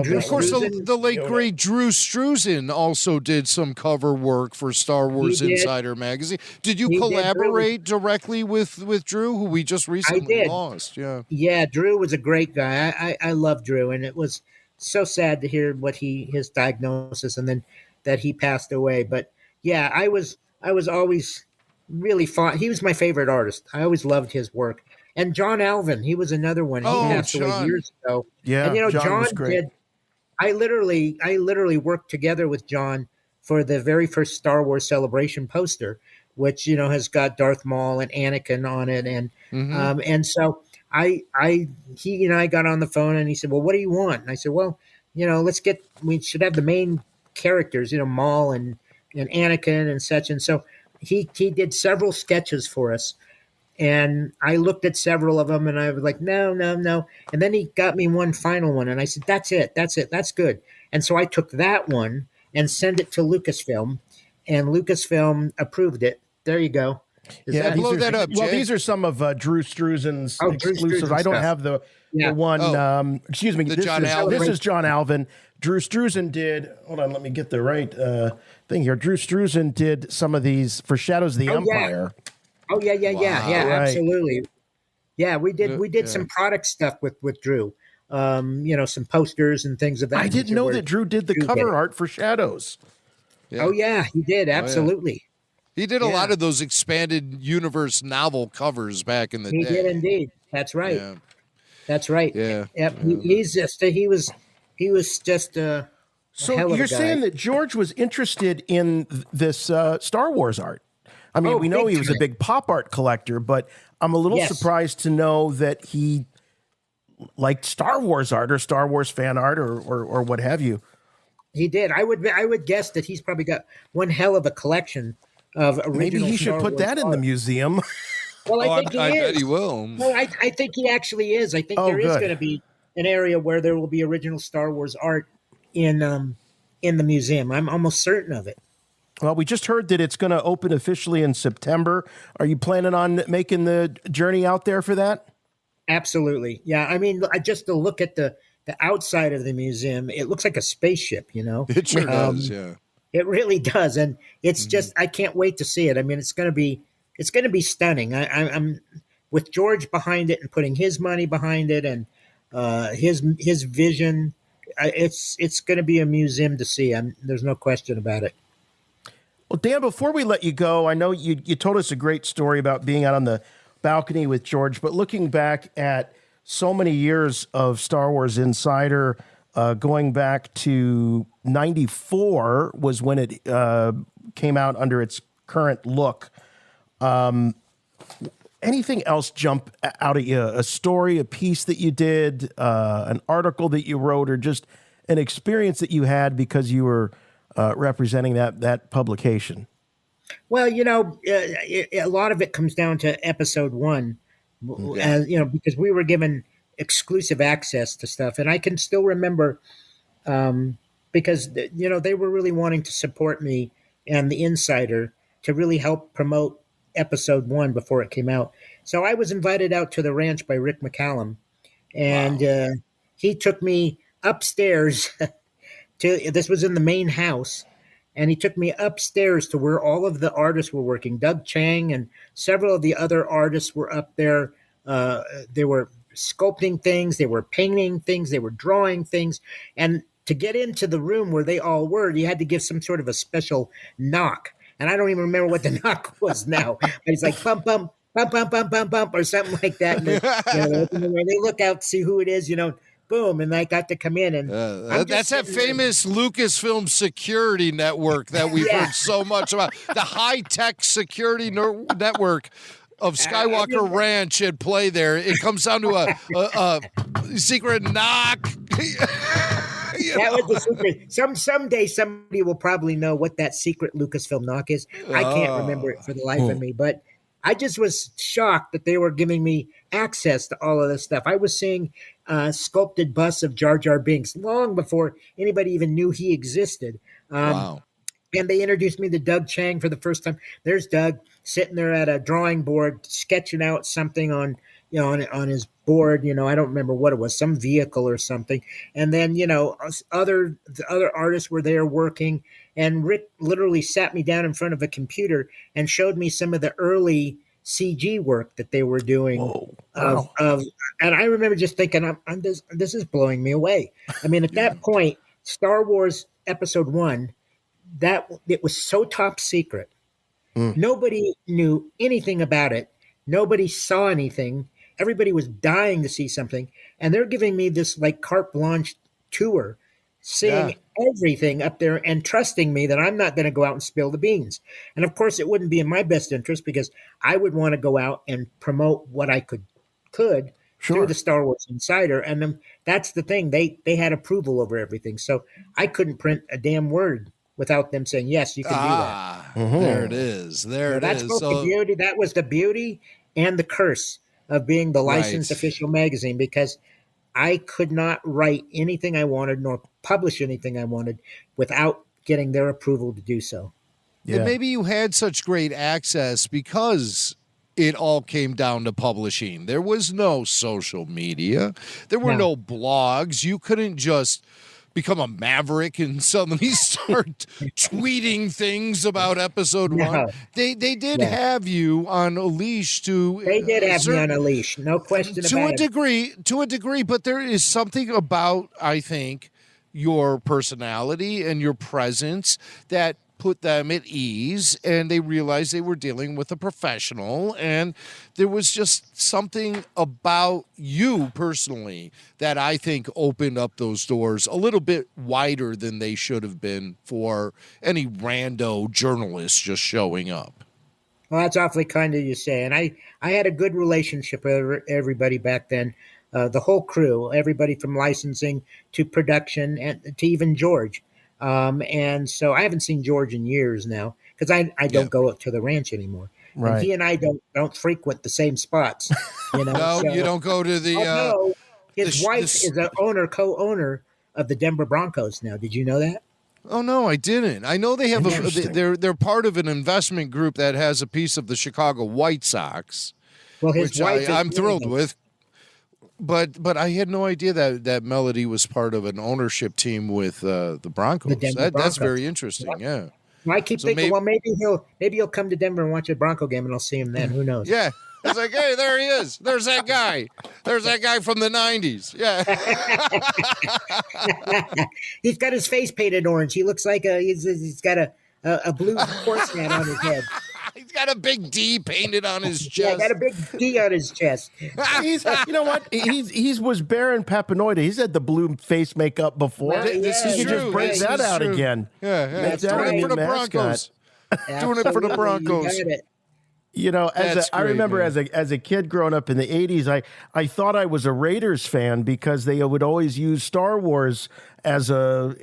Drew of course, Struzan, the late great Drew Struzan also did some cover work for Star Wars Insider magazine. Did you collaborate directly with Drew, who we just recently lost? Yeah, Drew was a great guy. I love Drew, and it was so sad to hear his diagnosis and then that he passed away. But yeah, I was always really fond. He was my favorite artist. I always loved his work. And John Alvin, he was another one. He passed away years ago. Yeah, and John was great. I literally worked together with John for the very first Star Wars Celebration poster, which has got Darth Maul and Anakin on it, and so he and I got on the phone, and he said, "Well, what do you want?" And I said, "Well, we should have the main characters, Maul and Anakin and such." And so he did several sketches for us. And I looked at several of them, and I was like, no. And then he got me one final one, and I said, that's it, that's good. And so I took that one and sent it to Lucasfilm, and Lucasfilm approved it. There you go. Blow that up, Jay. Well, these are some of Drew Struzan's exclusives. Struzan I don't stuff. have the one. Excuse me. This is John Alvin. Drew Struzan did. Hold on, let me get the right thing here. Drew Struzan did some of these for Shadows of the Empire. Yeah. Oh yeah, Right. absolutely. Yeah, we did some product stuff with Drew. Some posters and things of that. I didn't know that Drew did the cover art for Shadows. Yeah. Oh yeah, he did, absolutely. He did a lot of those expanded universe novel covers back in the day. He did indeed. That's right. Yeah. That's right. Yeah. Yep. He was just a So hell of a you're guy. saying that George was interested in this Star Wars art? I mean, we know he was a big pop art collector, but I'm a little surprised to know that he liked Star Wars art or Star Wars fan art or what have you. He did. I would guess that he's probably got one hell of a collection of original. Maybe he should Star put Wars that in art. the museum. Well, I think I bet he will. No, I think he actually is. I think there is going to be an area where there will be original Star Wars art in the museum. I'm almost certain of it. Well, we just heard that it's going to open officially in September. Are you planning on making the journey out there for that? Absolutely. Yeah. I mean, just to look at the outside of the museum, it looks like a spaceship, It sure does, yeah. It really does. And it's just, I can't wait to see it. I mean, it's going to be stunning. I'm with George behind it and putting his money behind it and his vision. It's going to be a museum to see. There's no question about it. Well, Dan, before we let you go, I know you told us a great story about being out on the balcony with George, but looking back at so many years of Star Wars Insider, going back to 94 was when it came out under its current look. Anything else jump out at you? A story, a piece that you did, an article that you wrote, or just an experience that you had because you were representing that publication? Well, a lot of it comes down to episode 1, because we were given exclusive access to stuff. And I can still remember because, they were really wanting to support me and the Insider to really help promote episode 1 before it came out. So I was invited out to the ranch by Rick McCallum, and he took me upstairs this was in the main house, and he took me upstairs to where all of the artists were working. Doug Chang and several of the other artists were up there. They were sculpting things, they were painting things, they were drawing things. And to get into the room where they all were, you had to give some sort of a special knock. And I don't even remember what the knock was now. But it's like bump, bump, bump, bump, bump, bump, bump, or something like that. And they look out to see who it is, boom, and I got to come in. And that's that famous Lucasfilm security network that we've heard so much about. The high-tech security network of Skywalker Ranch at play there. It comes down to a secret knock. That was the secret. Someday somebody will probably know what that secret Lucasfilm knock is. I can't remember it for the life of me, but I just was shocked that they were giving me access to all of this stuff. I was seeing sculpted busts of Jar Jar Binks long before anybody even knew he existed. Wow. And they introduced me to Doug Chang for the first time. There's Doug sitting there at a drawing board, sketching out something on his board. I don't remember what it was, some vehicle or something. And then the other artists were there working. And Rick literally sat me down in front of a computer and showed me some of the early CG work that they were doing. And I remember just thinking, this is blowing me away. I mean, at that point, Star Wars Episode 1. That it was so top secret. Nobody knew anything about it. Nobody saw anything. Everybody was dying to see something. And they're giving me this like carte blanche tour, seeing everything up there and trusting me that I'm not going to go out and spill the beans. And of course, it wouldn't be in my best interest because I would want to go out and promote what I could through the Star Wars Insider. And then that's the thing. They had approval over everything. So I couldn't print a damn word without them saying, yes, you can do that. There it is. That's both the beauty. That was the beauty and the curse of being the licensed official magazine, because I could not write anything I wanted nor publish anything I wanted without getting their approval to do so. And maybe you had such great access because it all came down to publishing. There was no social media. There were no blogs. You couldn't just become a maverick and suddenly start tweeting things about episode 1. They did have you on a leash to... They did have me on a leash, no question about it. To a degree, but there is something about, I think, your personality and your presence that put them at ease, and they realized they were dealing with a professional, and there was just something about you personally that I think opened up those doors a little bit wider than they should have been for any rando journalist just showing up. Well, that's awfully kind of you say, and I had a good relationship with everybody back then, the whole crew, everybody from licensing to production and to even George. And so I haven't seen George in years now because I don't go to the ranch anymore. Right. And he and I don't frequent the same spots. No, you don't go to the. His wife is a co-owner of the Denver Broncos now. Did you know that? Oh no, I didn't. I know they have they're part of an investment group that has a piece of the Chicago White Sox. Well, his wife I'm thrilled with. But I had no idea that Melody was part of an ownership team with the Broncos. That's very interesting. Yeah. Well, I keep thinking, maybe he'll come to Denver and watch a Bronco game, and I'll see him then. Who knows? Yeah. It's like, hey, there he is. There's that guy. There's that guy from the 90s. Yeah. He's got his face painted orange. He looks like he's got a blue horse hat on his head. He's got a big D painted on his chest. Yeah, got a big D on his chest. You know what? He was Baron Papanoida. He's had the blue face makeup before. This is he true. Just break that out again. Yeah. That's doing it for the Broncos. Doing it for the Broncos. You know, I remember as a kid growing up in the 80s, I thought I was a Raiders fan because they would always use Star Wars as a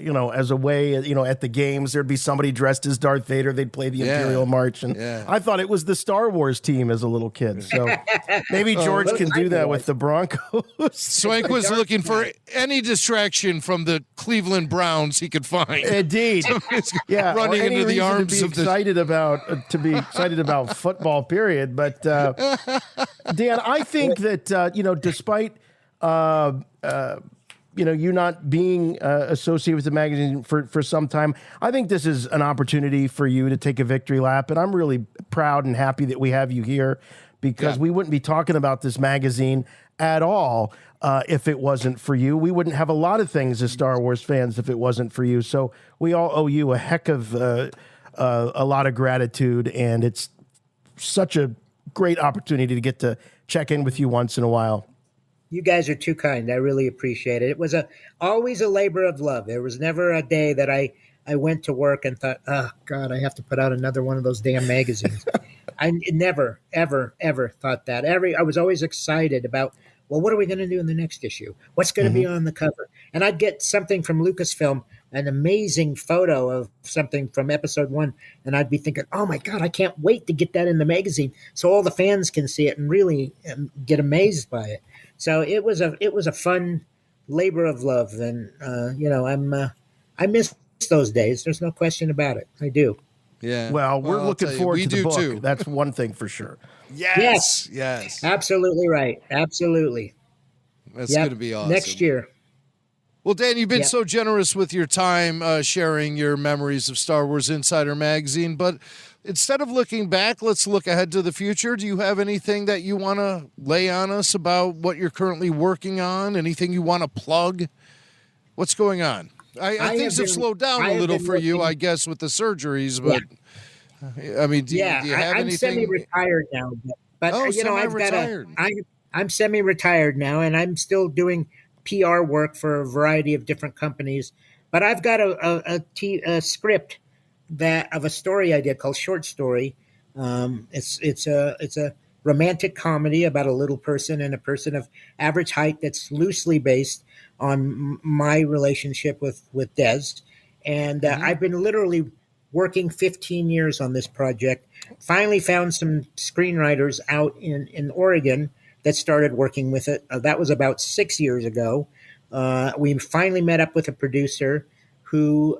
way, at the games, there'd be somebody dressed as Darth Vader. They'd play the Imperial March. And I thought it was the Star Wars team as a little kid. So maybe George can do that with the Broncos. Swank was looking for any distraction from the Cleveland Browns he could find. Indeed. Yeah. Running into the arms of to be excited about football, period. But Dan, I think that, despite, you not being associated with the magazine for some time, I think this is an opportunity for you to take a victory lap. And I'm really proud and happy that we have you here because we wouldn't be talking about this magazine at all if it wasn't for you. We wouldn't have a lot of things as Star Wars fans if it wasn't for you. So we all owe you a heck of a lot of gratitude. And it's such a great opportunity to get to check in with you once in a while. You guys are too kind. I really appreciate it. It was always a labor of love. There was never a day that I went to work and thought, oh, God, I have to put out another one of those damn magazines. I never, ever, ever thought that. I was always excited about well, what are we going to do in the next issue? What's going to be on the cover? And I'd get something from Lucasfilm, an amazing photo of something from episode 1, and I'd be thinking, oh my God, I can't wait to get that in the magazine so all the fans can see it and really get amazed by it. So it was a fun labor of love, and I miss those days. There's no question about it. I do. Yeah. Well, we're looking forward to the book. Too. That's one thing for sure. Yes. Absolutely right. Absolutely. That's going to be awesome. Next year. Well, Dan, you've been so generous with your time sharing your memories of Star Wars Insider Magazine. But instead of looking back, let's look ahead to the future. Do you have anything that you want to lay on us about what you're currently working on? Anything you want to plug? What's going on? I think things have slowed down a little for you, I guess, with the surgeries. But I mean, do you have I'm anything? semi-retired now, but I'm semi-retired now, and I'm still doing PR work for a variety of different companies. But I've got a script of a story I did called Short Story. It's a romantic comedy about a little person and a person of average height that's loosely based on my relationship with Des. And I've been literally working 15 years on this project. Finally found some screenwriters out in Oregon that started working with it. That was about 6 years ago. We finally met up with a producer who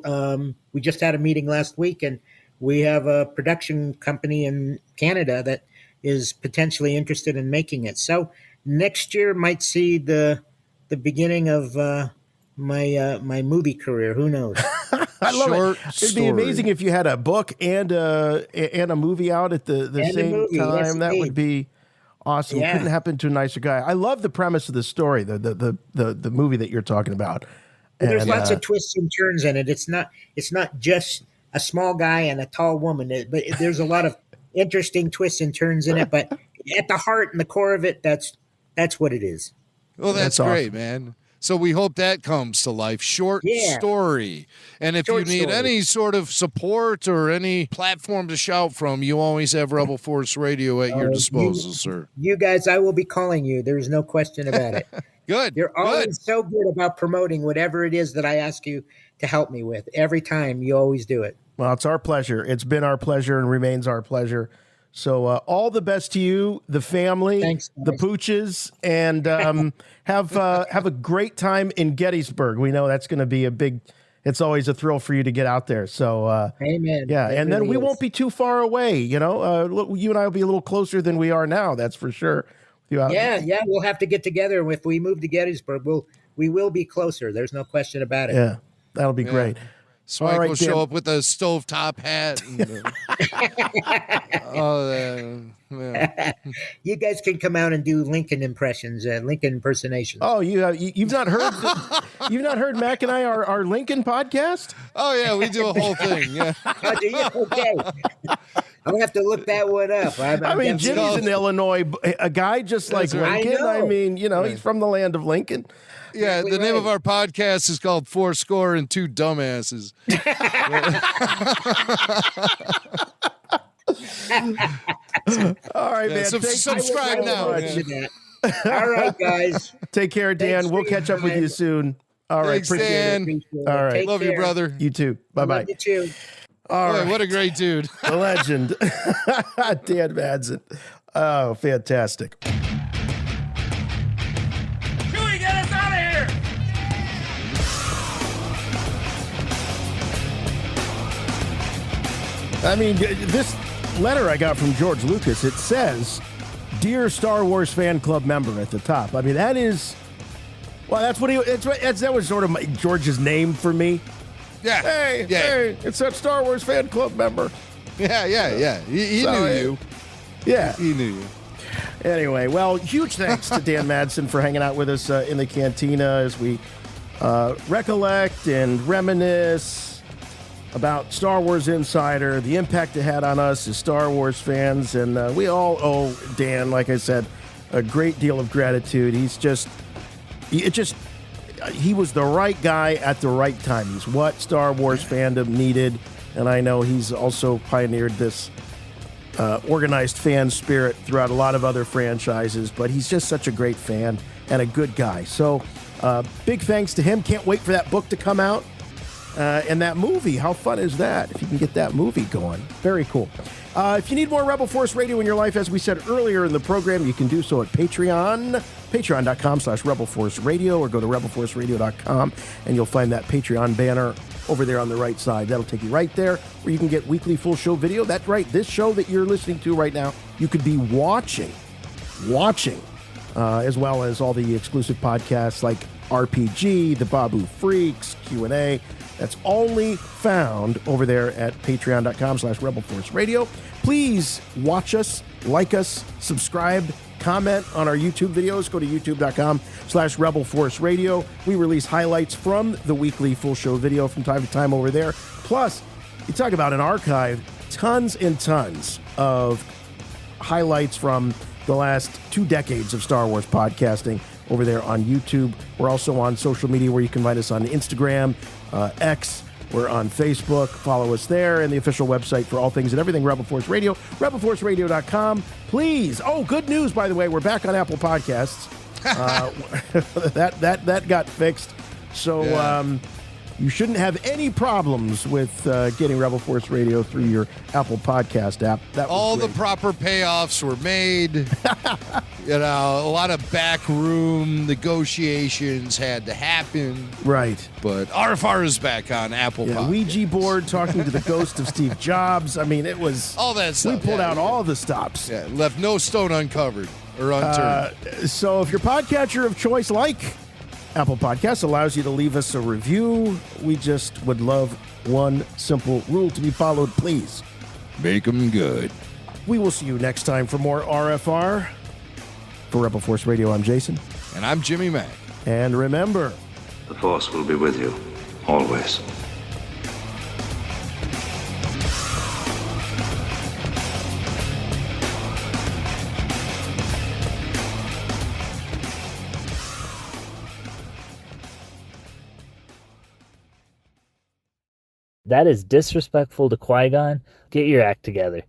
we just had a meeting last week, and we have a production company in Canada that is potentially interested in making it. So next year might see the beginning of my movie career. Who knows? I love it. It'd be amazing if you had a book and a movie out at the same time. Yes, that would be awesome. Yeah. Couldn't happen to a nicer guy. I love the premise of the story, the movie that you're talking about. Well, there's lots of twists and turns in it. It's not just a small guy and a tall woman, but there's a lot of interesting twists and turns in it. But at the heart and the core of it, that's what it is. Well, that's great, awesome, man. So we hope that comes to life. Short story. And if you need any sort of support or any platform to shout from, you always have Rebel Force Radio at your disposal, sir. You guys, I will be calling you. There's no question about it. Good. You're always so good about promoting whatever it is that I ask you to help me with. Every time, you always do it. Well, it's our pleasure. It's been our pleasure and remains our pleasure. So all the best to you, the family, the pooches, and have a great time in Gettysburg. We know that's going to be it's always a thrill for you to get out there. So, amen. Yeah, and then we won't be too far away. You know, you and I will be a little closer than we are now. That's for sure. Yeah, we'll have to get together. If we move to Gettysburg, we will be closer. There's no question about it. Yeah, that'll be great. Spike will show up with a stovetop hat. And, You guys can come out and do Lincoln impressions, Lincoln impersonations. Oh, you've not heard you've not heard Mac and I our Lincoln podcast? Oh yeah, we do a whole thing. Yeah. Oh, do you? Okay. I'll have to look that one up. I mean, Jimmy's in Illinois, a guy just like Lincoln. I mean, he's from the land of Lincoln. Yeah, the name of our podcast is called 402 Dumbasses. All right, man. Subscribe now. All right, guys. Take care, Dan. We'll catch up with you soon. All right, thanks, Dan. All right. Love you, brother. You too. Bye-bye. Love you too. All right. What a great dude. The legend. Dan Madsen. Oh, fantastic. Chewie, get us out of here! I mean, this letter I got from George Lucas, it says, "Dear Star Wars Fan Club member" at the top. I mean, that is, well, that's what that was sort of George's name for me. Yeah. Hey, it's that Star Wars Fan Club member. Yeah. He knew you. Yeah. He knew you. Anyway, well, huge thanks to Dan Madsen for hanging out with us in the cantina as we recollect and reminisce about Star Wars Insider, the impact it had on us as Star Wars fans, and we all owe Dan, like I said, a great deal of gratitude. He was the right guy at the right time. He's what Star Wars fandom needed, and I know he's also pioneered this organized fan spirit throughout a lot of other franchises, but he's just such a great fan and a good guy. So big thanks to him. Can't wait for that book to come out. And that movie, how fun is that? If you can get that movie going. Very cool. If you need more Rebel Force Radio in your life, as we said earlier in the program, you can do so at Patreon, patreon.com/Rebel Force Radio, or go to rebelforceradio.com, and you'll find that Patreon banner over there on the right side. That'll take you right there where you can get weekly full show video. That's right. This show that you're listening to right now, you could be watching, as well as all the exclusive podcasts like RPG, the Babu Freaks, Q&A. That's only found over there at patreon.com/Rebel Force Radio. Please watch us, like us, subscribe, comment on our YouTube videos. Go to youtube.com/Rebel Force Radio. We release highlights from the weekly full show video from time to time over there. Plus, you talk about an archive, tons and tons of highlights from the last 2 decades of Star Wars podcasting over there on YouTube. We're also on social media where you can find us on Instagram, X. We're on Facebook. Follow us there, and the official website for all things and everything Rebel Force Radio, rebelforceradio.com. Please. Oh, good news, by the way. We're back on Apple Podcasts. That got fixed. So you shouldn't have any problems with getting Rebel Force Radio through your Apple Podcast app. All the proper payoffs were made. A lot of backroom negotiations had to happen. Right. But RFR is back on Apple Podcasts. Ouija board talking to the ghost of Steve Jobs. I mean, it was... all that stuff. We pulled out all the stops. Yeah, left no stone uncovered or unturned. So if your podcatcher of choice, like Apple Podcasts, allows you to leave us a review, we just would love one simple rule to be followed, please. Make them good. We will see you next time for more RFR. For Rebel Force Radio, I'm Jason. And I'm Jimmy Mack. And remember, the Force will be with you, always. That is disrespectful to Qui-Gon. Get your act together.